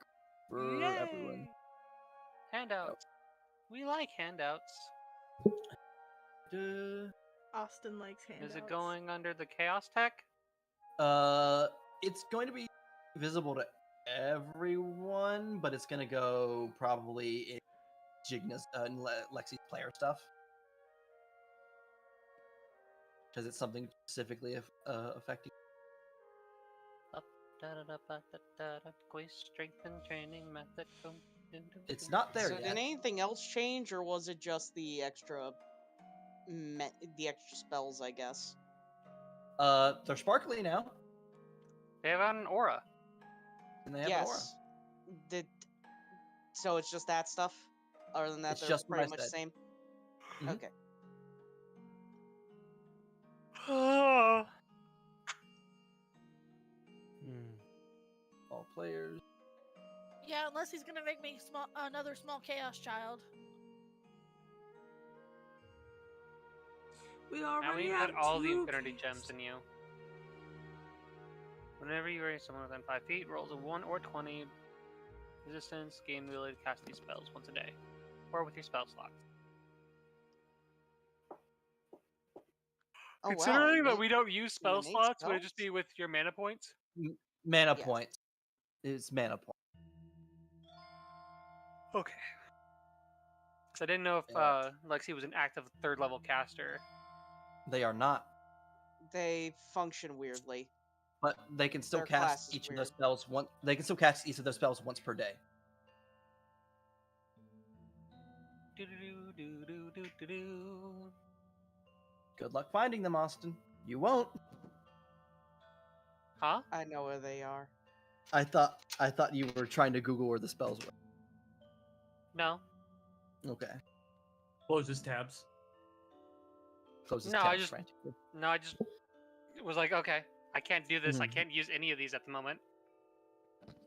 for everyone. Handouts. We like handouts. Austin likes handouts. Is it going under the chaos tech? It's going to be visible to everyone, but it's going to go probably in Jigna's and Lexi's player stuff. Because it's something specifically affecting. Quiz strength and training method. It's not there So yet. did anything else change, or was it just the extra spells, I guess? They're sparkly now. They have an aura. And they have an aura. Yes. So it's just that stuff? Other than that, It's they're just what I pretty much the said. same? Mhm. Okay. All players. Yeah, unless he's gonna make me another small chaos child. We Now already we have put all the two infinity keys. gems in you. Whenever you raise someone within 5 feet, rolls a 1 or 20 resistance, gain the ability to cast these spells once a day, or with your spell slots. Oh, Considering wow. that we don't use spell innate slots, would it just spells? be with your mana points? Mana Yes. points. It's mana points. Okay. Because I didn't know if Yeah. Lexi was an active 3rd level caster. They are not. They function weirdly. But they can still Their class cast is each of those weird. spells once. They can still cast each of those spells once per day. Do-do-do-do-do-do-do. Good luck finding them, Austin. You won't. Huh? I know where they are. I thought you were trying to Google where the spells were. No. Okay. Close his tabs. Closes No, tabs I just frantically. was like, okay, I can't do this. I Mhm. can't use any of these at the moment.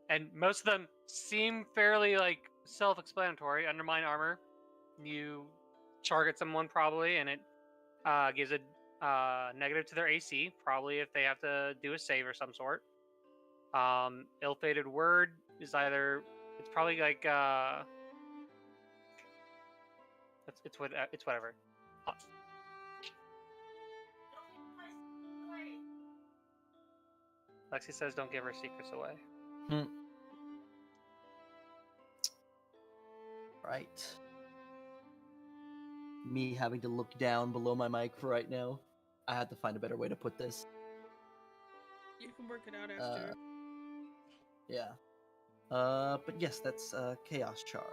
And most of them seem fairly like self-explanatory. Undermine armor, you target someone probably, and it gives a negative to their AC, probably if they have to do a save or some sort. Ill-fated word is either it's probably like it's whatever. Lexi says, "Don't give her secrets away." Right. Me having to look down below my mic for right now. I had to find a better way to put this. You can work it out after. Yeah. But yes, that's Chaos Charge.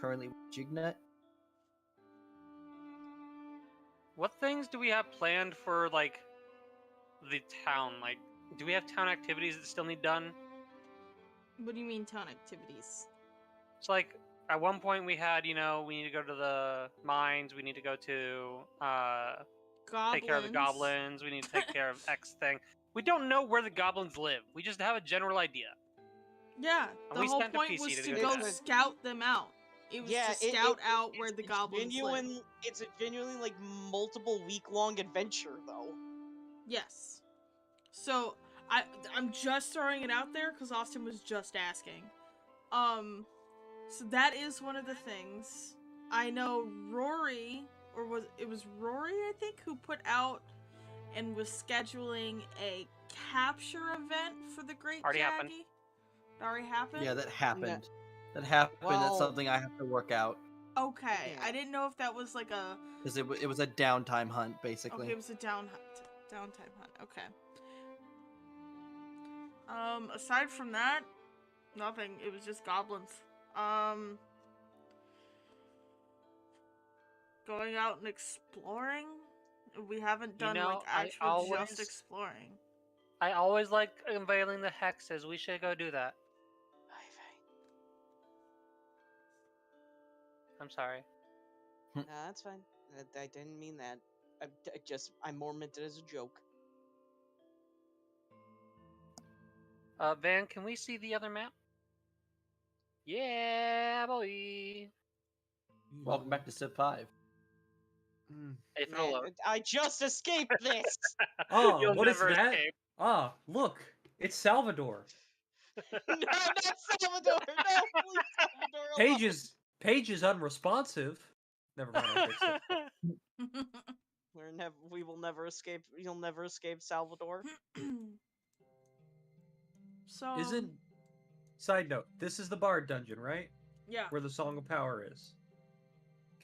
Currently with Jignet. What things do we have planned for like the town? Like, do we have town activities that still need done? What do you mean town activities? It's like at one point we had, we need to go to the mines. We need to go to take care of the goblins. We need to take care of X thing. We don't know where the goblins live. We just have a general idea. Yeah, And the we whole spent a point PC was to to do go that. scout them out. It was to scout out where the goblins live. It's a genuinely like multiple week-long adventure, though. Yes. So I'm just throwing it out there because Austin was just asking. So that is one of the things. I know Rory, or was Rory, I think, who put out and was scheduling a capture event for the Great Already Jaggy. happened. It already happened? Yeah, that happened. That happened. Well- That's something I have to work out. Okay, Yeah. I didn't know if that was like a... Because it was a downtime hunt, basically. Okay, it was a downtime hunt. Okay. Aside from that, nothing. It was just goblins. Going out and exploring. We haven't done like actual just exploring. I always like unveiling the hexes. We should go do that. I'm sorry. Nah, that's fine. I didn't mean that. I more meant it as a joke. Van, can we see the other map? Yeah, boy. Welcome back to Civ 5. If it'll load. I just escaped this. Oh, You'll what is never that? escape. Ah, look, it's Salvador. No, not Salvador. No, please, Salvador. alone. Page is unresponsive. Never mind, I fixed it. We will never escape. You'll never escape Salvador. So Side note, this is the Bard dungeon, right? yeah. Where the Song of Power is.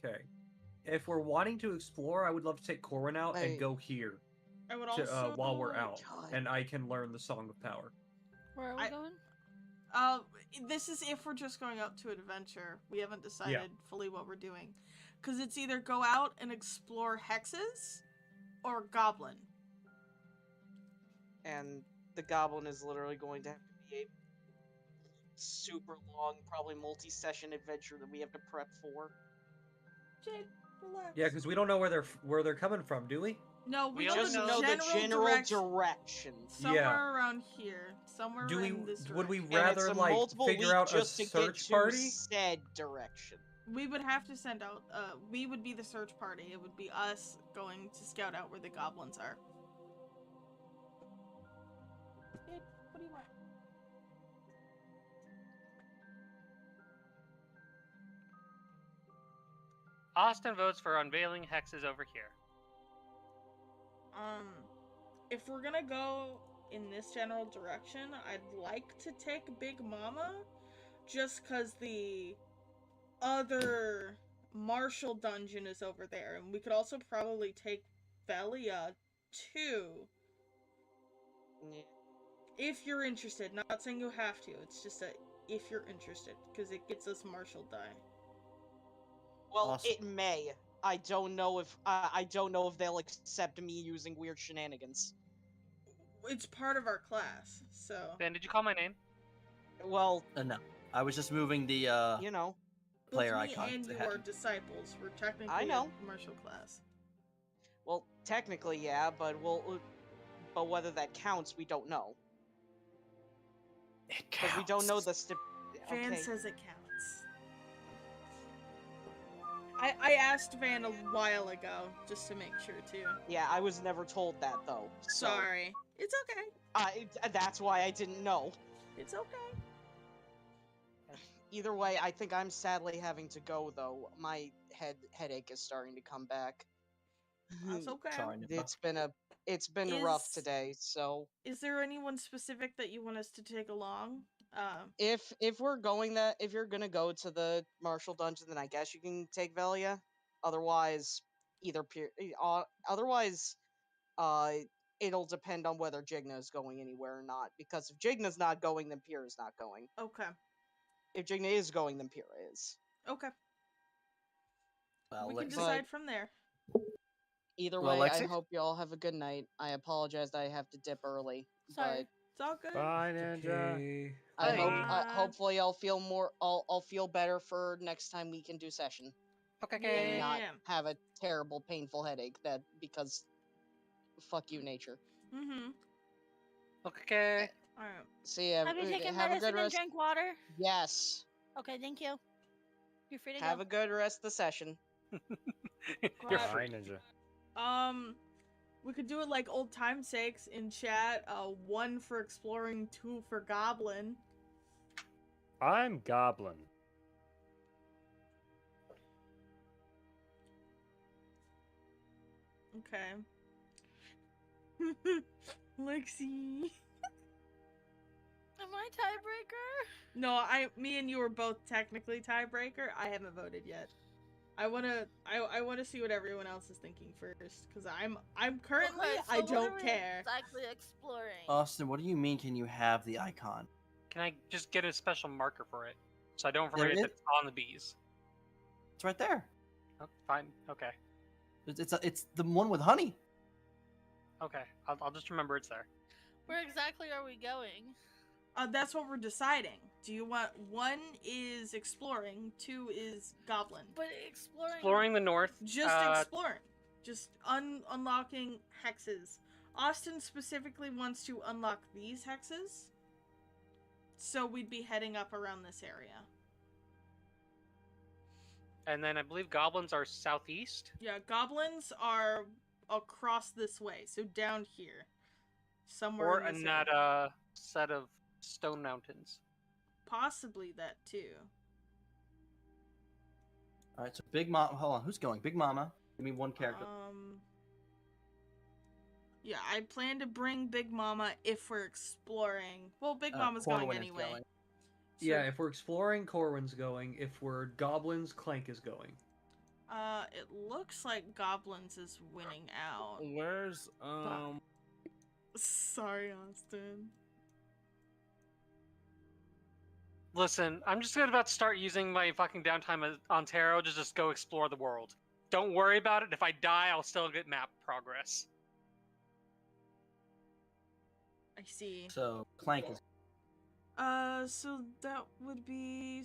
Okay. If we're wanting to explore, I would love to take Corwin out and Wait. go here I would to, also while we're out, God. and I can learn the Song of Power. Where are we going? This is if we're just going out to adventure. We haven't decided fully what we're doing. Because it's either go out and explore hexes or goblin. And the goblin is literally going to have to be a super long, probably multi-session adventure that we have to prep for. Jade, relax. Yeah, because we don't know where they're coming from, do we? No, We we know just the know the general direction. directions. Somewhere around here. Somewhere Do we? in this Would we direction. And rather it's a like multiple figure week out a just to search get to party? said direction. We would have to send out, we would be the search party. It would be us going to scout out where the goblins are. Jade, what do you want? Austin votes for unveiling hexes over here. If we're gonna go in this general direction, I'd like to take Big Mama, just cause the other Marshall dungeon is over there, and we could also probably take Velia too. Yeah. If you're interested, not saying you have to, it's just that if you're interested, because it gets us Marshall die. Well, Awesome. it may. I don't know if they'll accept me using weird shenanigans. It's part of our class, so. Van, did you call my name? Well, No, I was just moving the you know, player Both me icon. and to you head. are disciples. We're technically I know. a Marshall class. Well, technically, yeah, but but whether that counts, we don't know. It Because we don't know the Van Okay. says it counts. I asked Van a while ago, just to make sure, too. Yeah, I was never told that, though. So, Sorry. It's okay. that's why I didn't know. It's okay. Either way, I think I'm sadly having to go, though. My headache is starting to come back. That's okay. Sorry, Nipa. It's been rough Is- today, so Is there anyone specific that you want us to take along? if you're gonna go to the Martial Dungeon, then I guess you can take Velia. Otherwise, it'll depend on whether Jigna is going anywhere or not. Because if Jigna's not going, then Pyrrha is not going. Okay. If Jigna is going, then Pyrrha is. Okay. Well, We can Lexi- decide from there. Either Well, way, I Lexi? hope you all have a good night. I apologize that I have to dip early, Sorry. It's all good. Bye, Ninja. Okay. but Bye. hopefully I'll feel I'll feel better for next time we can do session. And not Yeah. have a terrible, painful headache because fuck you, nature. Mm-hmm. Okay. Alright. See ya. Have you taken Have a medicine good and rest. drank water? Yes. Okay, thank you. You're free to Have go. a good rest of the session. You're Bye. free. Bye, Ninja. We could do it like old time's sakes in chat. 1 for exploring, 2 for goblin. I'm Goblin. Okay. Lexi. Am I tiebreaker? No, me and you are both technically tiebreaker. I haven't voted yet. I wanna see what everyone else is thinking first, because I'm currently Okay, so I what are don't we care. Exactly exploring. Austin, what do you mean? Can you have the icon? Can I just get a special marker for it so I don't There forget it that is. it's on the bees? It's right there. Oh, fine. Okay. It's the one with honey. Okay. I'll just remember it's there. Where exactly are we going? That's what we're deciding. Do you want 1 is exploring, 2 is goblin? But exploring. Exploring the north. Just exploring. Just unlocking hexes. Austin specifically wants to unlock these hexes. So we'd be heading up around this area. And then I believe goblins are southeast. Yeah, goblins are across this way, so down here. Somewhere Or in this in that area. set of stone mountains. Possibly that too. All right, so Big Mama. Hold on, who's going? Big Mama. Give me 1 character. Yeah, I plan to bring Big Mama if we're exploring. Well, Big Mama's Corwin going is anyway. going. So, Yeah, if we're exploring, Corwin's going. If we're goblins, Clank is going. it looks like goblins is winning out. Where's Sorry, Austin. Listen, I'm just about to start using my fucking downtime on tarot to just go explore the world. Don't worry about it. If I die, I'll still get map progress. I see. So Clank is. So that would be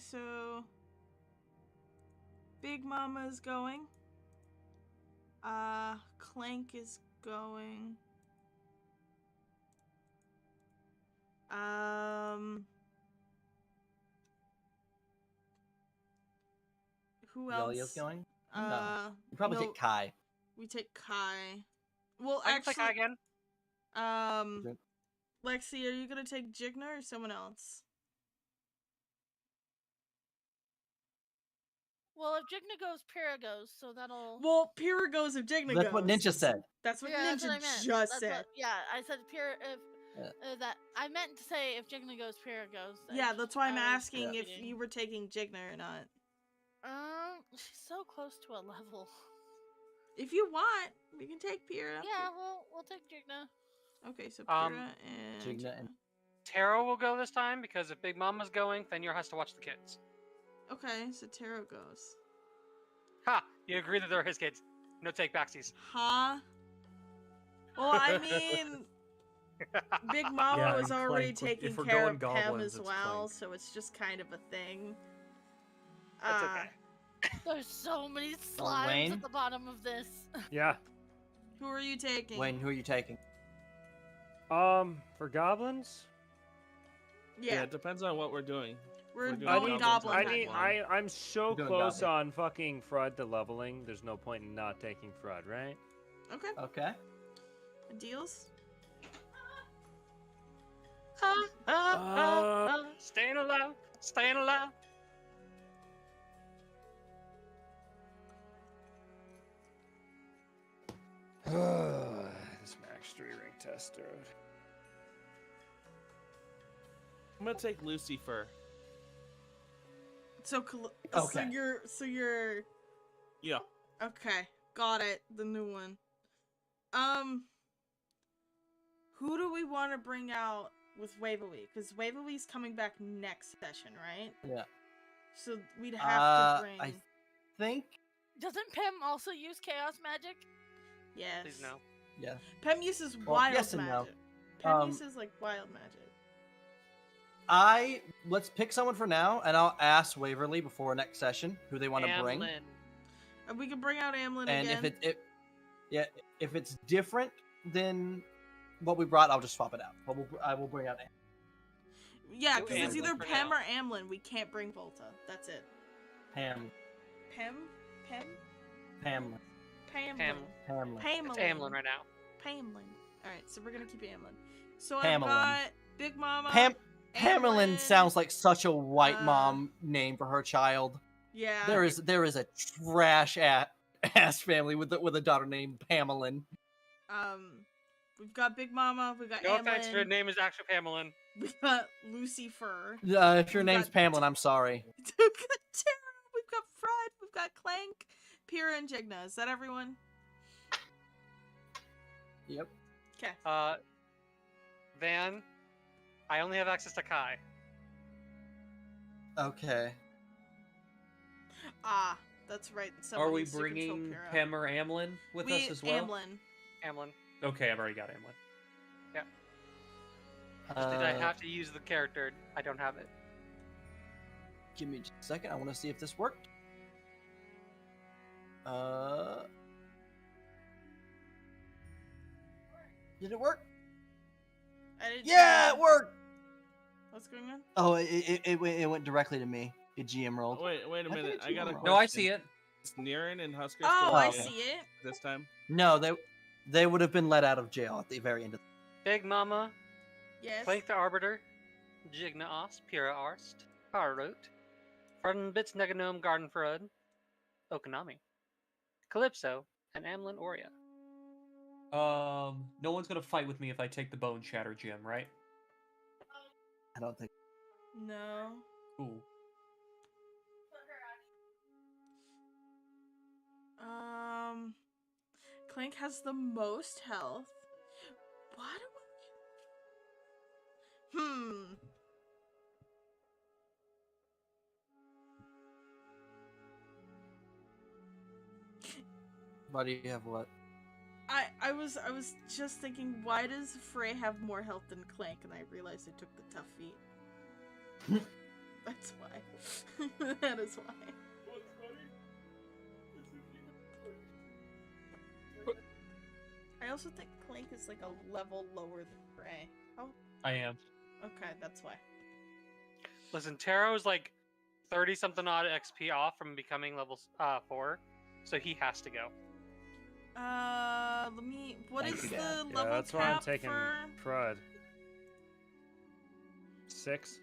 Big Mama is going. Clank is going. Who else? Velia's going. No. You probably no, take Kai. We take Kai. Well, I can click actually, again. Lexi, are you gonna take Jigna or someone else? Well, if Jigna goes, Pyrrha goes, so that'll. Well, Pyrrha goes if Jigna That's goes. what Ninja said. That's what Yeah, Ninja that's what I meant. just That's said. what- yeah, I said Pyrrha. If Yeah. that I meant to say if Jigna goes, Pyrrha goes. Yeah, that's why I'm I was asking if repeating. you were taking Jigna or not. She's so close to a level. If you want, we can take Pyrrha. Yeah, we'll take Jigna. Okay, so Pyrrha and Jigna and Tarot will go this time because if Big Mama's going, Fenrir has to watch the kids. Okay, so Tarot goes. Ha! You agree that they're his kids. No take backsies. Huh? Well, I mean, Big Mama Yeah, was and already Clank, if taking we're care going of Pam goblins, as it's well, Clank. so it's just kind of a thing. That's okay. There's so many slimes Wayne? at the bottom of this. Yeah. Who are you taking? Wayne, who are you taking? For goblins? Yeah, it depends on what we're doing. we're doing going goblin. I goblins, need. one. I'm so We're doing close goblin. on fucking Frud to leveling. There's no point in not taking Frud, right? Okay, Okay. deals. Staying alive, staying alive. This max 3 rank test, dude. I'm gonna take Lucifer. So Okay. so you're Yeah. okay. Got it. The new one. Who do we want to bring out with Waverly? Because Waverly's coming back next session, right? Yeah. So we'd have to bring. I think. Doesn't Pim also use chaos magic? Yes. Please no. Yeah. Pem uses Well, wild yes and no. magic. Pem Um, uses like wild magic. Let's pick someone for now, and I'll ask Waverly before next session who they want to bring. Amlin. And we can bring out Amlin And again. if it's different than what we brought, I'll just swap it out. But I will bring out Amlin. Yeah, Do because it's Amlin either for Pem now. or Amlin. We can't bring Volta. That's it. Pam. Pem? Pamlin. Pamlin. Pamlin. Pamlin. It's Amlin right now. Pamlin. Alright, so we're gonna keep Amlin. So I've Pamlin. got Big Mama. Pamlin Amlin. sounds like such a white uh, mom name for her child. Yeah. There is a trash ass family with a daughter named Pamlin. We've got Big Mama. We got No Amlin. offense, her name is actually Pamelin. We got Lucifer. If your We've name's got- Pamlin, I'm sorry. We've got Tara. We've got Frud. We've got Clank. Pyrrha and Jigna. Is that everyone? Yep. Okay. Van, I only have access to Kai. Okay. Ah, that's right. Are someone we needs to control bringing Pyrrha. Pem or Amlin with we, us as well? Amlin. Amlin. Okay, I've already got Amlin. Did I have to use the character? I don't have it. Give me just a second. I want to see if this worked. Did it work? I didn't Yeah, it worked. What's going on? Oh, it went directly to me. It GM rolled. Wait a I think minute. it's I got a wrong. question. No, I see it. Is Niren and Husker Oh, still I alive see it. this time? No, they would have been let out of jail at the very end of. Big Mama, Yes. Clank the Arbiter, Jigna Ost, Pyrrha Arst, Harrot, Fruddenbits Neganome Garden Frud, Okanami, Calypso, and Amlin Oria. No one's gonna fight with me if I take the Bone Shatter gem, right? I don't think. No. Cool. Clank has the most health. Why do I... Why do you have what? I was just thinking, why does Frey have more health than Clank? And I realized I took the tough feat. That's why. That is why. I also think Clank is like a level lower than Frey. Oh, I am. okay, that's why. Listen, Taro's like 30 something odd XP off from becoming level 4, so he has to go. Let me. What Thank is you, the Dad. Yeah, level that's why I'm cap taking for? Frud. 6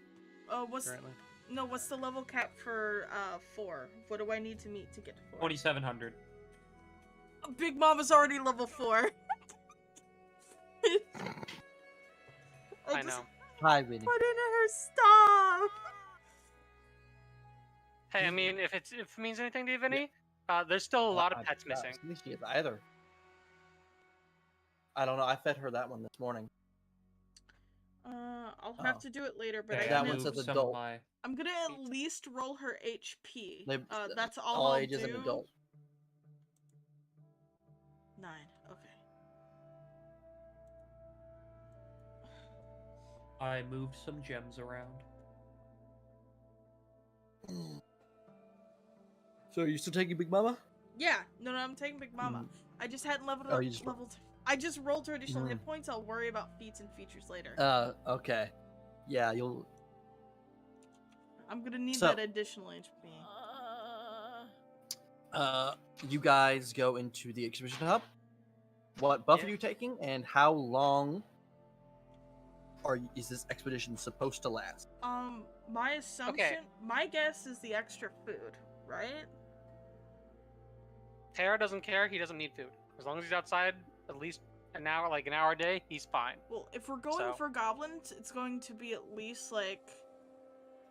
What's currently. no? What's the level cap for 4? What do I need to meet to get to 4? 2700. Big Mama's already level 4. I just know. Hi, Vinny. Put in her stuff. Hey, I mean, if it means anything to you, Vinny, there's still a lot of pets missing. I think she is either. I don't know. I fed her that one this morning. I'll have Oh. to do it later, but Okay, I that can one's at- an some adult. of my- I'm gonna at least roll her HP. They- That's all, all I'll ages do. an adult. 9. Okay. I moved some gems around. So are you still taking Big Mama? Yeah, no, I'm taking Big Mama. I just hadn't leveled Oh, up. you just- I just rolled her additional hit points. I'll worry about feats and features later. Okay. Yeah, you'll. I'm gonna need So- that additional HP. You guys go into the exhibition hub. What buff are you taking, and how long is this expedition supposed to last? My assumption, my guess is the extra food, right? Terra doesn't care. He doesn't need food. As long as he's outside at least an hour a day, he's fine. Well, if we're going for goblins, it's going to be at least like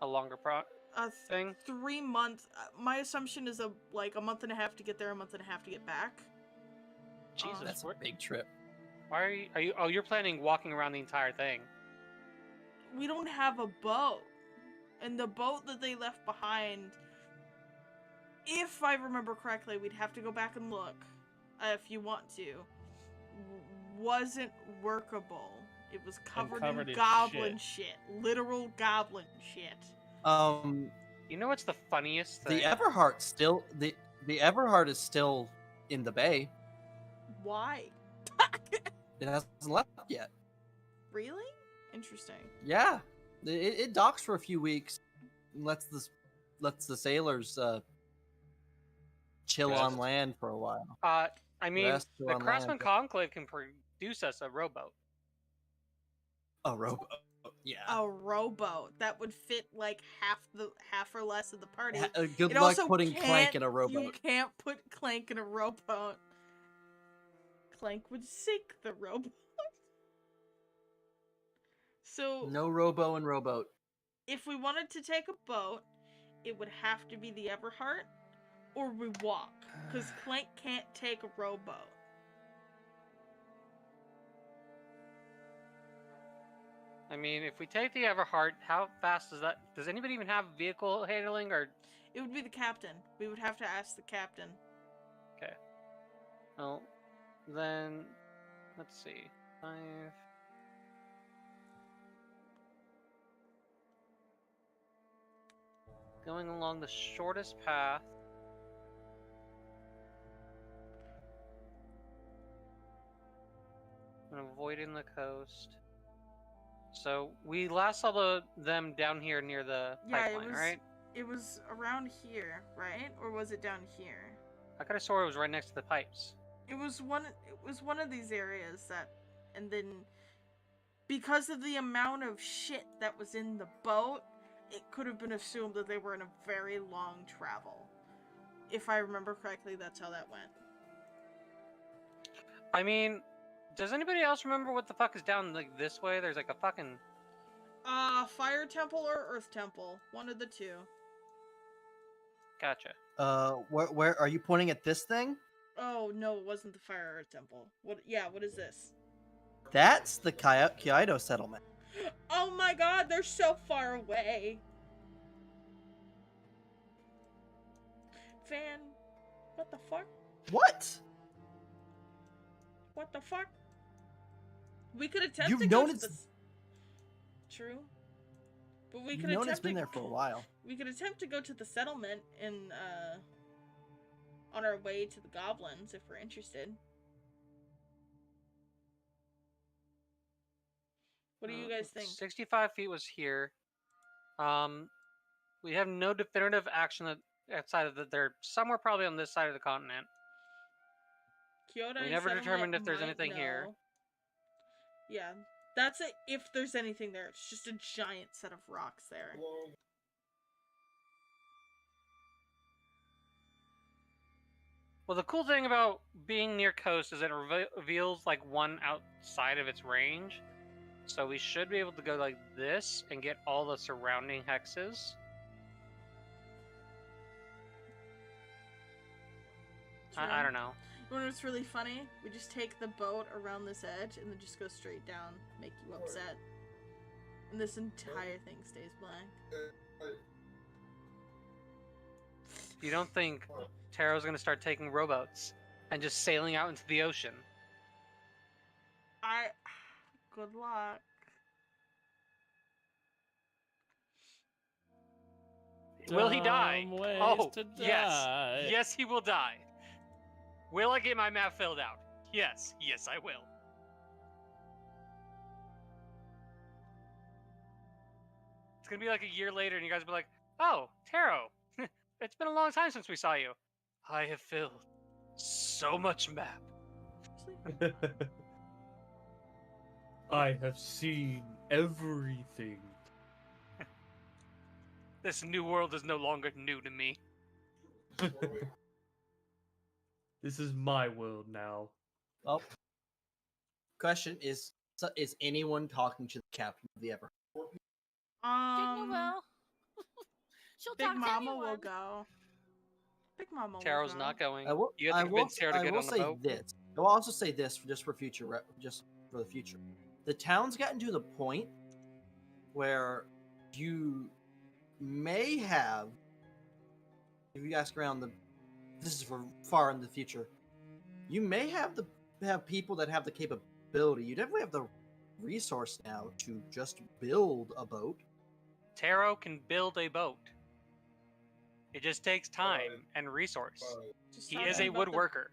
a longer thing. 3 months. My assumption is a month and a half to get there, a month and a half to get back. Jesus, That's a big trip. Why are you? Oh, you're planning walking around the entire thing. We don't have a boat, and the boat that they left behind, if I remember correctly, we'd have to go back and look, if you want to, wasn't workable. It was covered in goblin shit. Literal goblin shit. You know what's the funniest thing? The Everheart still the Everheart is still in the bay. Why? It hasn't left yet. Really? Interesting. Yeah, it docks for a few weeks, and lets the sailors chill on land for a while. I mean, the Craftsman Conclave can produce us a rowboat. A rowboat, yeah. A rowboat that would fit like half or less of the party. Good luck putting Clank in a rowboat. You can't put Clank in a rowboat. Clank would sink the rowboat. So no rowboat and rowboat. If we wanted to take a boat, it would have to be the Everheart, or we walk, because Clank can't take a rowboat. I mean, if we take the Everheart, how fast is that? Does anybody even have vehicle handling, or? It would be the captain. We would have to ask the captain. Okay. Well, then, let's see. 5. Going along the shortest path. And avoiding the coast. So we last saw them down here near the pipeline, right? It was around here, right? Or was it down here? I could have swore it was right next to the pipes. It was one of these areas that, and then because of the amount of shit that was in the boat, it could have been assumed that they were in a very long travel. If I remember correctly, that's how that went. I mean, does anybody else remember what the fuck is down like this way? There's like a fucking fire temple or earth temple, one of the two. Gotcha. Where are you pointing at this thing? Oh no, it wasn't the fire earth temple. What? Yeah, what is this? That's the Kyoto settlement. Oh my god, they're so far away. Van, what the fuck? What? What the fuck? We could attempt to go to the... True. But we could attempt it's been there for a while. We could attempt to go to the settlement in, on our way to the goblins if we're interested. What do you guys think? 65 feet was here. We have no definitive action outside of that. They're somewhere probably on this side of the continent. Kyoto we never determined if there's anything here. Yeah, that's it. If there's anything there, it's just a giant set of rocks there. Well, the cool thing about being near coast is it reveals like one outside of its range. So we should be able to go like this and get all the surrounding hexes. I don't know. You know what's really funny? We just take the boat around this edge and then just go straight down, make you upset. And this entire thing stays blank. You don't think Taro's gonna start taking rowboats and just sailing out into the ocean? Good luck. Will he die? Oh, to yes. die. Yes, he will die. Will I get my map filled out? Yes, I will. It's gonna be like a year later, and you guys will be like, "Oh, Taro, it's been a long time since we saw you. I have filled so much map." I have seen everything. This new world is no longer new to me. This is my world now. Oh. Question is anyone talking to the captain of the Ever? Digna will. She'll Big talk to Mama anyone. will go. Big Mama Taro's will go. not going. I will. You have to convince Taro to get on the boat. This. I will also say this just for future, just for the future. The town's gotten to the point where you may have, if you ask around this is for far in the future, you may have people that have the capability. You definitely have the resource now to just build a boat. Taro can build a boat. It just takes time and resource. Just He talking is a about the- woodworker.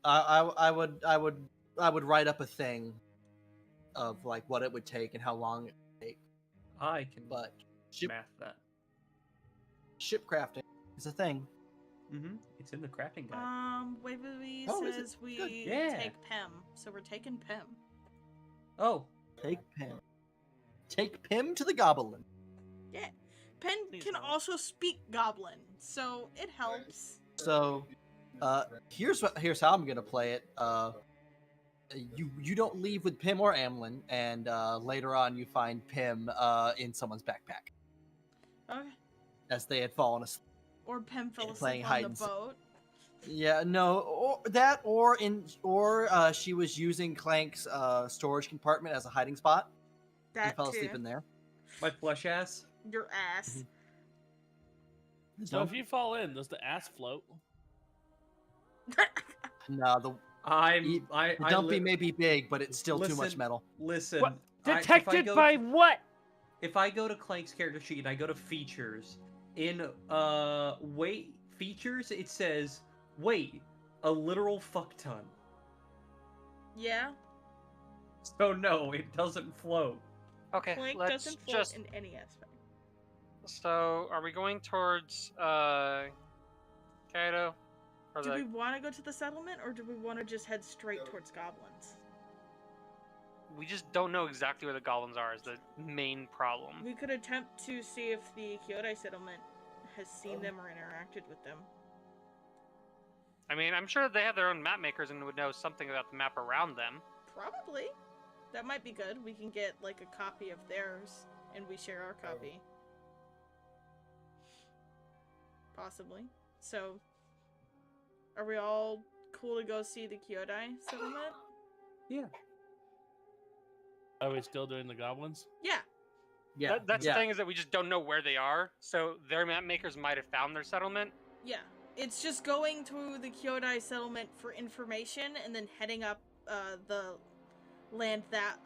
I would write up a thing of like what it would take and how long it would take. I can But math that. ship crafting is a thing. Mm-hmm. It's in the crafting guide. Waverly Oh, is it? says we Good. Yeah. take Pim, so we're taking Pim. Oh, Take Pim. Take Pim to the Goblin. Yeah. Pim Please can don't. also speak Goblin, so it helps. So, here's how I'm gonna play it. You don't leave with Pim or Amlin, and later on you find Pim in someone's backpack Okay. as they had fallen asleep. Or Pim fell Playing asleep hide on and the boat. Yeah, no, or she was using Clank's storage compartment as a hiding spot. He That fell too. asleep in there. my flesh ass. Your ass. So if you fall in, does the ass float? No, the dumpy may be big, but it's still too much Listen, metal. Listen. What? if I Detected go by to- what? If I go to Clank's character sheet and I go to features, in weight features it says weight a literal fuck ton. Yeah. So no, it doesn't float. Okay, Plank let's doesn't float just. in any aspect. So, are we going towards Kaido? Or Do the... we want to go to the settlement, or do we want to just head straight towards goblins? We just don't know exactly where the goblins are. Is the main problem. We could attempt to see if the Kyodai settlement has seen them or interacted with them. I mean, I'm sure they have their own map makers and would know something about the map around them. Probably. That might be good. We can get like a copy of theirs, and we share our copy. Possibly. So, are we all cool to go see the Kyodai settlement? Yeah. Are we still doing the goblins? Yeah. Yeah, That's yeah. the thing, is that we just don't know where they are. So their map makers might have found their settlement. Yeah. It's just going to the Kyodai settlement for information, and then heading up the land that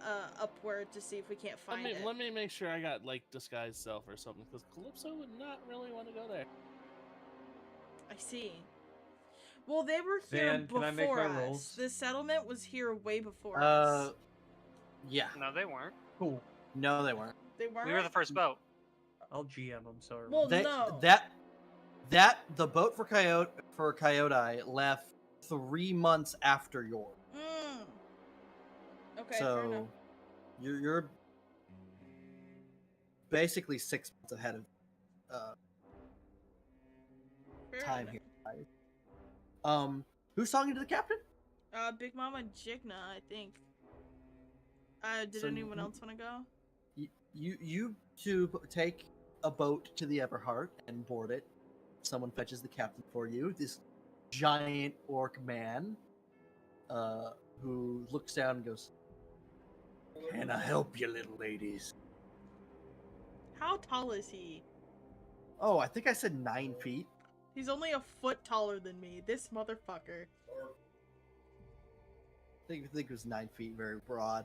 upward to see if we can't find it. Let me make sure I got like disguised self or something, because Calypso would not really want to go there. I see. Well, they were here Van, can I make before my us. rolls? This settlement was here way before us. Yeah. No, they weren't. Cool. No, they weren't. They weren't. We were the first boat. I'll GM them. Sorry. Well, They, no. the boat for Coyote left 3 months after yours. Mm. Okay, fair enough. So you're basically 6 months ahead of Fair time enough. here. Who's talking to the captain? Big Mama Jigna, I think. Did So anyone else want to go? You two take a boat to the Everheart and board it. Someone fetches the captain for you. This giant orc man, who looks down and goes, "Can I help you, little ladies?" How tall is he? Oh, I think I said 9 feet. He's only a foot taller than me. This motherfucker. I think it was 9 feet, very broad.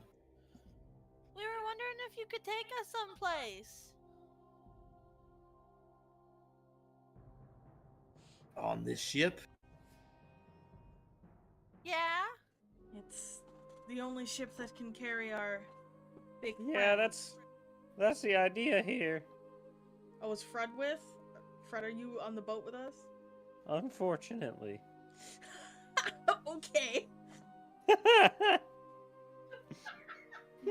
We were wondering if you could take us someplace. On this ship, the only ship that can carry our big Yeah, friend. that's the idea here. Oh, is Fred with? Fred, are you on the boat with us? Unfortunately. Okay.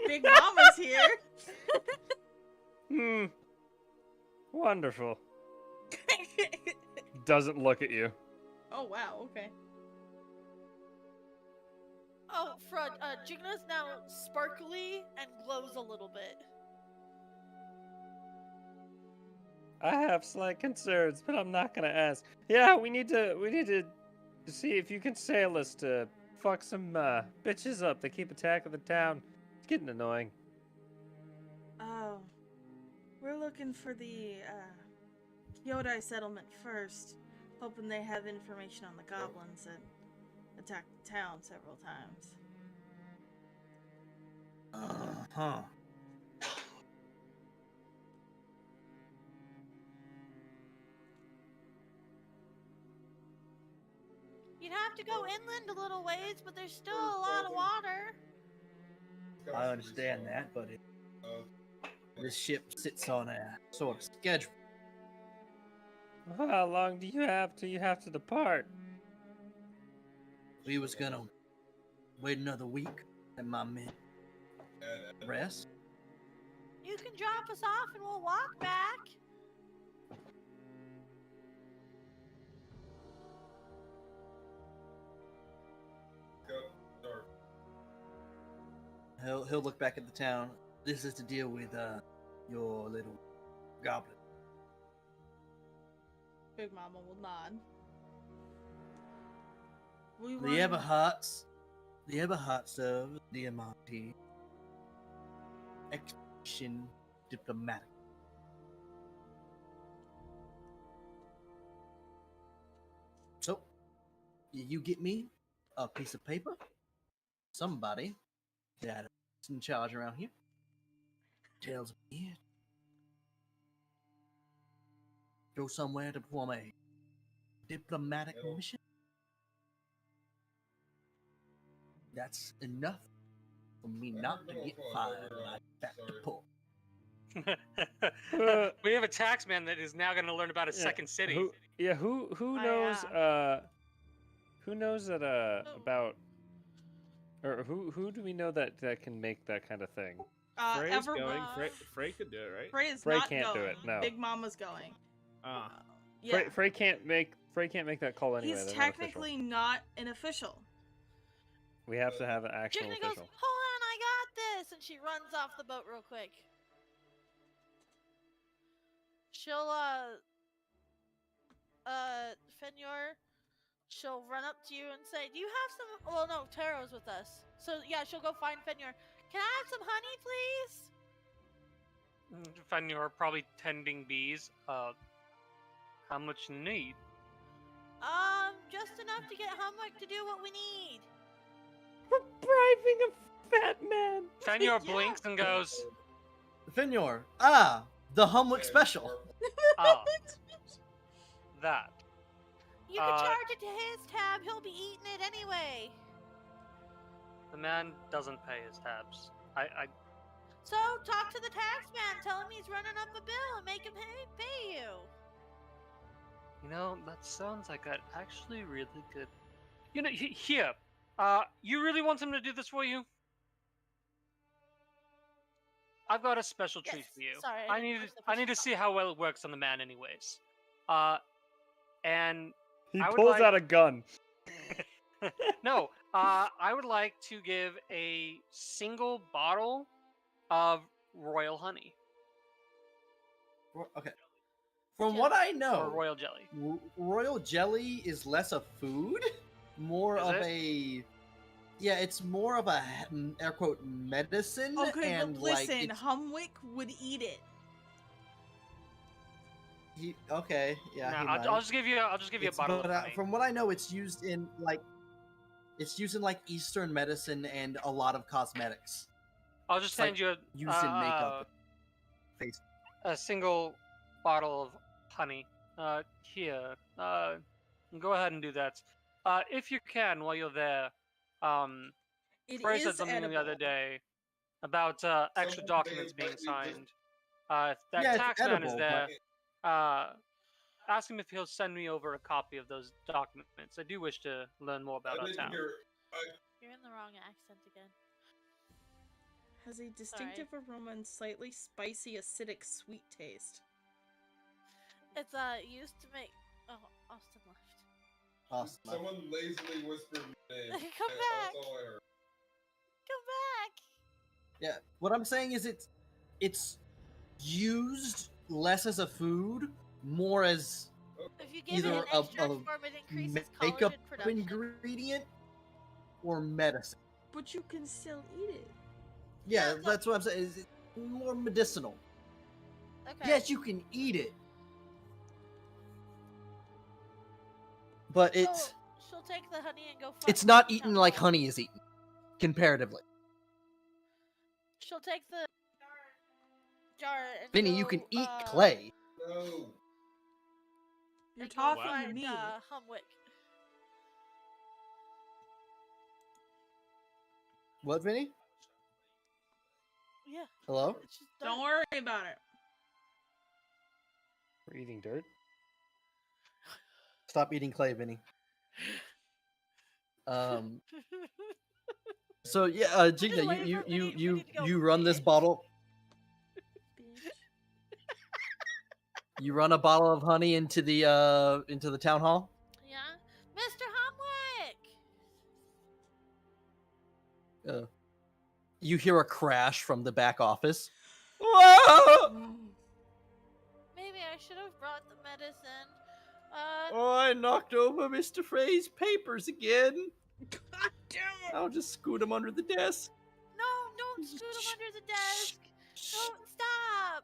Big Mama's here. Wonderful. Doesn't look at you. Oh, wow, okay. Oh, Fred, Jigna's now sparkly and glows a little bit. I have slight concerns, but I'm not gonna ask. Yeah, we need to see if you can sail us to fuck some bitches up. They keep attacking the town. It's getting annoying. Oh, we're looking for the Kyodai settlement first, hoping they have information on the goblins that attacked the town several times. Uh-huh. You'd have to go inland a little ways, but there's still a lot of water. I understand that, but this ship sits on a sort of schedule. How long do you have till you have to depart? We was gonna wait another week and my men rest. You can drop us off and we'll walk back. He'll look back at the town. This is to deal with your little goblin. Big Mama will nod. The Everhearts of Diamánti. Expedition diplomatic. So, you get me a piece of paper? Somebody that is in charge around here tells me go somewhere to perform a diplomatic mission. That's enough for me not to get fired when I get back to port. We have a taxman that is now going to learn about a second city. Who knows? Who knows that about? Or who do we know that can make that kind of thing? Frey's going. Frey could do it, right? Frey is Frey not can't going. do it. No. Big Mama's going. Yeah. Frey can't make that call anyway. He's They're technically not an official. We have to have an actual Jigna official. goes, hold on, I got this, and she runs off the boat real quick. She'll Fenyor, she'll run up to you and say, do you have some, well no, Taro's with us. So yeah, she'll go find Fenyor. Can I have some honey, please? Fenyor probably tending bees. How much you need? Just enough to get Humwick to do what we need. We're bribing a fat man. Fenyor blinks and goes, Fenyor, the Humwick special. oh, that. You can charge it to his tab, he'll be eating it anyway. The man doesn't pay his tabs. So, talk to the tax man, tell him he's running up a bill and make him pay you. You know, that sounds like an actually really good... You know, here, you really want him to do this for you? I've got a special treat for you. Sorry, I need to see how well it works on the man anyways. And... He pulls out a gun. No, I would like to give a single bottle of royal honey. Okay. From what I know, Or royal jelly. Royal jelly is less a food, more Is of it? a... Yeah, it's more of a, air quote, medicine. Okay, and but listen, like, Humwick would eat it. Okay, yeah. No, I'll just give you a bottle of honey. From what I know, it's used in like Eastern medicine and a lot of cosmetics. I'll just send you used in makeup. Face. A single bottle of honey. Here. Go ahead and do that. If you can, while you're there, It Frey is said something edible. the other day about extra Someone documents may being likely just- signed. If that Yeah, it's tax man is edible, there, but- ask him if he'll send me over a copy of those documents. I do wish to learn more about I our didn't town. hear. You're in the wrong accent again. Has a distinctive aroma and slightly spicy, acidic, sweet taste. It's used to make. Oh, Austin left. Awesome. Someone lazily whispered my name. Come Yeah, back. That's all I heard. Come back. Yeah, what I'm saying is it's used less as a food, more as If you give it either an a extract form, it increases makeup collagen production. ingredient or medicine. But you can still eat it. Yeah, Yeah, that's what I'm saying. Is more medicinal. Okay. Yes, you can eat it, but it's She'll take the honey and go. it's not eaten like honey is eaten, comparatively. She'll take the jar and Vinny, go, you can eat clay. No. You're and go talking to find, me. Humwick. What, Vinny? Yeah. Hello? It's just Don't done. worry about it. We're eating dirt. Stop eating clay, Vinny. So yeah, Jigna, waiting you for Vinny- you Vinny you to go, you run this bottle. You run a bottle of honey into the town hall. Yeah, Mr. Humwick. You hear a crash from the back office. Maybe I should have brought the medicine. Oh, I knocked over Mr. Frey's papers again. God damn it! I'll just scoot him under the desk. No, don't scoot him under the desk. Don't stop.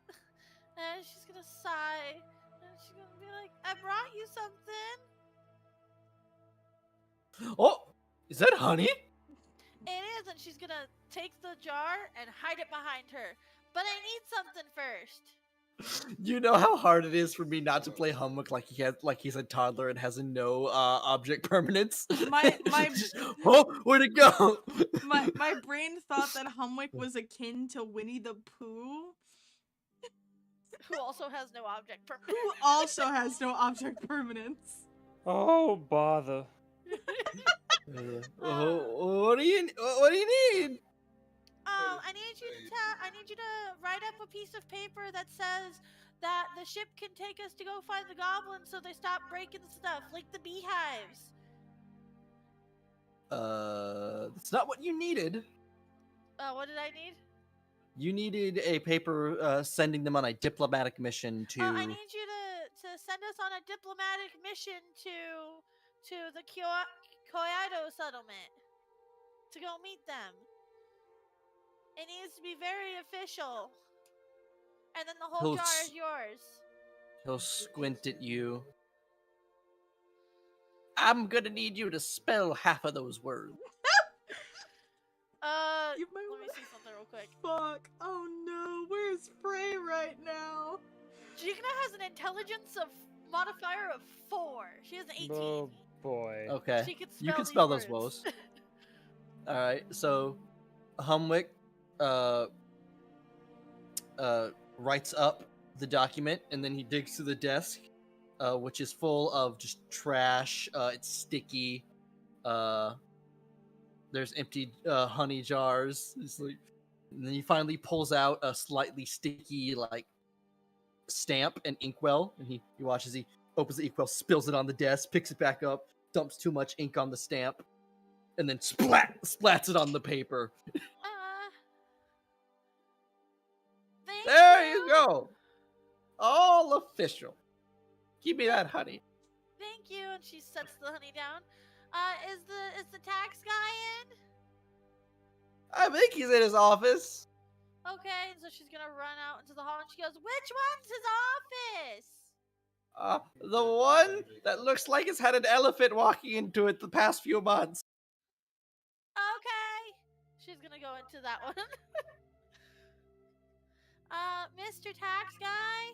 And she's gonna sigh. And she's gonna be like, I brought you something. Oh, is that honey? It is, and she's gonna take the jar and hide it behind her. But I need something first. You know how hard it is for me not to play Humwick like he's a toddler and has a no object permanence. My Oh, where'd it go? my brain thought that Humwick was akin to Winnie the Pooh, Who also has no object permanence. who also has no object permanence. Oh, bother. Oh, what do you need? I need you to write up a piece of paper that says that the ship can take us to go find the goblins so they stop breaking stuff, like the beehives. That's not what you needed. What did I need? You needed a paper sending them on a diplomatic mission to. I need you to send us on a diplomatic mission to the Koido settlement to go meet them. It needs to be very official. And then the whole jar is yours. He'll squint at you. I'm gonna need you to spell half of those words. Let me see something real quick. Fuck. Oh no, where's Frey right now? Jigna has an intelligence of modifier of 4. She has an 18. Oh boy. Okay. She can You can these spell those words. woes. Alright, so Humwick writes up the document and then he digs through the desk, which is full of just trash. It's sticky. There's empty honey jars. It's like, and then he finally pulls out a slightly sticky like stamp and inkwell, and he watches. He opens the inkwell, spills it on the desk, picks it back up, dumps too much ink on the stamp, and then splats it on the paper. There you go. All official. Give me that honey. Thank you. And she sets the honey down. Is the tax guy in? I think he's in his office. Okay, and so she's gonna run out into the hall and she goes, which one's his office? The one that looks like it's had an elephant walking into it the past few months. Okay. She's gonna go into that one. Mr. Tax Guy?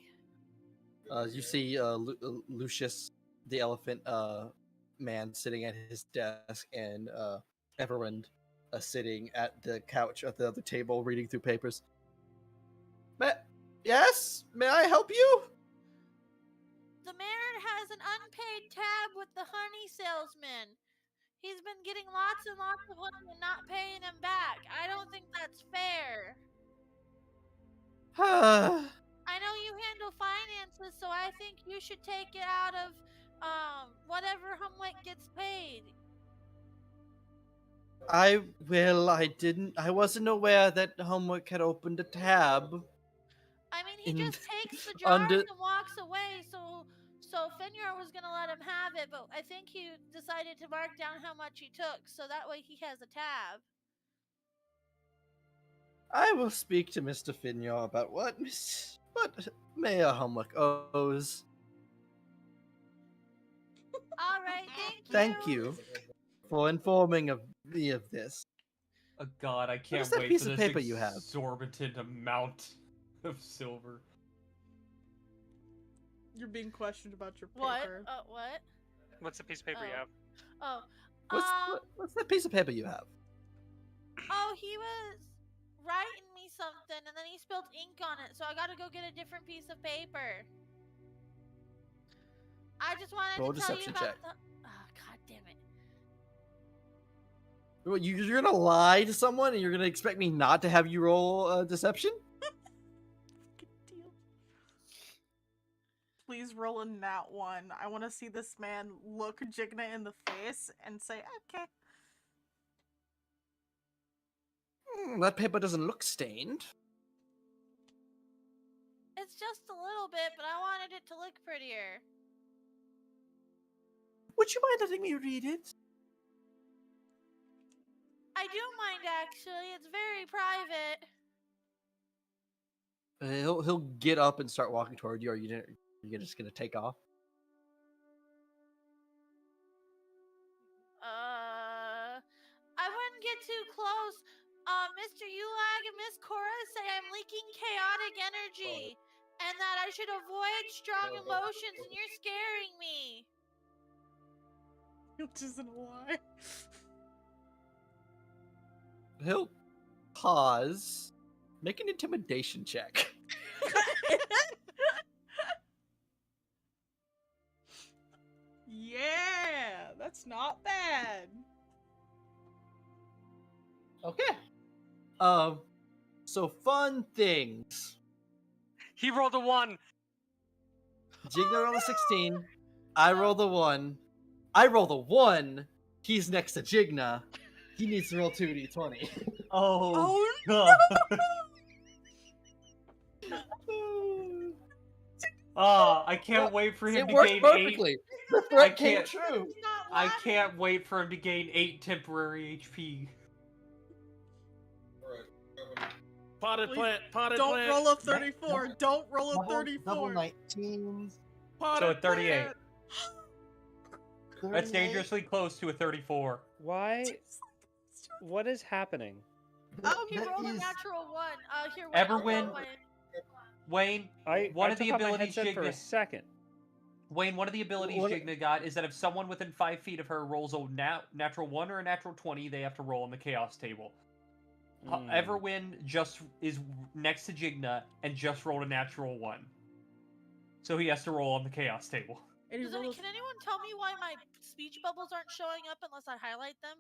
You see Lucius, the elephant man, sitting at his desk, and Everwind sitting at the couch at the other table, reading through papers. Yes, may I help you? The mayor has an unpaid tab with the honey salesman. He's been getting lots and lots of honey and not paying him back. I don't think that's fair. I know you handle finances, so I think you should take it out of whatever Humwick gets paid. I wasn't aware that Homework had opened a tab. I mean, he just takes the jars and walks away, so Finyor was gonna let him have it, but I think he decided to mark down how much he took, so that way he has a tab. I will speak to Mr. Finyor about what Mayor Homework owes. Alright, Thank you for informing me of this. Oh God, I can't is that wait piece for of this paper you have? exorbitant amount of silver. You're being questioned about your What? paper. What? What's the piece of paper you have? What's that piece of paper you have? Oh, he was writing me something, and then he spilled ink on it, so I gotta go get a different piece of paper. I just wanted Roll to tell you deception about check. the... Oh, God damn it. You're gonna lie to someone and you're gonna expect me not to have you roll deception? Please roll a nat 1. I want to see this man look Jigna in the face and say, okay. That paper doesn't look stained. It's just a little bit, but I wanted it to look prettier. Would you mind letting me read it? I do mind, actually. It's very private. He'll get up and start walking toward you. Or you're just gonna take off? I wouldn't get too close. Mr. Ulag and Miss Cora say I'm leaking chaotic energy, and that I should avoid strong emotions, and you're scaring me. Which isn't a lie. He'll pause. Make an intimidation check. Yeah, that's not bad. Okay. So fun things. He rolled a 1. Jigna rolled a 16. I rolled a 1. I rolled a 1. He's next to Jigna. He needs to roll 2d20. Oh God. I can't wait for him It to worked gain perfectly. 8. The threat came true. I can't wait for him to gain 8 temporary HP. Potted Please plant, potted Don't plant. roll a 34. Don't roll a 34. Double 19s. So a 38. That's 38. dangerously close to a 34. Why? What is happening? Oh, he That rolled a is- natural 1. Here, Everwin. Wayne, I one I of the took off my abilities headset for a Jigna. second. Wayne, one of the abilities What- Jigna got is that if someone within 5 feet of her rolls a natural 1 or a natural 20, they have to roll on the chaos table. Everwin just is next to Jigna and just rolled a natural 1. So he has to roll on the chaos table. And he rolls- Can anyone tell me why my speech bubbles aren't showing up unless I highlight them?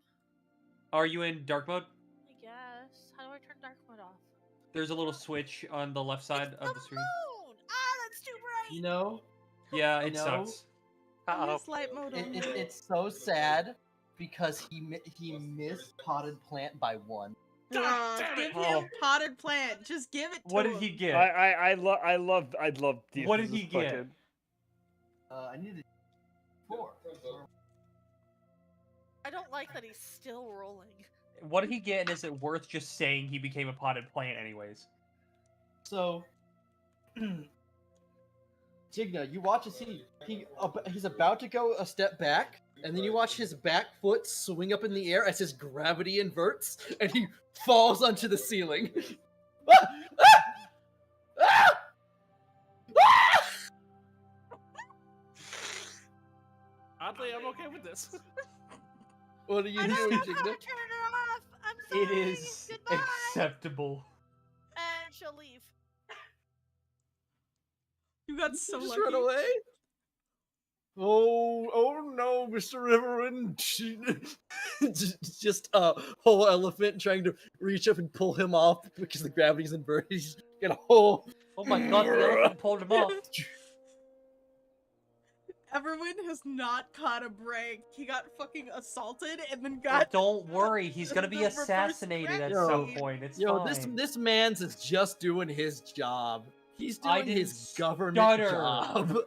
Are you in dark mode? I guess. How do I turn dark mode off? There's a little switch on the left side of the screen. Moon! Ah, that's too bright! You know, Yeah, You it know? sucks. Uh-oh. Yes, light mode on. it's so sad because he missed potted plant by 1. Give him potted plant. Just give it to What him. did he get? I love these. What did he get? fucking- I needed 4. I don't like that he's still rolling. What did he get, and is it worth just saying he became a potted plant anyways? So, Jigna, you watch as he's about to go a step back, and then you watch his back foot swing up in the air as his gravity inverts, and he falls onto the ceiling. Ah! Ah! Ah! Ah! Oddly, I'm okay with this. What are you I don't doing, know how Jigna? to turn her off. I'm It is Goodbye. acceptable. And she'll leave. You got so Just lucky. run away. Oh no, Mr. Riverwind. Just a whole elephant trying to reach up and pull him off because the gravity's inverted. He's got a whole. Oh my god, the elephant pulled him off. Everyone has not caught a break. He got fucking assaulted and then Oh, got. don't worry, he's gonna be the reverse assassinated at gravity. some point. It's fine. This man's is just doing his job. He's I doing his didn't government stutter. job.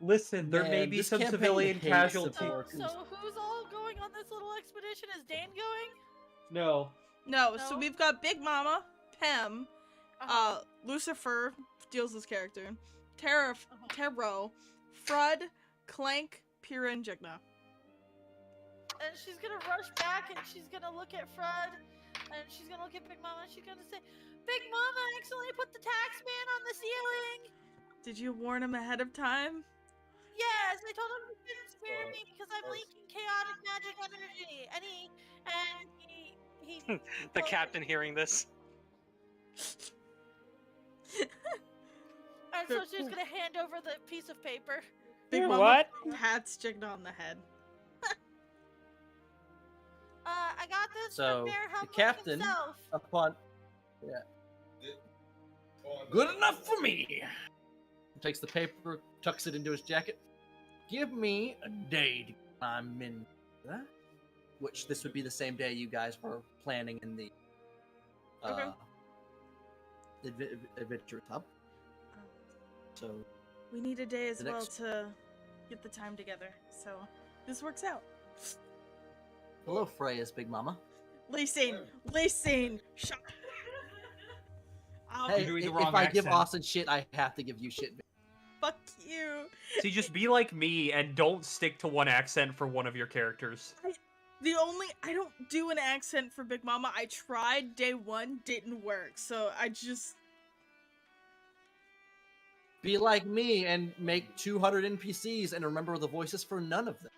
Listen, there may Man, be this some campaign civilian hates casualties. support. So who's all going on this little expedition? Is Dan going? No. No, so No? we've got Big Mama, Pem, Uh-huh. Lucifer, steals this character, Taro, Frud, Clank, Pyrrha, and Jigna. And she's gonna rush back and she's gonna look at Fred and she's gonna look at Big Mama and she's gonna say, Big Mama accidentally put the tax man on the ceiling! Did you warn him ahead of time? Yes, I told him he couldn't spare me because I'm leaking chaotic magic energy. And he The captain hearing this. And so she's gonna hand over the piece of paper. Big You're Mama what? pats Jigna on the head. I got this So, from Mayor the Helmut captain- himself. Upon. Yeah. Good enough for me. He takes the paper, tucks it into his jacket. Give me a day to get my men. Which this would be the same day you guys were planning in the Okay. adventure hub. So We need a day as The well next- to get the time together, so this works out. hello, Freya's Big Mama. Listen, shut. Hey, doing the if wrong I give accent. Austin shit, I have to give you shit. Fuck you. See, just be like me and don't stick to one accent for one of your characters. I don't do an accent for Big Mama. I tried day one, didn't work, so I just. Be like me and make 200 NPCs and remember the voices for none of them.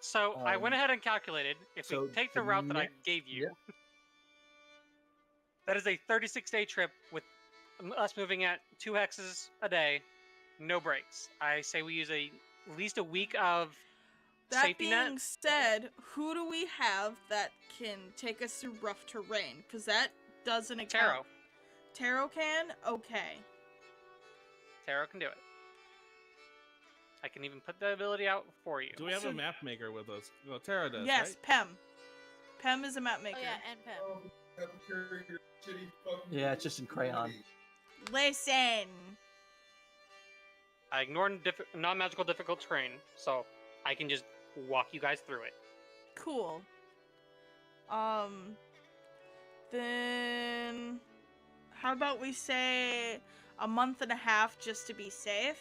So I went Um, ahead and calculated if so we take the the route that I next- gave you, that is a 36-day trip with us moving at 2 hexes a day, no breaks. I say we use at least a week of That safety being net. said, who do we have that can take us through rough terrain? Because that doesn't account. Taro. Taro can? Okay. Taro can do it. I can even put the ability out for you. Do we have So- a map maker with us? Well, Tara does, Yes, right? Pem. Pem is a map maker. Oh yeah, and Pem. Have to carry your shitty fucking Yeah, it's just in crayon. Listen. I ignored non-magical difficult terrain, so I can just walk you guys through it. Cool. Then how about we say a month and a half just to be safe?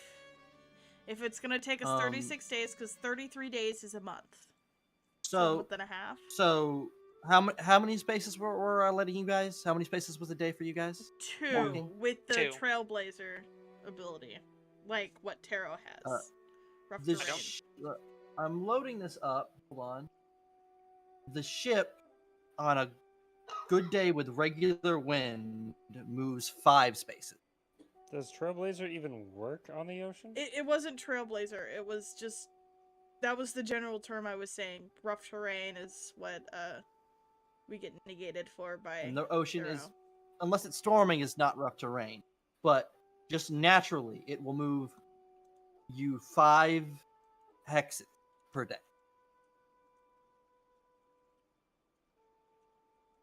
If it's gonna take us 36 days, because 33 days is a month. A So, month and a half. so how many spaces were I letting you guys? How many spaces was a day for you guys? 2 walking? with the 2. Trailblazer ability, like what Taro has. Uh, Rough The terrain. I'm loading this up. Hold on. The ship, on a good day with regular wind, moves 5 spaces. Does Trailblazer even work on the ocean? It wasn't Trailblazer. It was just that was the general term I was saying. Rough terrain is what we get negated for by. And the ocean is, Taro. unless it's storming, is not rough terrain. But just naturally, it will move you 5 hexes per day.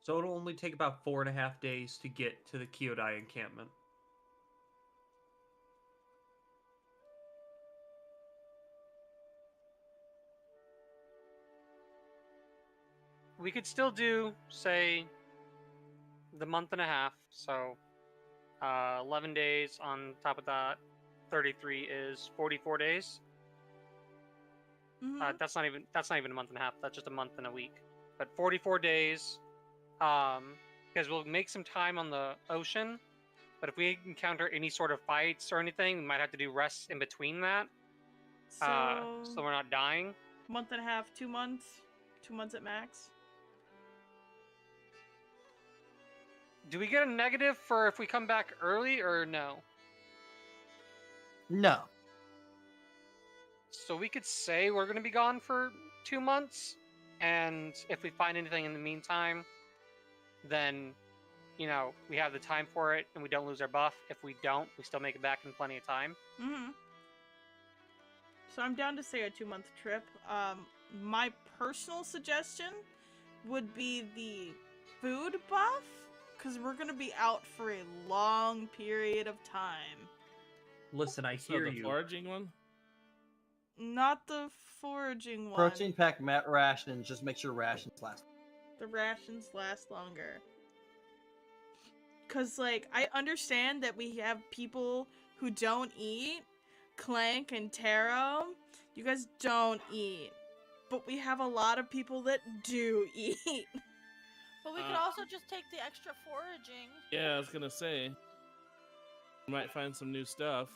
So it'll only take about 4.5 days to get to the Kyodai encampment. We could still do, say, the month and a half. So, 11 days on top of that. 33 is 44 days. Mhm. That's not even a month and a half. That's just a month and a week. But 44 days, because we'll make some time on the ocean, But if we encounter any sort of fights or anything, we might have to do rests in between that, so we're not dying. Month and a half, 2 months, 2 months at max. Do we get a negative for if we come back early or no? No. So we could say we're going to be gone for 2 months, and if we find anything in the meantime, then, you know, we have the time for it and we don't lose our buff. If we don't, we still make it back in plenty of time. Mm-hmm. So I'm down to say a 2-month trip. My personal suggestion would be the food buff, because we're going to be out for a long period of time. Listen, I So hear the you. foraging one? Not the foraging one. Protein pack rations, just make sure rations last. The rations last longer. Because, like, I understand that we have people who don't eat. Clank and Taro, you guys don't eat. But we have a lot of people that do eat. But we could also just take the extra foraging. Yeah, I was gonna say. We might find some new stuff.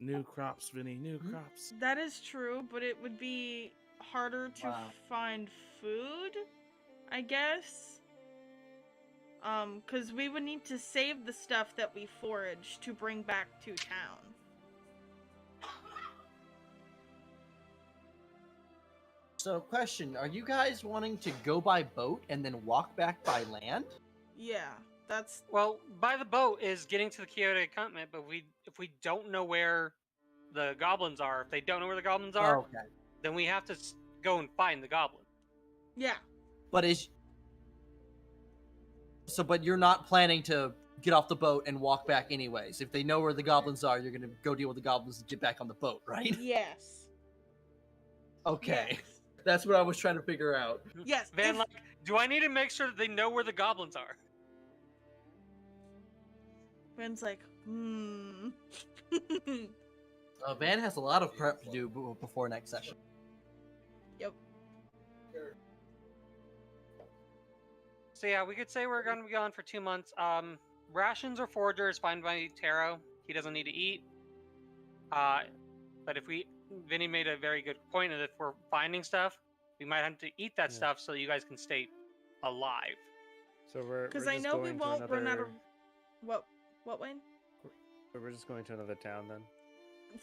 New crops, Vinny, new crops. That is true, but it would be harder to find food, I guess. Because we would need to save the stuff that we forage to bring back to town. So, question, are you guys wanting to go by boat and then walk back by land? Yeah, that's... Well, by the boat is getting to the Kyoto continent, but if we don't know where the goblins are, if they don't know where the goblins are, then we have to go and find the goblin. Yeah. But but you're not planning to get off the boat and walk back anyways. If they know where the goblins are, you're gonna go deal with the goblins and get back on the boat, right? Yes. Okay. Yes. That's what I was trying to figure out. Yes. Van, like, do I need to make sure that they know where the goblins are? Van's like, Van has a lot of prep to do before next session. Yep. So yeah, we could say we're going to be gone for 2 months. Rations or forager is fine by Taro. He doesn't need to eat. But if Vinny made a very good point that if we're finding stuff, we might have to eat that stuff so you guys can stay alive. So we're because just I know we going to won't run out of... another- What, Wayne? We're just going to another town then.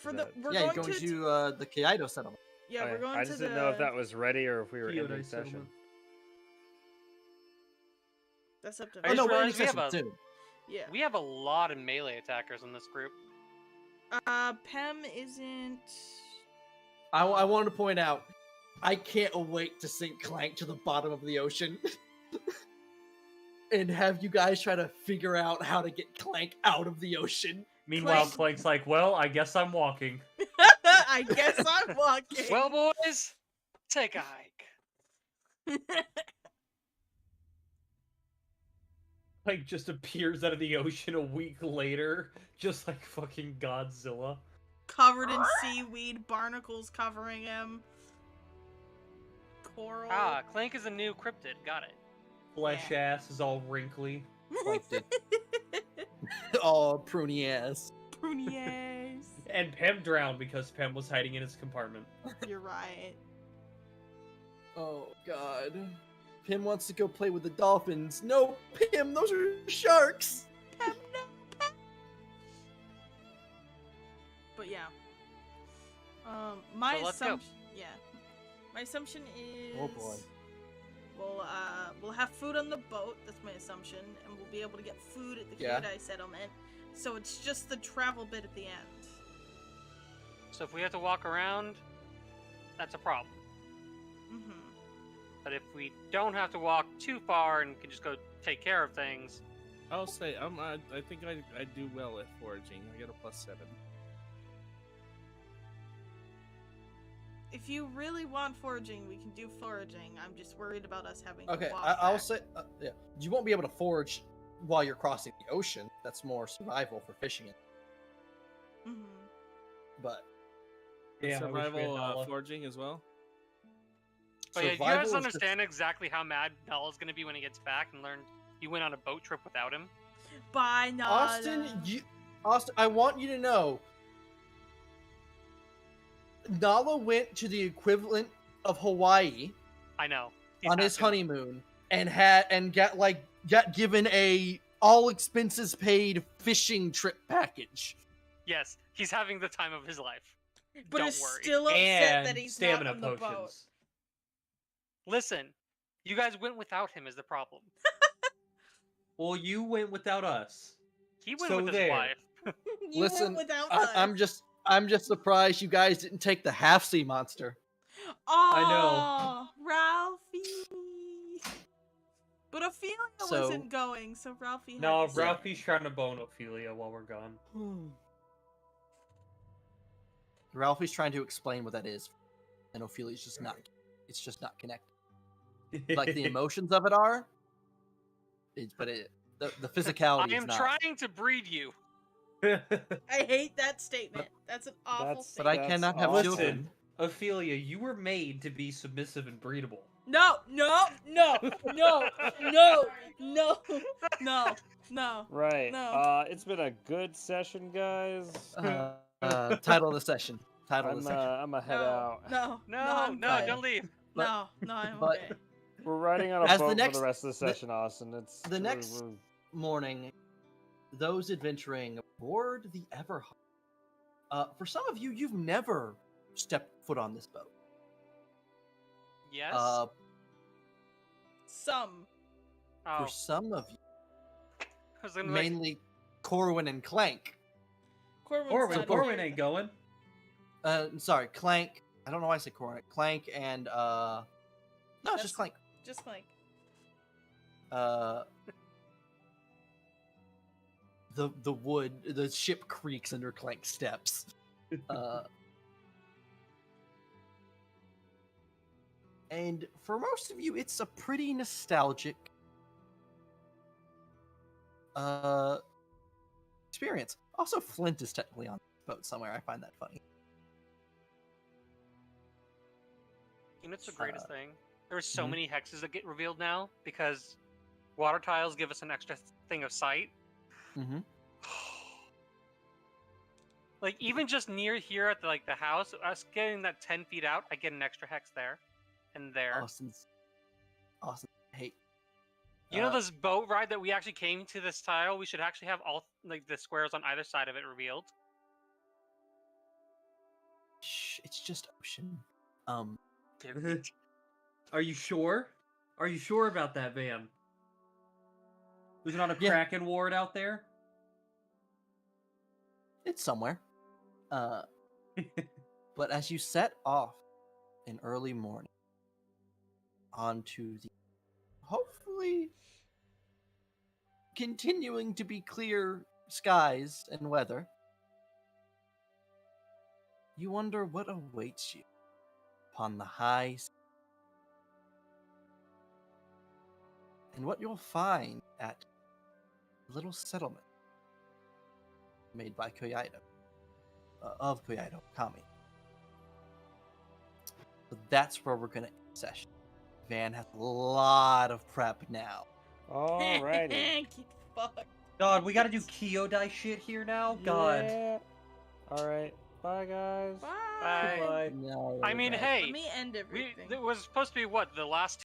We're you're going to the Kyoto settlement. Yeah, Okay. we're going I to just the... didn't know if that was ready or if we were Kyoto ending session. settlement. That's up to... I Oh just no, we're realized in session soon. Yeah. We have a lot of melee attackers in this group. Pem isn't... I wanted to point out, I can't wait to sink Clank to the bottom of the ocean. And have you guys try to figure out how to get Clank out of the ocean. Meanwhile, Clank's like, well, I guess I'm walking. I guess I'm walking. Well, boys, take a hike. Like, just appears out of the ocean a week later, just like fucking Godzilla. Covered in seaweed, barnacles covering him. Coral. Clank is a new cryptid. Got it. Flesh ass is all wrinkly. Oh, pruny ass. Pruny ass. And Pem drowned because Pem was hiding in his compartment. You're right. Oh god. Pim wants to go play with the dolphins. No, Pim, those are sharks. Pem, no, Pem. But yeah. My So let's go. assumption. Yeah. My assumption is. Oh boy. We'll have food on the boat. That's my assumption, and we'll be able to get food at the Yeah. Kyodai settlement. So it's just the travel bit at the end. So if we have to walk around, that's a problem. Mm-hmm. But if we don't have to walk too far and can just go take care of things, I'll say I think I do well at foraging. I get a +7. If you really want foraging, we can do foraging. I'm just worried about us having Okay, to walk I'll back. say, yeah, you won't be able to forage while you're crossing the ocean. That's more survival for fishing. Mm-hmm. But Yeah, I wish we had survival Nala. foraging as well. But yeah, you Survival guys is understand exactly how mad Null's gonna be when he gets back and learn you went on a boat trip without him. Bye, Nala. Austin, I want you to know, Nala went to the equivalent of Hawaii I know. on his honeymoon and got given a all expenses paid fishing trip package. Yes, he's having the time of his life. But Don't is worry. still upset And that he's stamina not on the boat. potions. Listen, you guys went without him is the problem. Well, you went without us. He went So with his there. wife. You Listen, went without us. I'm just surprised you guys didn't take the half sea monster. Oh, Ralphie. But Ophelia wasn't going, so Ralphie had No, to stay. Ralphie's trying to bone Ophelia while we're gone. Ralphie's trying to explain what that is, and Ophelia's just not. It's just not connected. Like the emotions of it are, the physicality I is am not. trying to breed you. I hate that statement. That's an awful But statement. I cannot have Listen, children. Ophelia, you were made to be submissive and breedable. No. Right. No. It's been a good session, guys. Title of the session. Title of the session. I'm gonna head out. No, No, don't leave. No, I'm but- okay. We're riding on a As boat the next- for the rest of the session, Austin. It's the next morning, those adventuring aboard the Everhard. For some of you, you've never stepped foot on this boat. Yes. Some. For some of you, I was gonna be like, mainly Corwin and Clank. Corwin ain't going. Sorry, Clank. I don't know why I said Corwin. Clank and no, it's just Clank. Just like. The ship creaks under Clank's steps. And for most of you, it's a pretty nostalgic experience. Also, Flint is technically on the boat somewhere. I find that funny. you know, it's the greatest thing. There's so many hexes that get revealed now because water tiles give us an extra thing of sight. Mm-hmm. Like even just near here at the house, us getting that 10 feet out, I get an extra hex there, and there. Austin's hate. You know this boat ride that we actually came to this tile? We should actually have all the squares on either side of it revealed. Shh, it's just ocean. Are you sure? Are you sure about that, Van? There's not a Kraken ward out there? It's somewhere. But as you set off in early morning onto the hopefully continuing to be clear skies and weather, you wonder what awaits you upon the high sea. And what you'll find at a little settlement made by Koyaido, of Koyaido, Kami. So that's where we're going to end session. Van has a lot of prep now. Alrighty. Get fucked. God, we gotta do Kyodai shit here now? God. Yeah. Alright. Bye, guys. Bye. Bye. Goodbye. No, I mean, Van. hey, Let me end everything. it was supposed to be what, the last